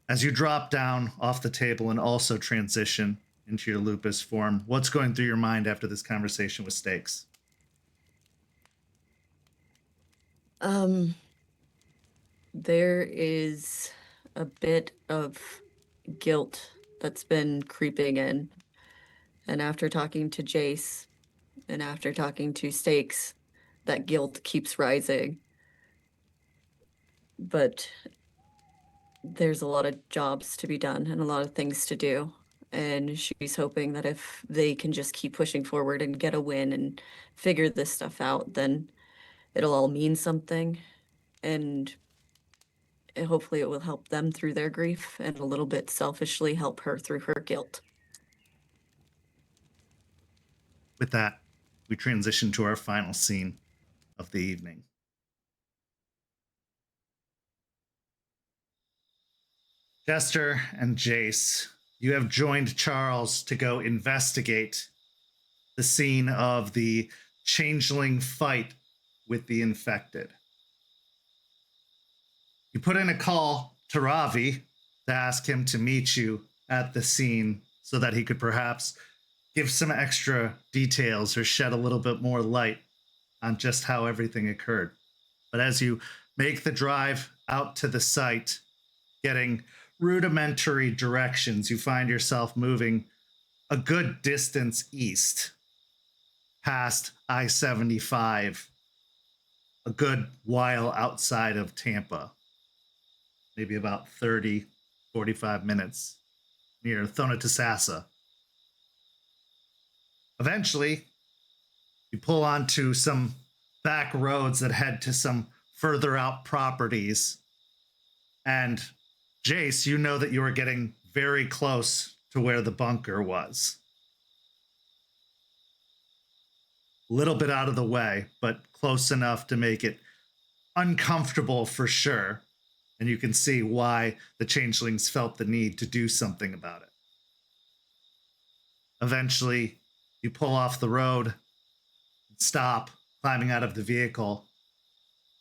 As you drop down off the table and also transition into your lupus form, what's going through your mind after this conversation with Stakes? There is a bit of guilt that's been creeping in. And after talking to Jace and after talking to Stakes, that guilt keeps rising. But there's a lot of jobs to be done and a lot of things to do. And she's hoping that if they can just keep pushing forward and get a win and figure this stuff out, then it'll all mean something. And hopefully it will help them through their grief and a little bit selfishly help her through her guilt. With that, we transition to our final scene of the evening. Jester and Jace, you have joined Charles to go investigate the scene of the changeling fight with the infected. You put in a call to Ravi to ask him to meet you at the scene so that he could perhaps give some extra details or shed a little bit more light on just how everything occurred. But as you make the drive out to the site, getting rudimentary directions, you find yourself moving a good distance east, past I-75, a good while outside of Tampa, maybe about 30, 45 minutes, near Thonatasassa. Eventually, you pull onto some back roads that head to some further out properties. And Jace, you know that you are getting very close to where the bunker was. A little bit out of the way, but close enough to make it uncomfortable for sure. And you can see why the changelings felt the need to do something about it. Eventually, you pull off the road, stop, climbing out of the vehicle,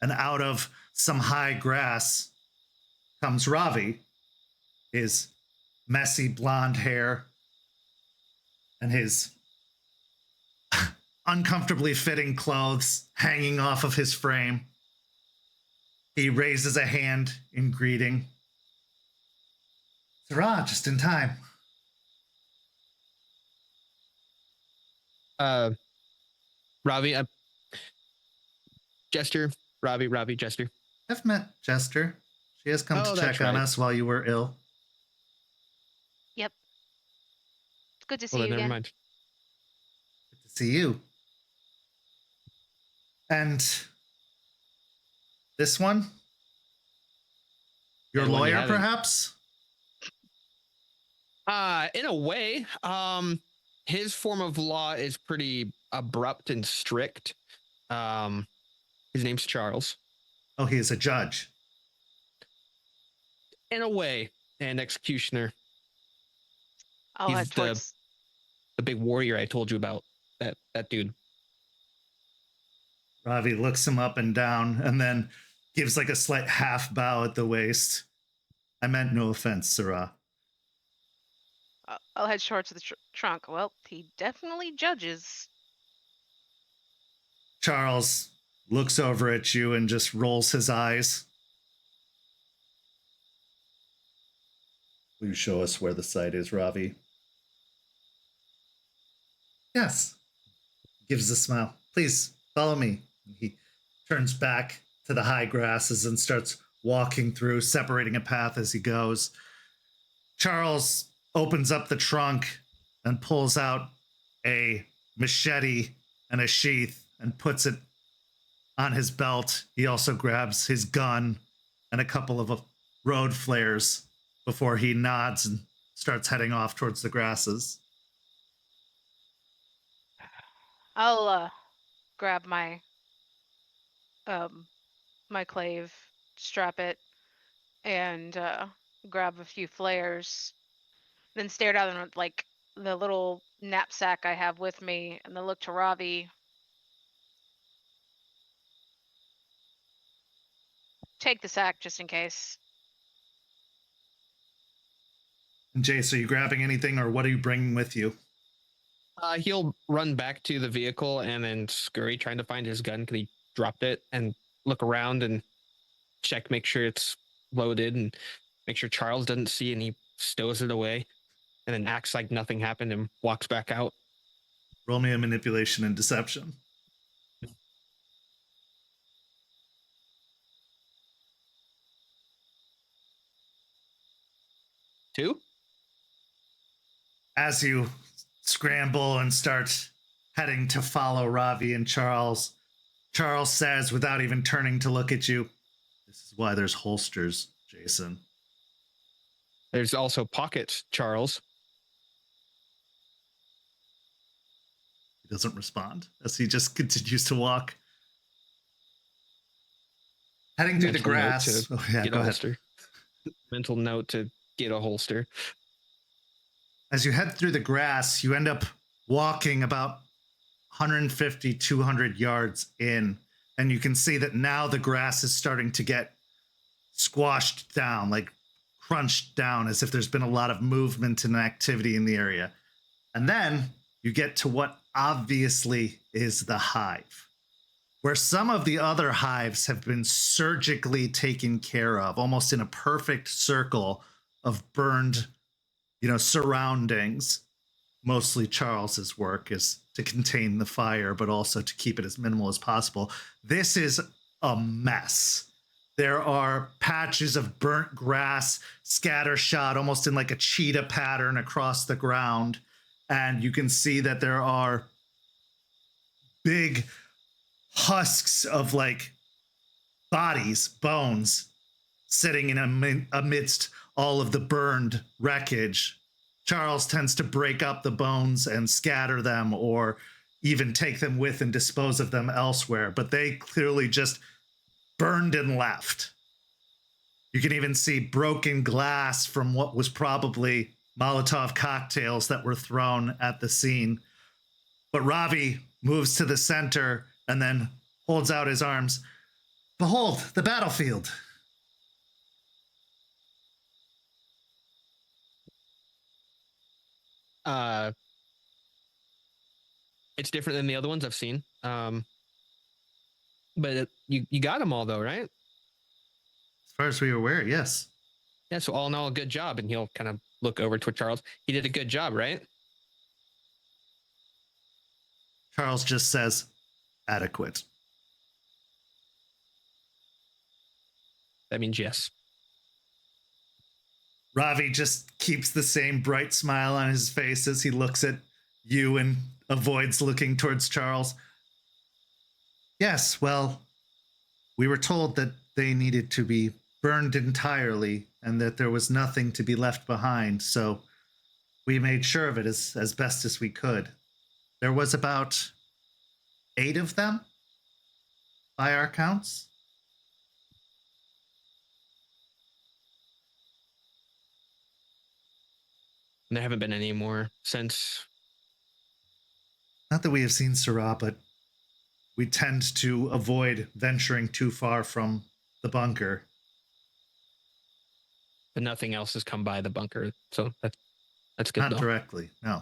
and out of some high grass comes Ravi, his messy blonde hair and his uncomfortably fitting clothes hanging off of his frame. He raises a hand in greeting. Sarah, just in time. Ravi, Jester, Ravi, Jester. I've met Jester. She has come to check on us while you were ill. Yep. It's good to see Well, you then, again. never mind. Good to see you. And this one? Your The one you lawyer, haven't- perhaps? In a way, his form of law is pretty abrupt and strict. His name's Charles. Oh, he is a judge. In a way, an executioner. I'll He's head towards. The big warrior I told you about. That dude. Ravi looks him up and down and then gives like a slight half bow at the waist. I meant no offense, Sarah. I'll head towards the trunk. Well, he definitely judges. Charles looks over at you and just rolls his eyes. Will you show us where the site is, Ravi? Yes. Gives a smile. Please follow me. He turns back to the high grasses and starts walking through, separating a path as he goes. Charles opens up the trunk and pulls out a machete and a sheath and puts it on his belt. He also grabs his gun and a couple of road flares before he nods and starts heading off towards the grasses. I'll grab my my clave, strap it, and grab a few flares, then stare down at like the little knapsack I have with me, and then look to Ravi. Take the sack just in case. And Jace, are you grabbing anything or what are you bringing with you? He'll run back to the vehicle and then scurry trying to find his gun because he dropped it, and look around and check, make sure it's loaded and make sure Charles doesn't see, and he stows it away and then acts like nothing happened and walks back out. Roll me a manipulation and deception. Two? As you scramble and start heading to follow Ravi and Charles, Charles says, without even turning to look at you, "This is why there's holsters, Jason." There's also pockets, Charles. He doesn't respond as he just continues to walk. Heading through the Mental note grass. to Oh, yeah, get go a ahead. holster. Mental note to get a holster. As you head through the grass, you end up walking about 150, 200 yards in, and you can see that now the grass is starting to get squashed down, like crunched down, as if there's been a lot of movement and activity in the area. And then you get to what obviously is the hive, where some of the other hives have been surgically taken care of, almost in a perfect circle of burned, surroundings. Mostly Charles's work is to contain the fire, but also to keep it as minimal as possible. This is a mess. There are patches of burnt grass scattershot almost in like a cheetah pattern across the ground. And you can see that there are big husks of like bodies, bones, sitting in amidst all of the burned wreckage. Charles tends to break up the bones and scatter them, or even take them with and dispose of them elsewhere, but they clearly just burned and left. You can even see broken glass from what was probably Molotov cocktails that were thrown at the scene. But Ravi moves to the center and then holds out his arms. Behold, the battlefield. It's different than the other ones I've seen. But you got them all though, right? As far as we were aware, yes. Yeah, so all in all, a good job. And he'll kind of look over to Charles. He did a good job, right? Charles just says, adequate. That means yes. Ravi just keeps the same bright smile on his face as he looks at you and avoids looking towards Charles. Yes, well, we were told that they needed to be burned entirely and that there was nothing to be left behind, so we made sure of it as best as we could. There was about 8 of them, by our counts. And there haven't been any more since. Not that we have seen Sarah, but we tend to avoid venturing too far from the bunker. But nothing else has come by the bunker, so that's good. Not though. directly, no.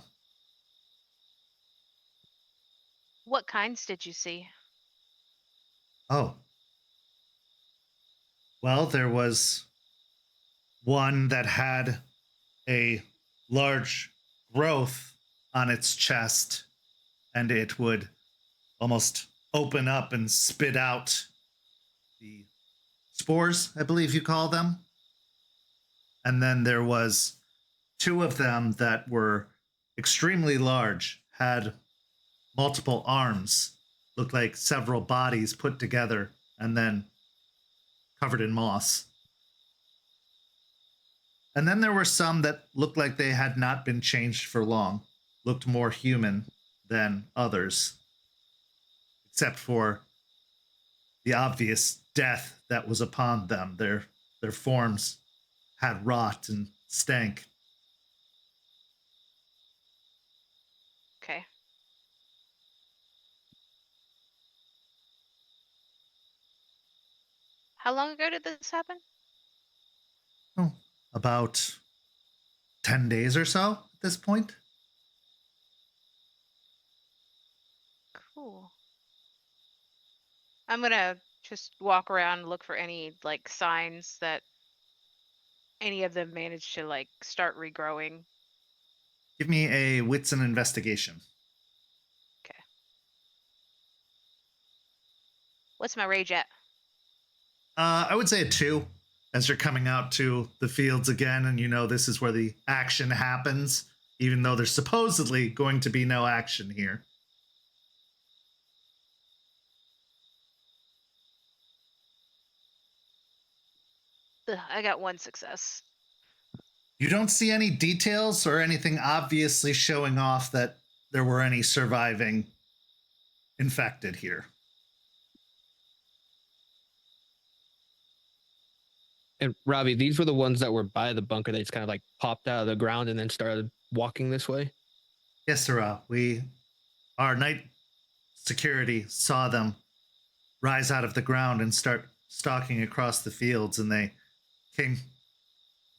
What kinds did you see? Oh. Well, there was one that had a large growth on its chest, and it would almost open up and spit out the spores, I believe you call them. And then there was 2 of them that were extremely large, had multiple arms, looked like several bodies put together and then covered in moss. And then there were some that looked like they had not been changed for long, looked more human than others, except for the obvious death that was upon them. Their forms had rot and stank. Okay. How long ago did this happen? Oh, about 10 days or so at this point. Cool. I'm gonna just walk around and look for any like signs that any of them managed to like start regrowing. Give me a wits and investigation. Okay. What's my rage at? I would say a 2, as you're coming out to the fields again, and you know this is where the action happens, even though there's supposedly going to be no action here. Ugh, I got 1 success. You don't see any details or anything obviously showing off that there were any surviving infected here. And Ravi, these were the ones that were by the bunker. They just kind of like popped out of the ground and then started walking this way. Yes, sir. Our night security saw them rise out of the ground and start stalking across the fields, and they came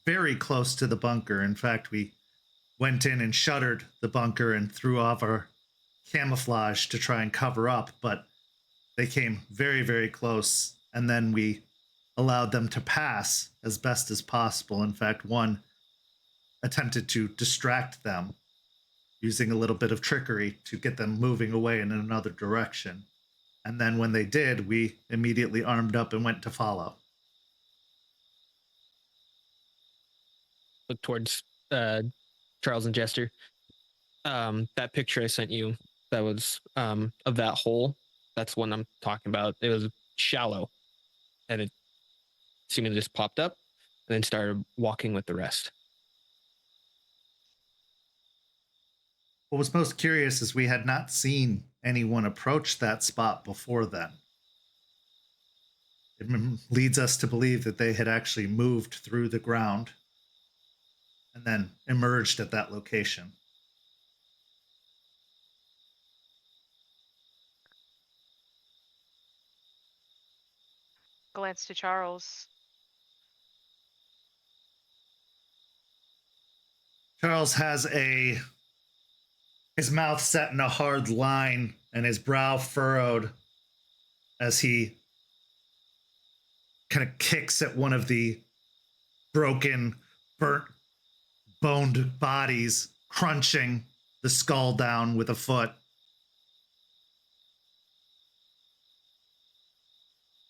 very close to the bunker. In fact, we went in and shuttered the bunker and threw off our camouflage to try and cover up, but they came very, very close, and then we allowed them to pass as best as possible. In fact, one attempted to distract them using a little bit of trickery to get them moving away in another direction. And then when they did, we immediately armed up and went to follow. Look towards Charles and Jester. That picture I sent you, that was of that hole. That's what I'm talking about. It was shallow. and it seemingly just popped up and then started walking with the rest. What was most curious is we had not seen anyone approach that spot before then. It leads us to believe that they had actually moved through the ground and then emerged at that location. Glance to Charles. Charles has his mouth set in a hard line and his brow furrowed as he kind of kicks at one of the broken, burnt, boned bodies, crunching the skull down with a foot.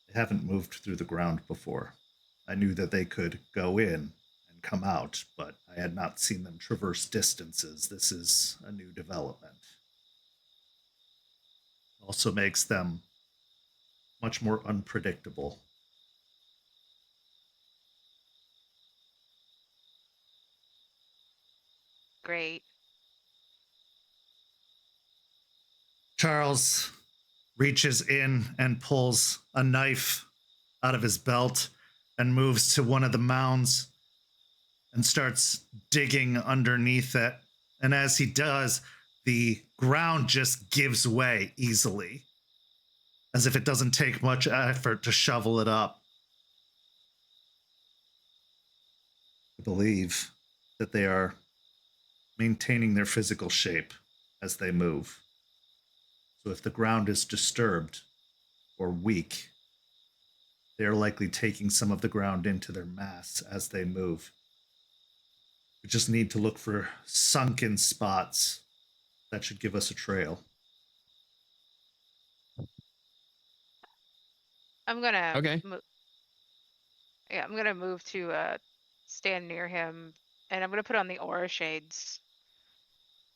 They haven't moved through the ground before. I knew that they could go in and come out, but I had not seen them traverse distances. This is a new development. Also makes them much more unpredictable. Great. Charles reaches in and pulls a knife out of his belt and moves to one of the mounds and starts digging underneath it. And as he does, the ground just gives way easily, as if it doesn't take much effort to shovel it up. I believe that they are maintaining their physical shape as they move. So if the ground is disturbed or weak, they are likely taking some of the ground into their mass as they move. We just need to look for sunken spots. That should give us a trail. I'm gonna Okay. I'm gonna move to stand near him, and I'm gonna put on the aura shades,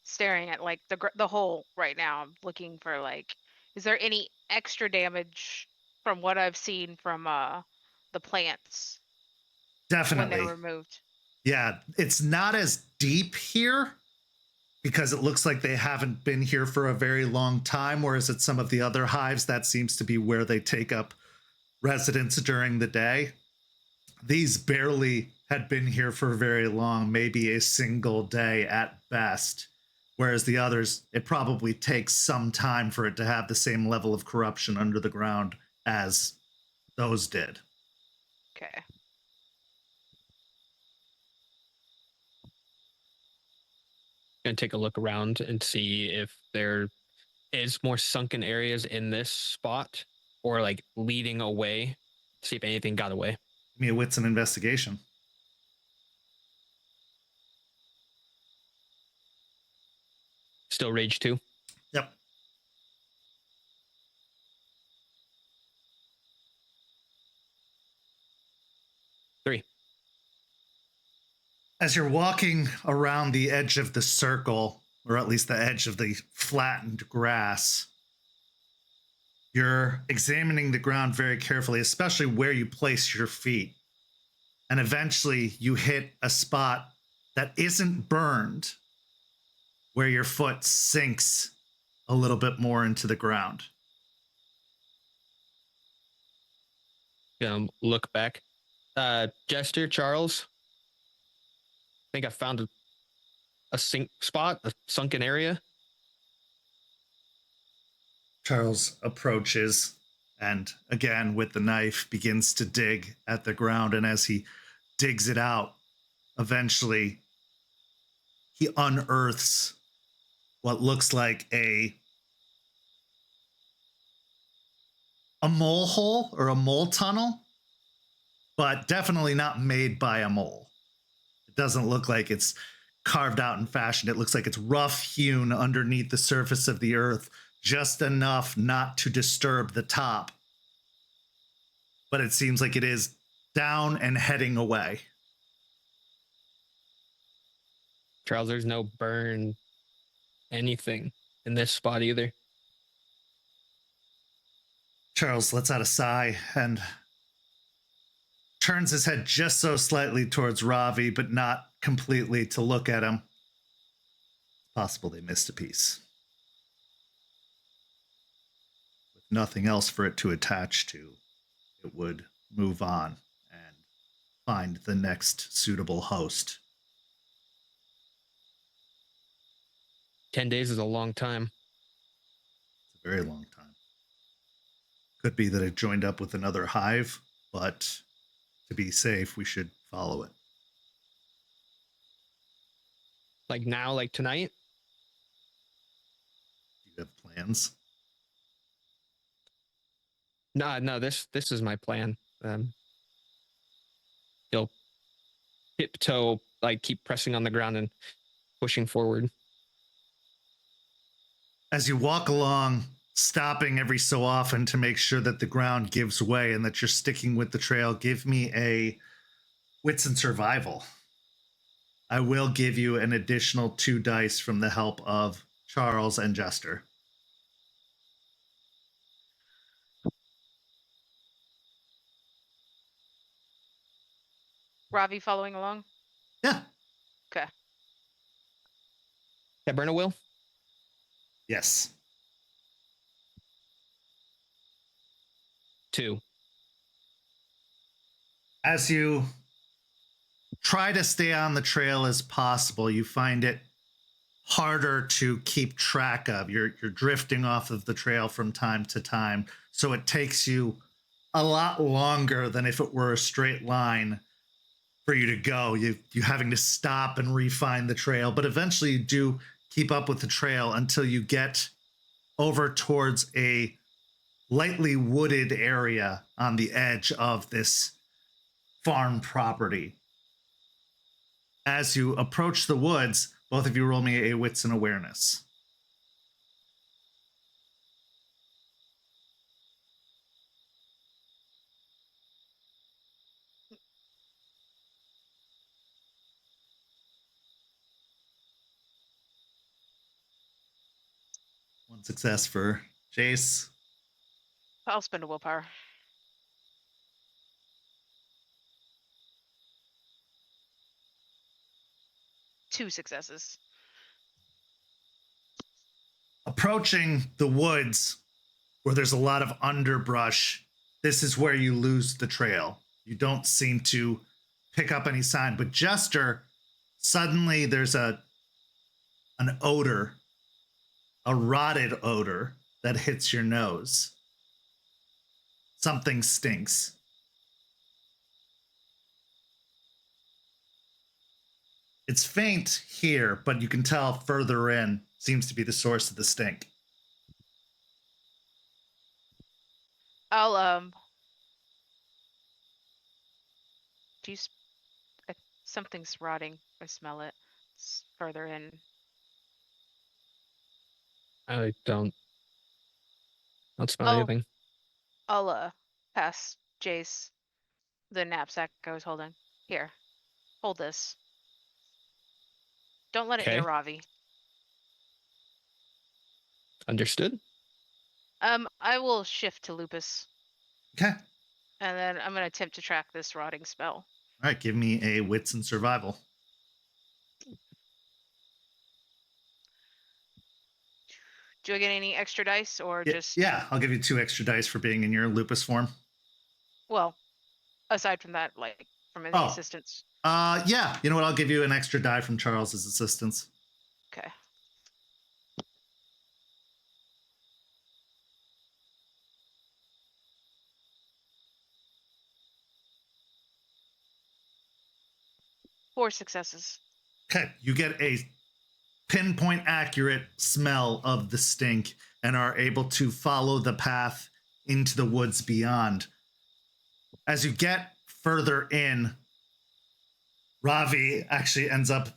staring at like the hole right now. I'm looking for like, is there any extra damage from what I've seen from the plants when Definitely. they're removed? Yeah, it's not as deep here because it looks like they haven't been here for a very long time, whereas at some of the other hives, that seems to be where they take up residence during the day. These barely had been here for very long, maybe a single day at best, whereas the others, it probably takes some time for it to have the same level of corruption under the ground as those did. Okay. Gonna take a look around and see if there is more sunken areas in this spot or like leading away. See if anything got away. Give me a wits and investigation. Still rage 2. Yep. Three. As you're walking around the edge of the circle, or at least the edge of the flattened grass, you're examining the ground very carefully, especially where you place your feet. And eventually you hit a spot that isn't burned, where your foot sinks a little bit more into the ground. Look back. Jester, Charles, I think I found a sink spot, a sunken area. Charles approaches and again with the knife begins to dig at the ground, and as he digs it out, eventually he unearths what looks like a mole hole or a mole tunnel, but definitely not made by a mole. It doesn't look like it's carved out and fashioned. It looks like it's rough hewn underneath the surface of the earth, just enough not to disturb the top. But it seems like it is down and heading away. Charles, there's no burn anything in this spot either. Charles lets out a sigh and turns his head just so slightly towards Ravi, but not completely to look at him. It's possible they missed a piece. With nothing else for it to attach to, it would move on and find the next suitable host. 10 days is a long time. It's a very long time. Could be that it joined up with another hive, but to be safe, we should follow it. Like now, like tonight? Do you have plans? No, this is my plan. He'll tiptoe, like keep pressing on the ground and pushing forward. As you walk along, stopping every so often to make sure that the ground gives way and that you're sticking with the trail, give me a wits and survival. I will give you an additional 2 dice from the help of Charles and Jester. Ravi following along? Yeah. Okay. Caern will? Yes. 2. As you try to stay on the trail as possible, you find it harder to keep track of. You're drifting off of the trail from time to time, so it takes you a lot longer than if it were a straight line for you to go. You having to stop and refine the trail, but eventually you do keep up with the trail until you get over towards a lightly wooded area on the edge of this farm property. As you approach the woods, both of you roll me a wits and awareness. One success for Jace. I'll spend a willpower. Two successes. Approaching the woods where there's a lot of underbrush, this is where you lose the trail. You don't seem to pick up any sign, but Jester, suddenly there's an odor, a rotted odor that hits your nose. Something stinks. It's faint here, but you can tell further in seems to be the source of the stink. I'll do you something's rotting. I smell it. It's further in. I don't smell Oh. anything. I'll pass Jace the knapsack I was holding. Here. Hold this. Don't let it Okay. near Ravi. Understood. I will shift to Lupus. Okay. And then I'm gonna attempt to track this rotting smell. All right, give me a wits and survival. Do I get any extra dice or just Yeah, I'll give you 2 extra dice for being in your lupus form. well, aside from that, like from any assistance? Yeah, you know what? I'll give you an extra die from Charles's assistance. Okay. Four successes. Okay, you get a pinpoint accurate smell of the stink and are able to follow the path into the woods beyond. As you get further in, Ravi actually ends up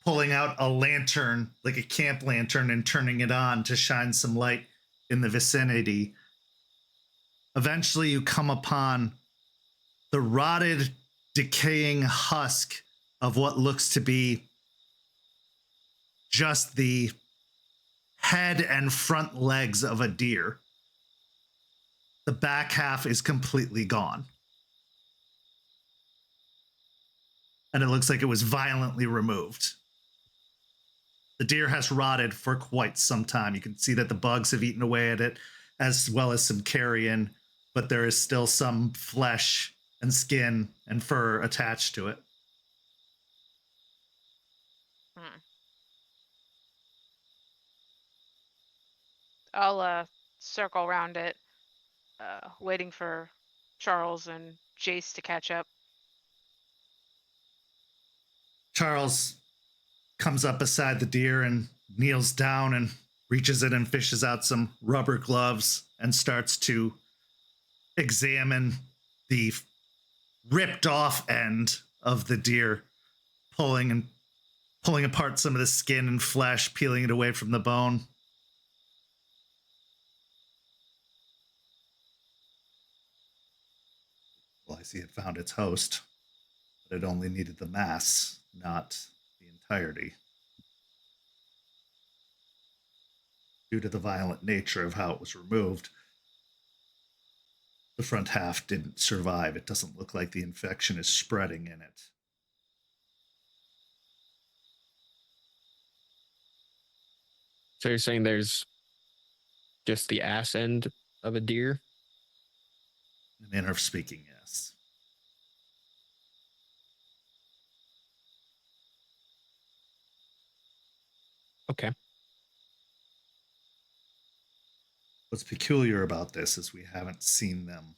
pulling out a lantern, like a camp lantern, and turning it on to shine some light in the vicinity. Eventually, you come upon the rotted, decaying husk of what looks to be just the head and front legs of a deer. The back half is completely gone. and it looks like it was violently removed. The deer has rotted for quite some time. You can see that the bugs have eaten away at it, as well as some carrion, but there is still some flesh and skin and fur attached to it. I'll circle around it, waiting for Charles and Jace to catch up. Charles comes up beside the deer and kneels down and reaches in and fishes out some rubber gloves and starts to examine the ripped off end of the deer, pulling apart some of the skin and flesh, peeling it away from the bone. Well, I see it found its host, but it only needed the mass, not the entirety. Due to the violent nature of how it was removed, the front half didn't survive. It doesn't look like the infection is spreading in it. So you're saying there's just the ass end of a deer? In a manner of speaking, yes. Okay. What's peculiar about this is we haven't seen them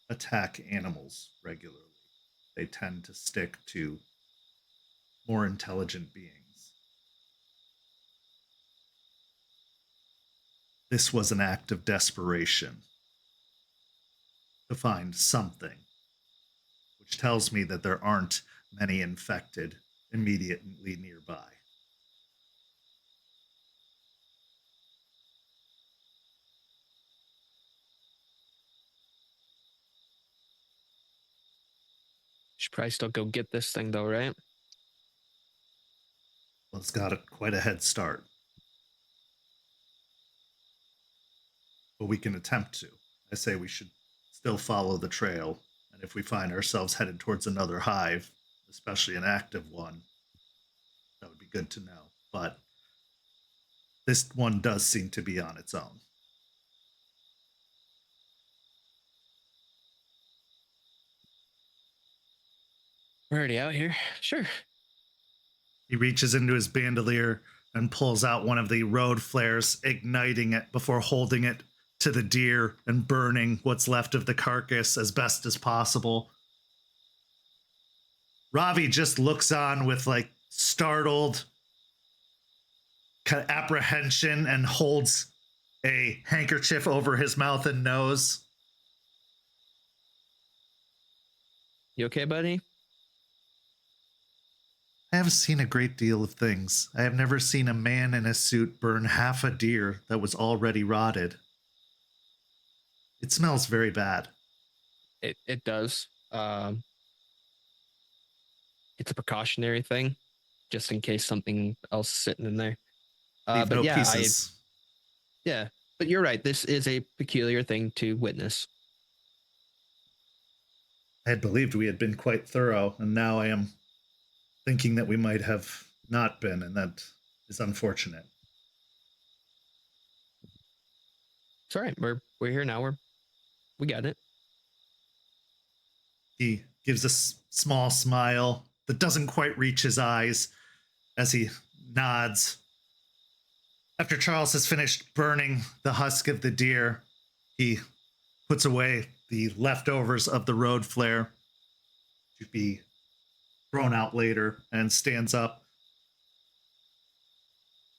attack animals regularly. They tend to stick to more intelligent beings. This was an act of desperation to find something, which tells me that there aren't many infected immediately nearby. Should probably still go get this thing though, right? Well, it's got quite a head start. But we can attempt to. I say we should still follow the trail, and if we find ourselves headed towards another hive, especially an active one, that would be good to know. But this one does seem to be on its own. We're already out here. Sure. He reaches into his bandolier and pulls out one of the road flares, igniting it before holding it to the deer and burning what's left of the carcass as best as possible. Ravi just looks on with like startled kind of apprehension and holds a handkerchief over his mouth and nose. You okay, buddy? I have seen a great deal of things. I have never seen a man in a suit burn half a deer that was already rotted. It smells very bad. It does. It's a precautionary thing, just in case something else is sitting in there. Leave But no yeah, pieces. yeah. But you're right. This is a peculiar thing to witness. I had believed we had been quite thorough, and now I am thinking that we might have not been, and that is unfortunate. It's all right. We're here now. We got it. He gives a small smile that doesn't quite reach his eyes as he nods. After Charles has finished burning the husk of the deer, he puts away the leftovers of the road flare to be thrown out later and stands up.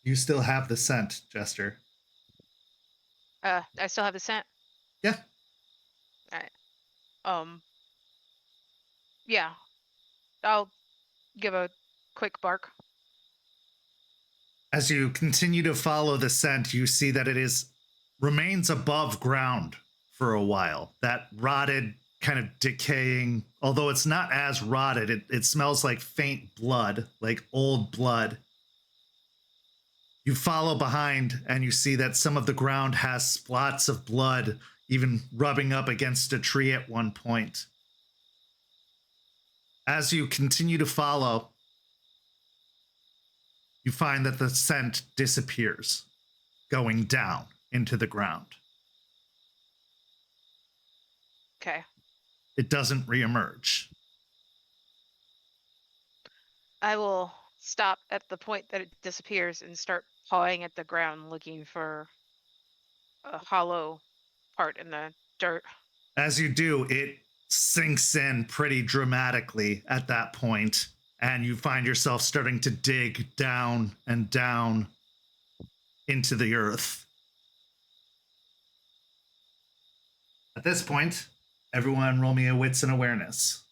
You still have the scent, Jester. I still have the scent. Yeah. Yeah. I'll give a quick bark. As you continue to follow the scent, you see that it remains above ground for a while. That rotted, kind of decaying, although it's not as rotted, it smells like faint blood, like old blood. You follow behind and you see that some of the ground has spots of blood, even rubbing up against a tree at one point. As you continue to follow, you find that the scent disappears, going down into the ground. Okay. It doesn't reemerge. I will stop at the point that it disappears and start pawing at the ground looking for a hollow part in the dirt. As you do, it sinks in pretty dramatically at that point, and you find yourself starting to dig down and down into the earth. At this point, everyone roll me a wits and awareness.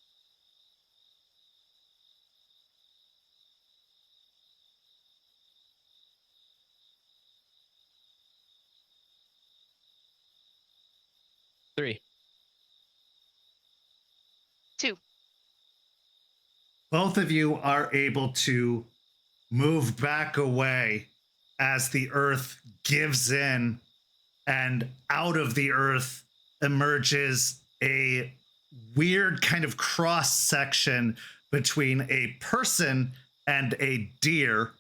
Three. 2. Both of you are able to move back away as the earth gives in, and out of the earth emerges a weird kind of cross section between a person and a deer.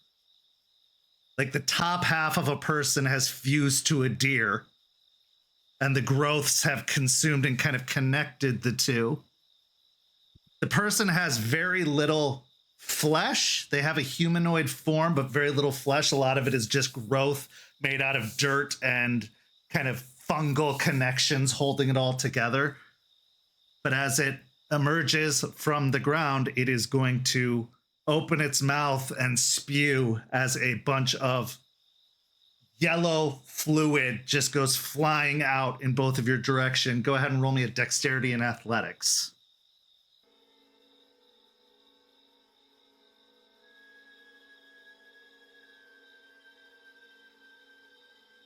Like the top half of a person has fused to a deer, and the growths have consumed and kind of connected the two. The person has very little flesh. They have a humanoid form, but very little flesh. A lot of it is just growth made out of dirt and kind of fungal connections holding it all together. But as it emerges from the ground, it is going to open its mouth and spew as a bunch of yellow fluid just goes flying out in both of your direction. Go ahead and roll me a dexterity and athletics.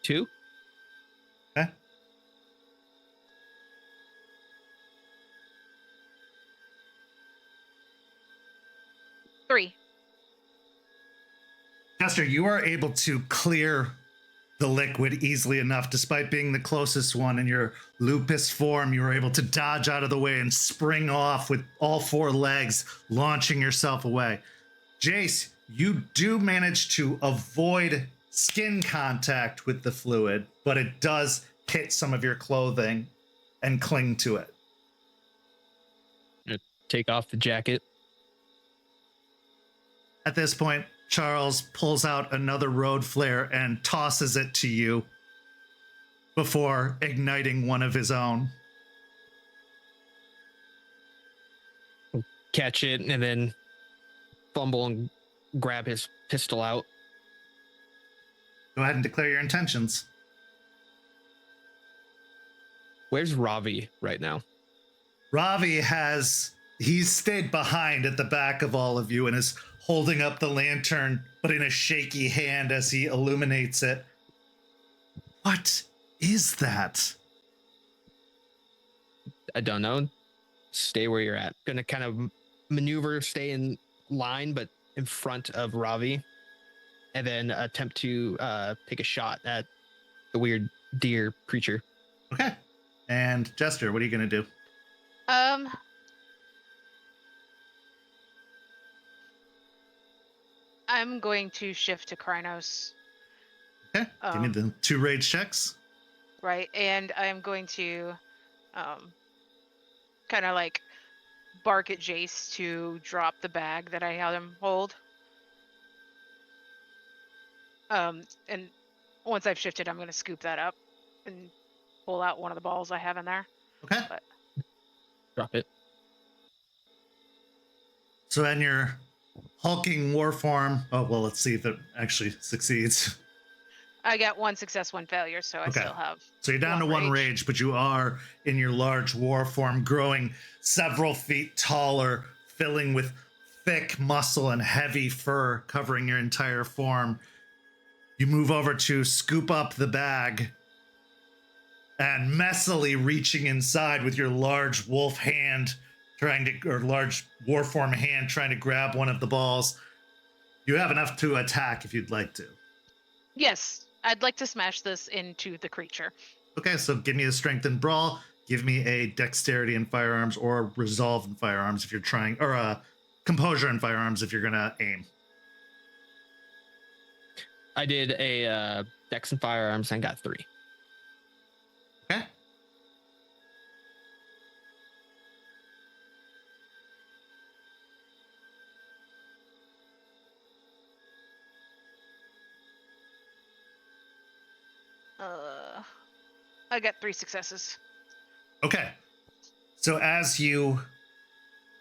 2. Okay. Three. Jester, you are able to clear the liquid easily enough, despite being the closest one in your lupus form. You were able to dodge out of the way and spring off with all 4 legs, launching yourself away. Jace, you do manage to avoid skin contact with the fluid, but it does hit some of your clothing and cling to it. Take off the jacket. At this point, Charles pulls out another road flare and tosses it to you before igniting one of his own. Catch it and then fumble and grab his pistol out. Go ahead and declare your intentions. Where's Ravi right now? Ravi he's stayed behind at the back of all of you and is holding up the lantern, but in a shaky hand as he illuminates it. What is that? I don't know. Stay where you're at. Gonna kind of maneuver, stay in line, but in front of Ravi, and then attempt to take a shot at the weird deer creature. Okay. And Jester, what are you gonna do? I'm going to shift to Krynos. Okay. Give me the 2 rage checks. Right, and I'm going to kind of like bark at Jace to drop the bag that I had him hold. And once I've shifted, I'm going to scoop that up and pull out one of the balls I have in there. Okay. But Drop it. So in your hulking war form, let's see if it actually succeeds. I got 1 success, 1 failure, so I still have. So you're down to 1 rage, but you are in your large war form, growing several feet taller, filling with thick muscle and heavy fur covering your entire form. You move over to scoop up the bag and messily reaching inside with your large wolf hand, large war form hand, trying to grab one of the balls. You have enough to attack if you'd like to. Yes, I'd like to smash this into the creature. Okay, so give me a strength and brawl. give me a dexterity in firearms or a resolve in firearms if you're trying, or a composure in firearms if you're gonna aim. I did a dex and firearms and got 3. Okay. I got 3 successes. Okay. So as you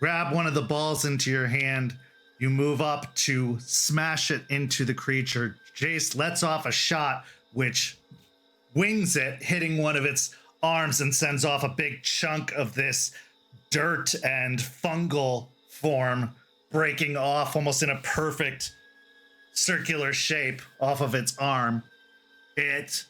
grab one of the balls into your hand, you move up to smash it into the creature. Jace lets off a shot, which wings it, hitting one of its arms and sends off a big chunk of this dirt and fungal form, breaking off almost in a perfect circular shape off of its arm. It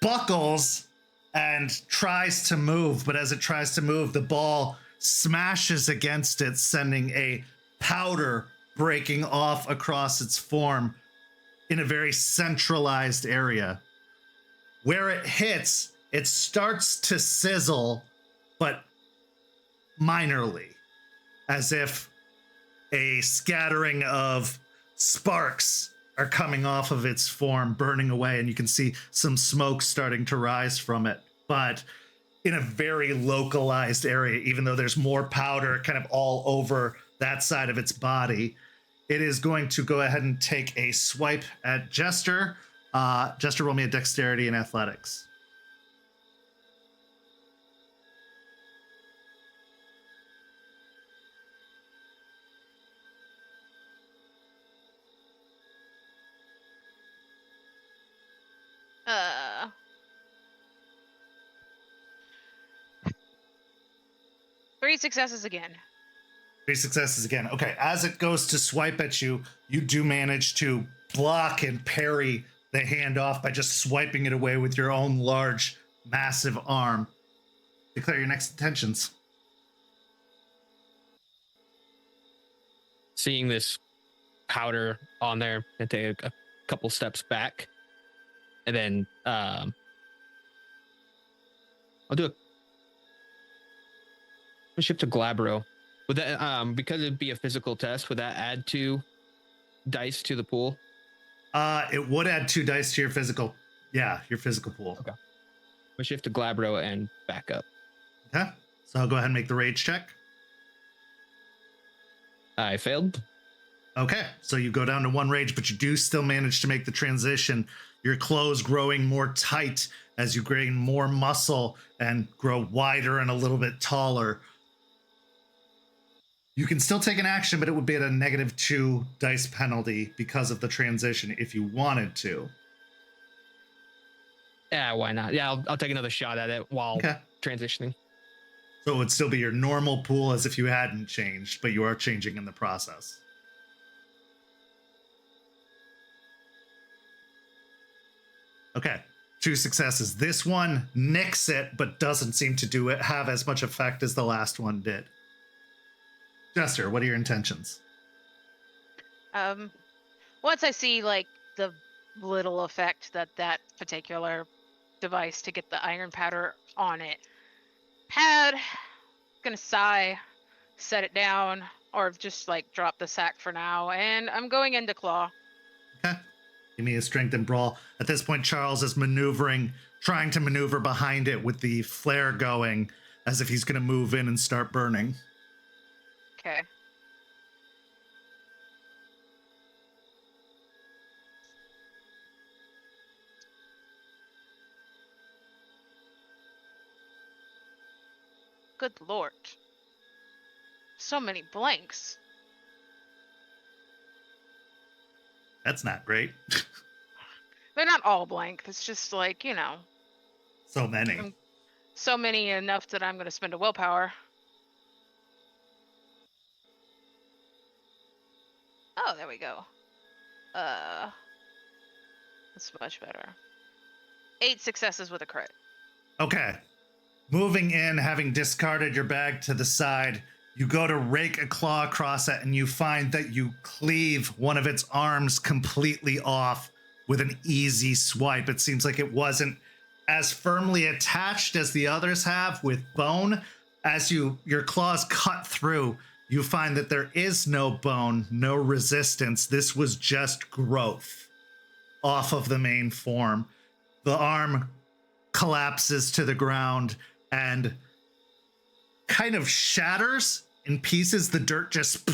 buckles and tries to move, but as it tries to move, the ball smashes against it, sending a powder breaking off across its form in a very centralized area. Where it hits, it starts to sizzle, but minorly, as if a scattering of sparks are coming off of its form, burning away, and you can see some smoke starting to rise from it, but in a very localized area, even though there's more powder kind of all over that side of its body. It is going to go ahead and take a swipe at Jester. Jester, roll me a dexterity and athletics. Uh, 3 successes again. 3 successes again. Okay, as it goes to swipe at you, you do manage to block and parry the hand off by just swiping it away with your own large, massive arm. Declare your next intentions. Seeing this powder on there, and take a couple steps back, and then I'll do a shift to Glabro. Would that because it'd be a physical test, would that add 2 dice to the pool? It would add 2 dice to your physical. Yeah, your physical pool. Okay. I'll shift to Glabro and back up. Okay. So I'll go ahead and make the rage check. I failed. Okay, so you go down to 1 rage, but you do still manage to make the transition. Your clothes growing more tight as you gain more muscle and grow wider and a little bit taller. You can still take an action, but it would be at a -2 dice penalty because of the transition if you wanted to. Yeah, why not? Yeah, I'll take another shot at it while transitioning. So it would still be your normal pool as if you hadn't changed, but you are changing in the process. Okay, 2 successes. This one nicks it, but doesn't seem to have as much effect as the last one did. Jester, what are your intentions? Once I see like the little effect that particular device to get the iron powder on it had, gonna sigh, set it down, or just like drop the sack for now, and I'm going into claw. Okay. Give me a strength and brawl. At this point, Charles is trying to maneuver behind it with the flare going, as if he's going to move in and start burning. Okay. Good lord. So many blanks. That's not great. They're not all blank. It's just like, So many. So many enough that I'm going to spend a willpower. Oh, there we go. That's much better. 8 successes with a crit. Okay. Moving in, having discarded your bag to the side, you go to rake a claw across it, and you find that you cleave one of its arms completely off with an easy swipe. It seems like it wasn't as firmly attached as the others have with bone. As your claws cut through, you find that there is no bone, no resistance. This was just growth off of the main form. The arm collapses to the ground and kind of shatters in pieces. The dirt just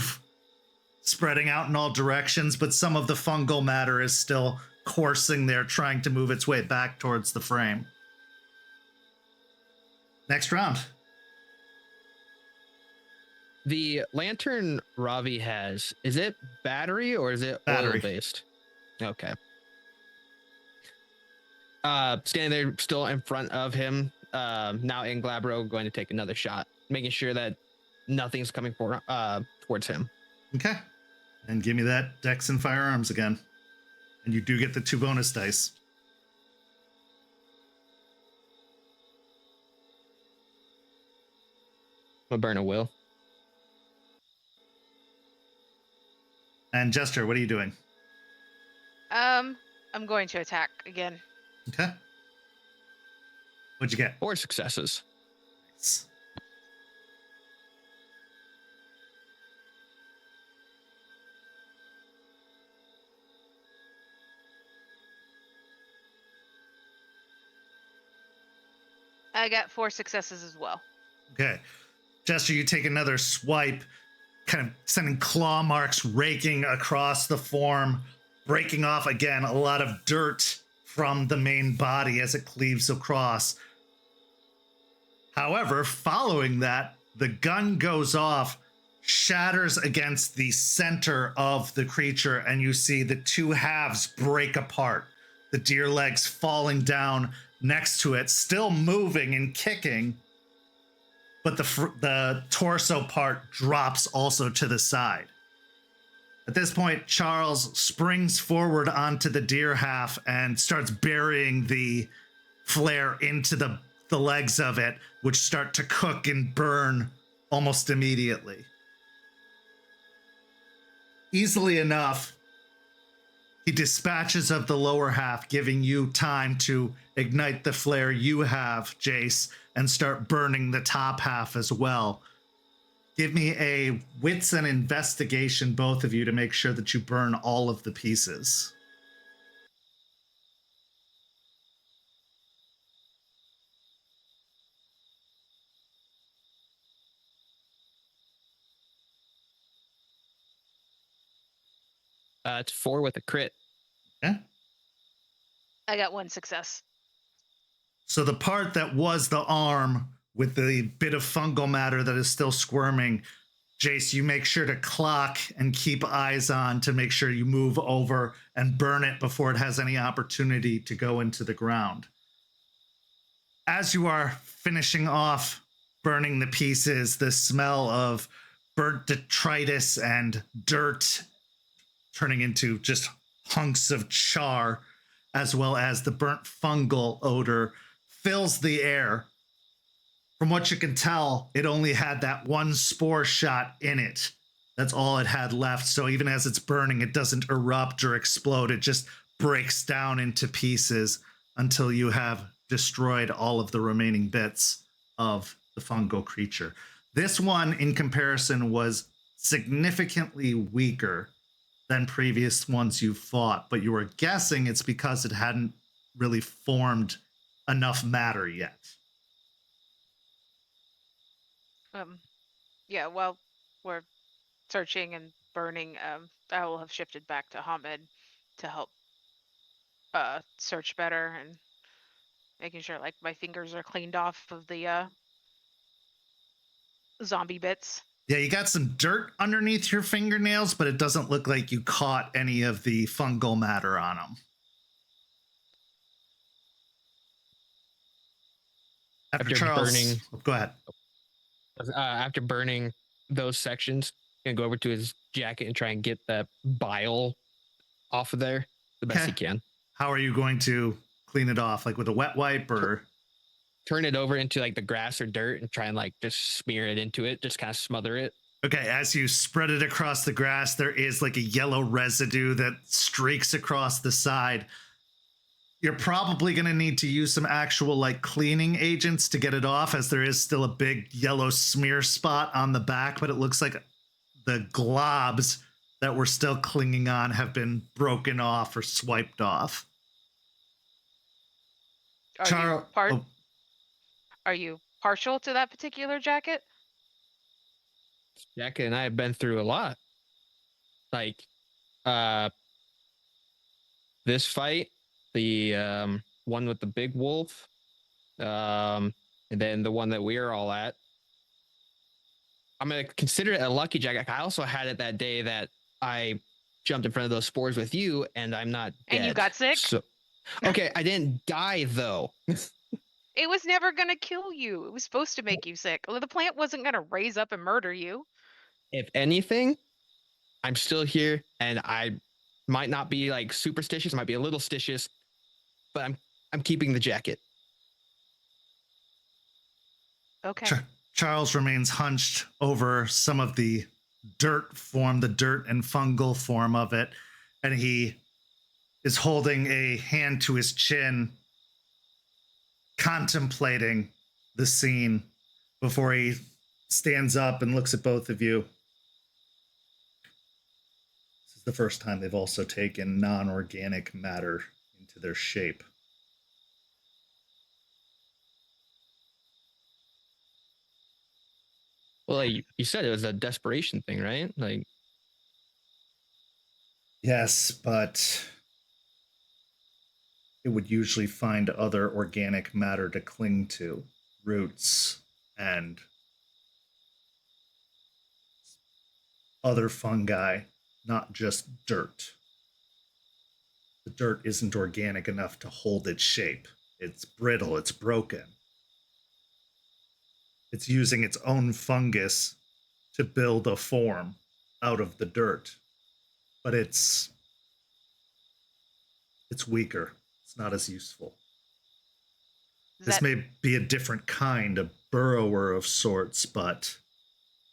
spreading out in all directions, but some of the fungal matter is still coursing there, trying to move its way back towards the frame. Next round. The lantern Ravi has, is it battery or is it Battery. oil-based? Okay. Standing there still in front of him, now in Glabro, going to take another shot, making sure that nothing's coming towards him. Okay. And give me that Dex and Firearms again. And you do get the 2 bonus dice. I'm gonna burn a will. And Jester, what are you doing? I'm going to attack again. Okay. What'd you get? 4 successes. Nice. I got 4 successes as well. Okay. Jester, you take another swipe, kind of sending claw marks raking across the form, breaking off again a lot of dirt from the main body as it cleaves across. However, following that, the gun goes off, shatters against the center of the creature, and you see the 2 halves break apart. The deer legs falling down next to it, still moving and kicking, but the torso part drops also to the side. At this point, Charles springs forward onto the deer half and starts burying the flare into the legs of it, which start to cook and burn almost immediately. Easily enough, he dispatches of the lower half, giving you time to ignite the flare you have, Jace, and start burning the top half as well. Give me a wits and investigation, both of you, to make sure that you burn all of the pieces. It's 4 with a crit. Okay. I got 1 success. So the part that was the arm with the bit of fungal matter that is still squirming, Jace, you make sure to clock and keep eyes on to make sure you move over and burn it before it has any opportunity to go into the ground. As you are finishing off burning the pieces, the smell of burnt detritus and dirt turning into just hunks of char, as well as the burnt fungal odor, fills the air. From what you can tell, it only had that 1 spore shot in it. That's all it had left. So even as it's burning, it doesn't erupt or explode. It just breaks down into pieces until you have destroyed all of the remaining bits of the fungal creature. This one, in comparison, was significantly weaker than previous ones you've fought, but you were guessing it's because it hadn't really formed enough matter yet. Yeah, while we're searching and burning, I will have shifted back to Hamid to help search better and making sure like my fingers are cleaned off of the zombie bits. Yeah, you got some dirt underneath your fingernails, but it doesn't look like you caught any of the fungal matter on them. After Charles, burning, go ahead. After burning those sections, gonna go over to his jacket and try and get that bile off of there the best he can. How are you going to clean it off? Like with a wet wipe or? Turn it over into like the grass or dirt and try and like just smear it into it, just kind of smother it. Okay, as you spread it across the grass, there is like a yellow residue that streaks across the side. You're probably going to need to use some actual like cleaning agents to get it off, as there is still a big yellow smear spot on the back, but it looks like the globs that were still clinging on have been broken off or swiped off. Are you partial to that particular jacket? Jacket and I have been through a lot. Like, this fight, the one with the big wolf, and then the one that we are all at. I'm gonna consider it a lucky jacket. I also had it that day that I jumped in front of those spores with you, and I'm not dead. And you got sick? So, okay, I didn't die though. It was never gonna kill you. It was supposed to make you sick. The plant wasn't gonna raise up and murder you. If anything, I'm still here, and I might not be like superstitious. I might be a little stitious, but I'm keeping the jacket. Okay. Charles remains hunched over some of the dirt and fungal form of it, and he is holding a hand to his chin, contemplating the scene before he stands up and looks at both of you. This is the first time they've also taken non-organic matter into their shape. Well, like you said, it was a desperation thing, right? Like, yes, but it would usually find other organic matter to cling to, roots and other fungi, not just dirt. The dirt isn't organic enough to hold its shape. It's brittle, it's broken. It's using its own fungus to build a form out of the dirt. But it's weaker. It's not as useful. This may be a different kind, a burrower of sorts, but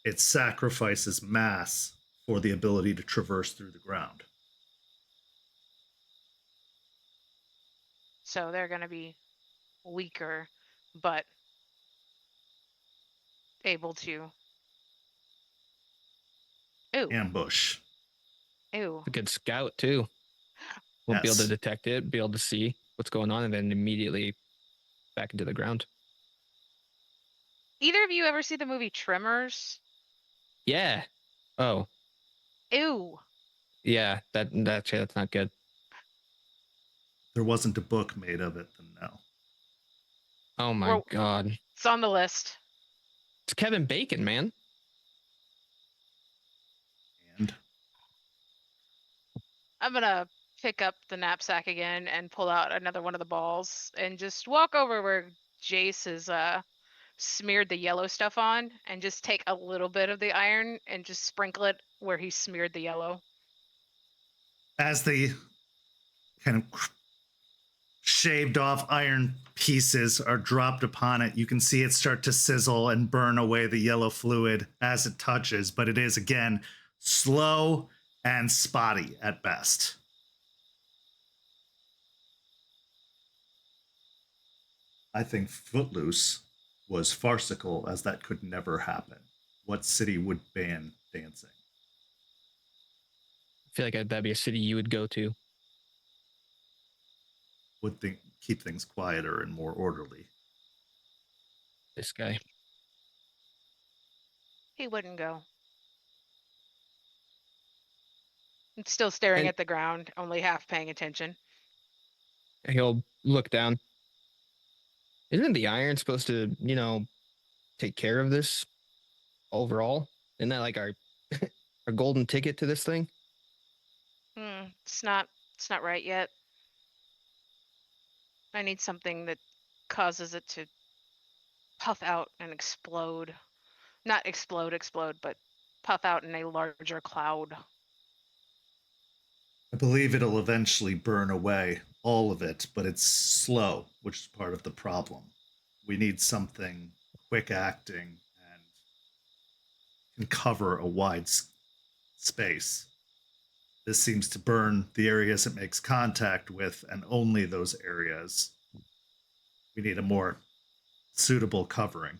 it sacrifices mass for the ability to traverse through the ground. So they're gonna be weaker, but able to. Ooh. Ambush. Ew. a good scout too. We'll be able to detect it, be able to see what's going on, and then immediately back into the ground. Either of you ever see the movie Tremors? Yeah. Oh. Ew. Yeah. That's not good. There wasn't a book made of it, then no. Oh my God. It's on the list. It's Kevin Bacon, man. And I'm gonna pick up the knapsack again and pull out another one of the balls and just walk over where Jace has smeared the yellow stuff on and just take a little bit of the iron and just sprinkle it where he smeared the yellow. as the kind of shaved off iron pieces are dropped upon it, you can see it start to sizzle and burn away the yellow fluid as it touches, but it is again slow and spotty at best. I think Footloose was farcical, as that could never happen. What city would ban dancing? I feel like that'd be a city you would go to. Would keep things quieter and more orderly. This guy. He wouldn't go. I'm still staring at the ground, only half paying attention. He'll look down. Isn't the iron supposed to, take care of this overall? Isn't that like our our golden ticket to this thing? It's not right yet. I need something that causes it to puff out and explode. Not explode, but puff out in a larger cloud. I believe it'll eventually burn away, all of it, but it's slow, which is part of the problem. We need something quick acting and can cover a wide space. this seems to burn the areas it makes contact with, and only those areas. We need a more suitable covering.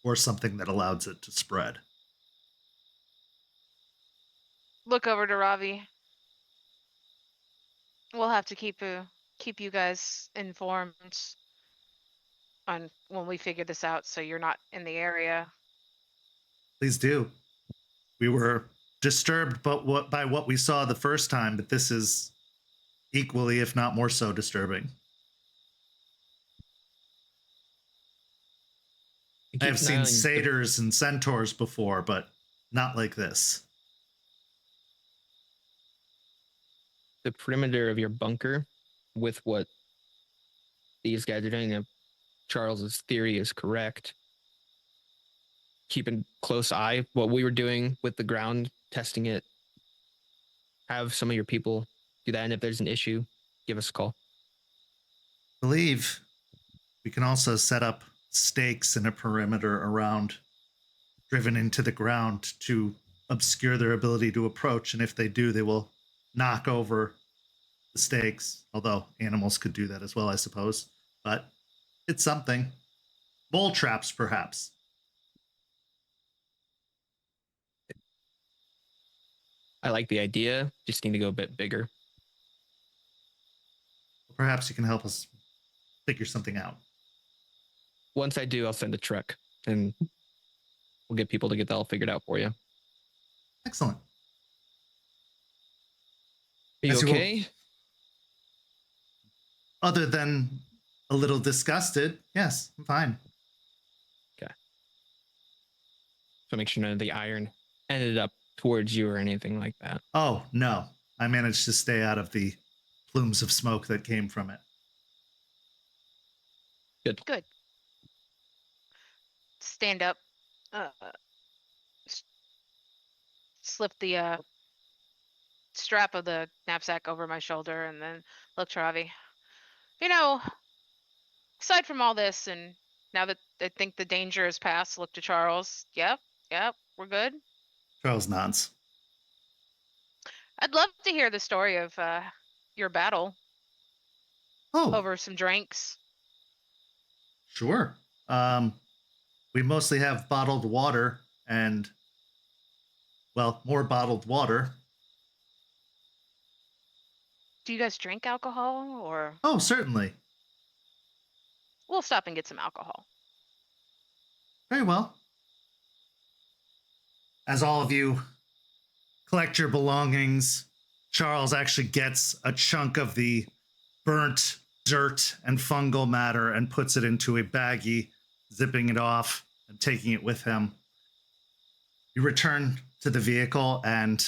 Or something that allows it to spread. Look over to Ravi. We'll have to keep you guys informed on when we figure this out, so you're not in the area. Please do. We were disturbed by what we saw the first time, but this is equally, if not more so, disturbing. I have seen satyrs and centaurs before, but not like this. The perimeter of your bunker, with what these guys are doing, if Charles's theory is correct, keep a close eye. What we were doing with the ground, testing it. Have some of your people do that, and if there's an issue, give us a call. I believe we can also set up stakes in a perimeter around, driven into the ground to obscure their ability to approach, and if they do, they will knock over the stakes, although animals could do that as well, I suppose. But it's something. Mole traps, perhaps. I like the idea, just need to go a bit bigger. Perhaps you can help us figure something out. Once I do, I'll send a truck, and we'll get people to get that all figured out for you. Excellent. Are you okay? Other than a little disgusted, yes, I'm fine. Okay. So make sure none of the iron ended up towards you or anything like that. Oh, no. I managed to stay out of the plumes of smoke that came from it. Good. Stand up. Slip the strap of the knapsack over my shoulder and then look to Ravi. Aside from all this, and now that I think the danger is past, look to Charles. Yep, we're good. Charles nods. I'd love to hear the story of your battle. Over some drinks. Sure. We mostly have bottled water and, well, more bottled water. Do you guys drink alcohol, or? Oh, certainly. We'll stop and get some alcohol. Very well. As all of you collect your belongings, Charles actually gets a chunk of the burnt dirt and fungal matter and puts it into a baggie, zipping it off and taking it with him. You return to the vehicle and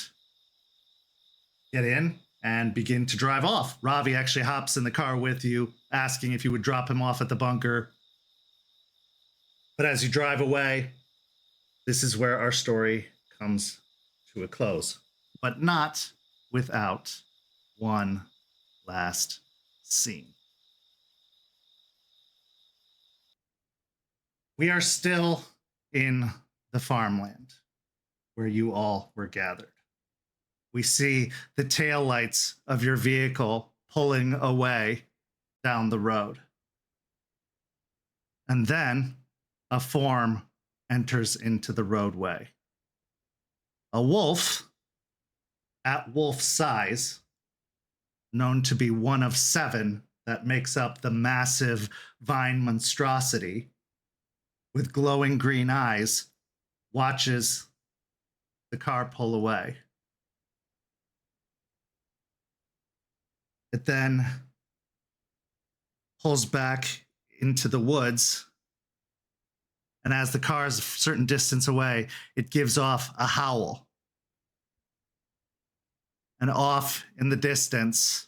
get in and begin to drive off. Ravi actually hops in the car with you, asking if you would drop him off at the bunker. But as you drive away, this is where our story comes to a close, but not without one last scene. We are still in the farmland where you all were gathered. We see the taillights of your vehicle pulling away down the road. And then a form enters into the roadway. A wolf, at wolf size, known to be one of 7 that makes up the massive vine monstrosity, with glowing green eyes, watches the car pull away. It then pulls back into the woods, and as the car is a certain distance away, it gives off a howl. And off in the distance,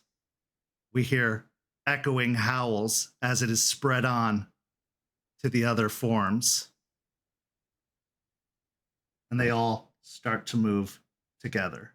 we hear echoing howls as it is spread on to the other forms. And they all start to move together.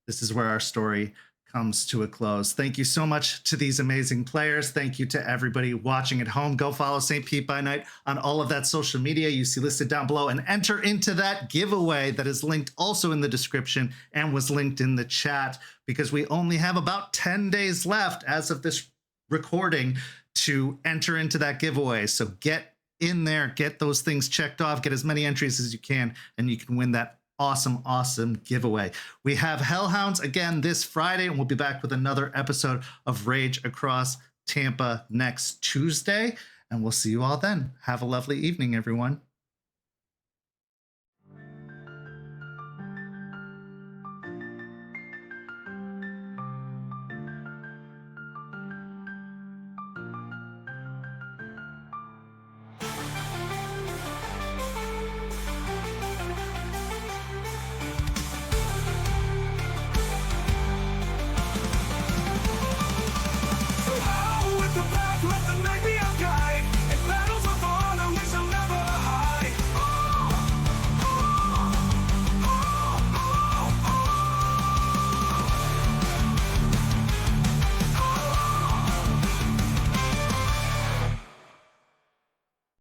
This is where our story comes to a close. Thank you so much to these amazing players. Thank you to everybody watching at home. Go follow St. Pete by Night on all of that social media you see listed down below and enter into that giveaway that is linked also in the description and was linked in the chat, because we only have about 10 days left as of this recording to enter into that giveaway. So get in there, get those things checked off, get as many entries as you can, and you can win that awesome giveaway. We have Hellhounds again this Friday, and we'll be back with another episode of Rage Across Tampa next Tuesday, and we'll see you all then. Have a lovely evening, everyone.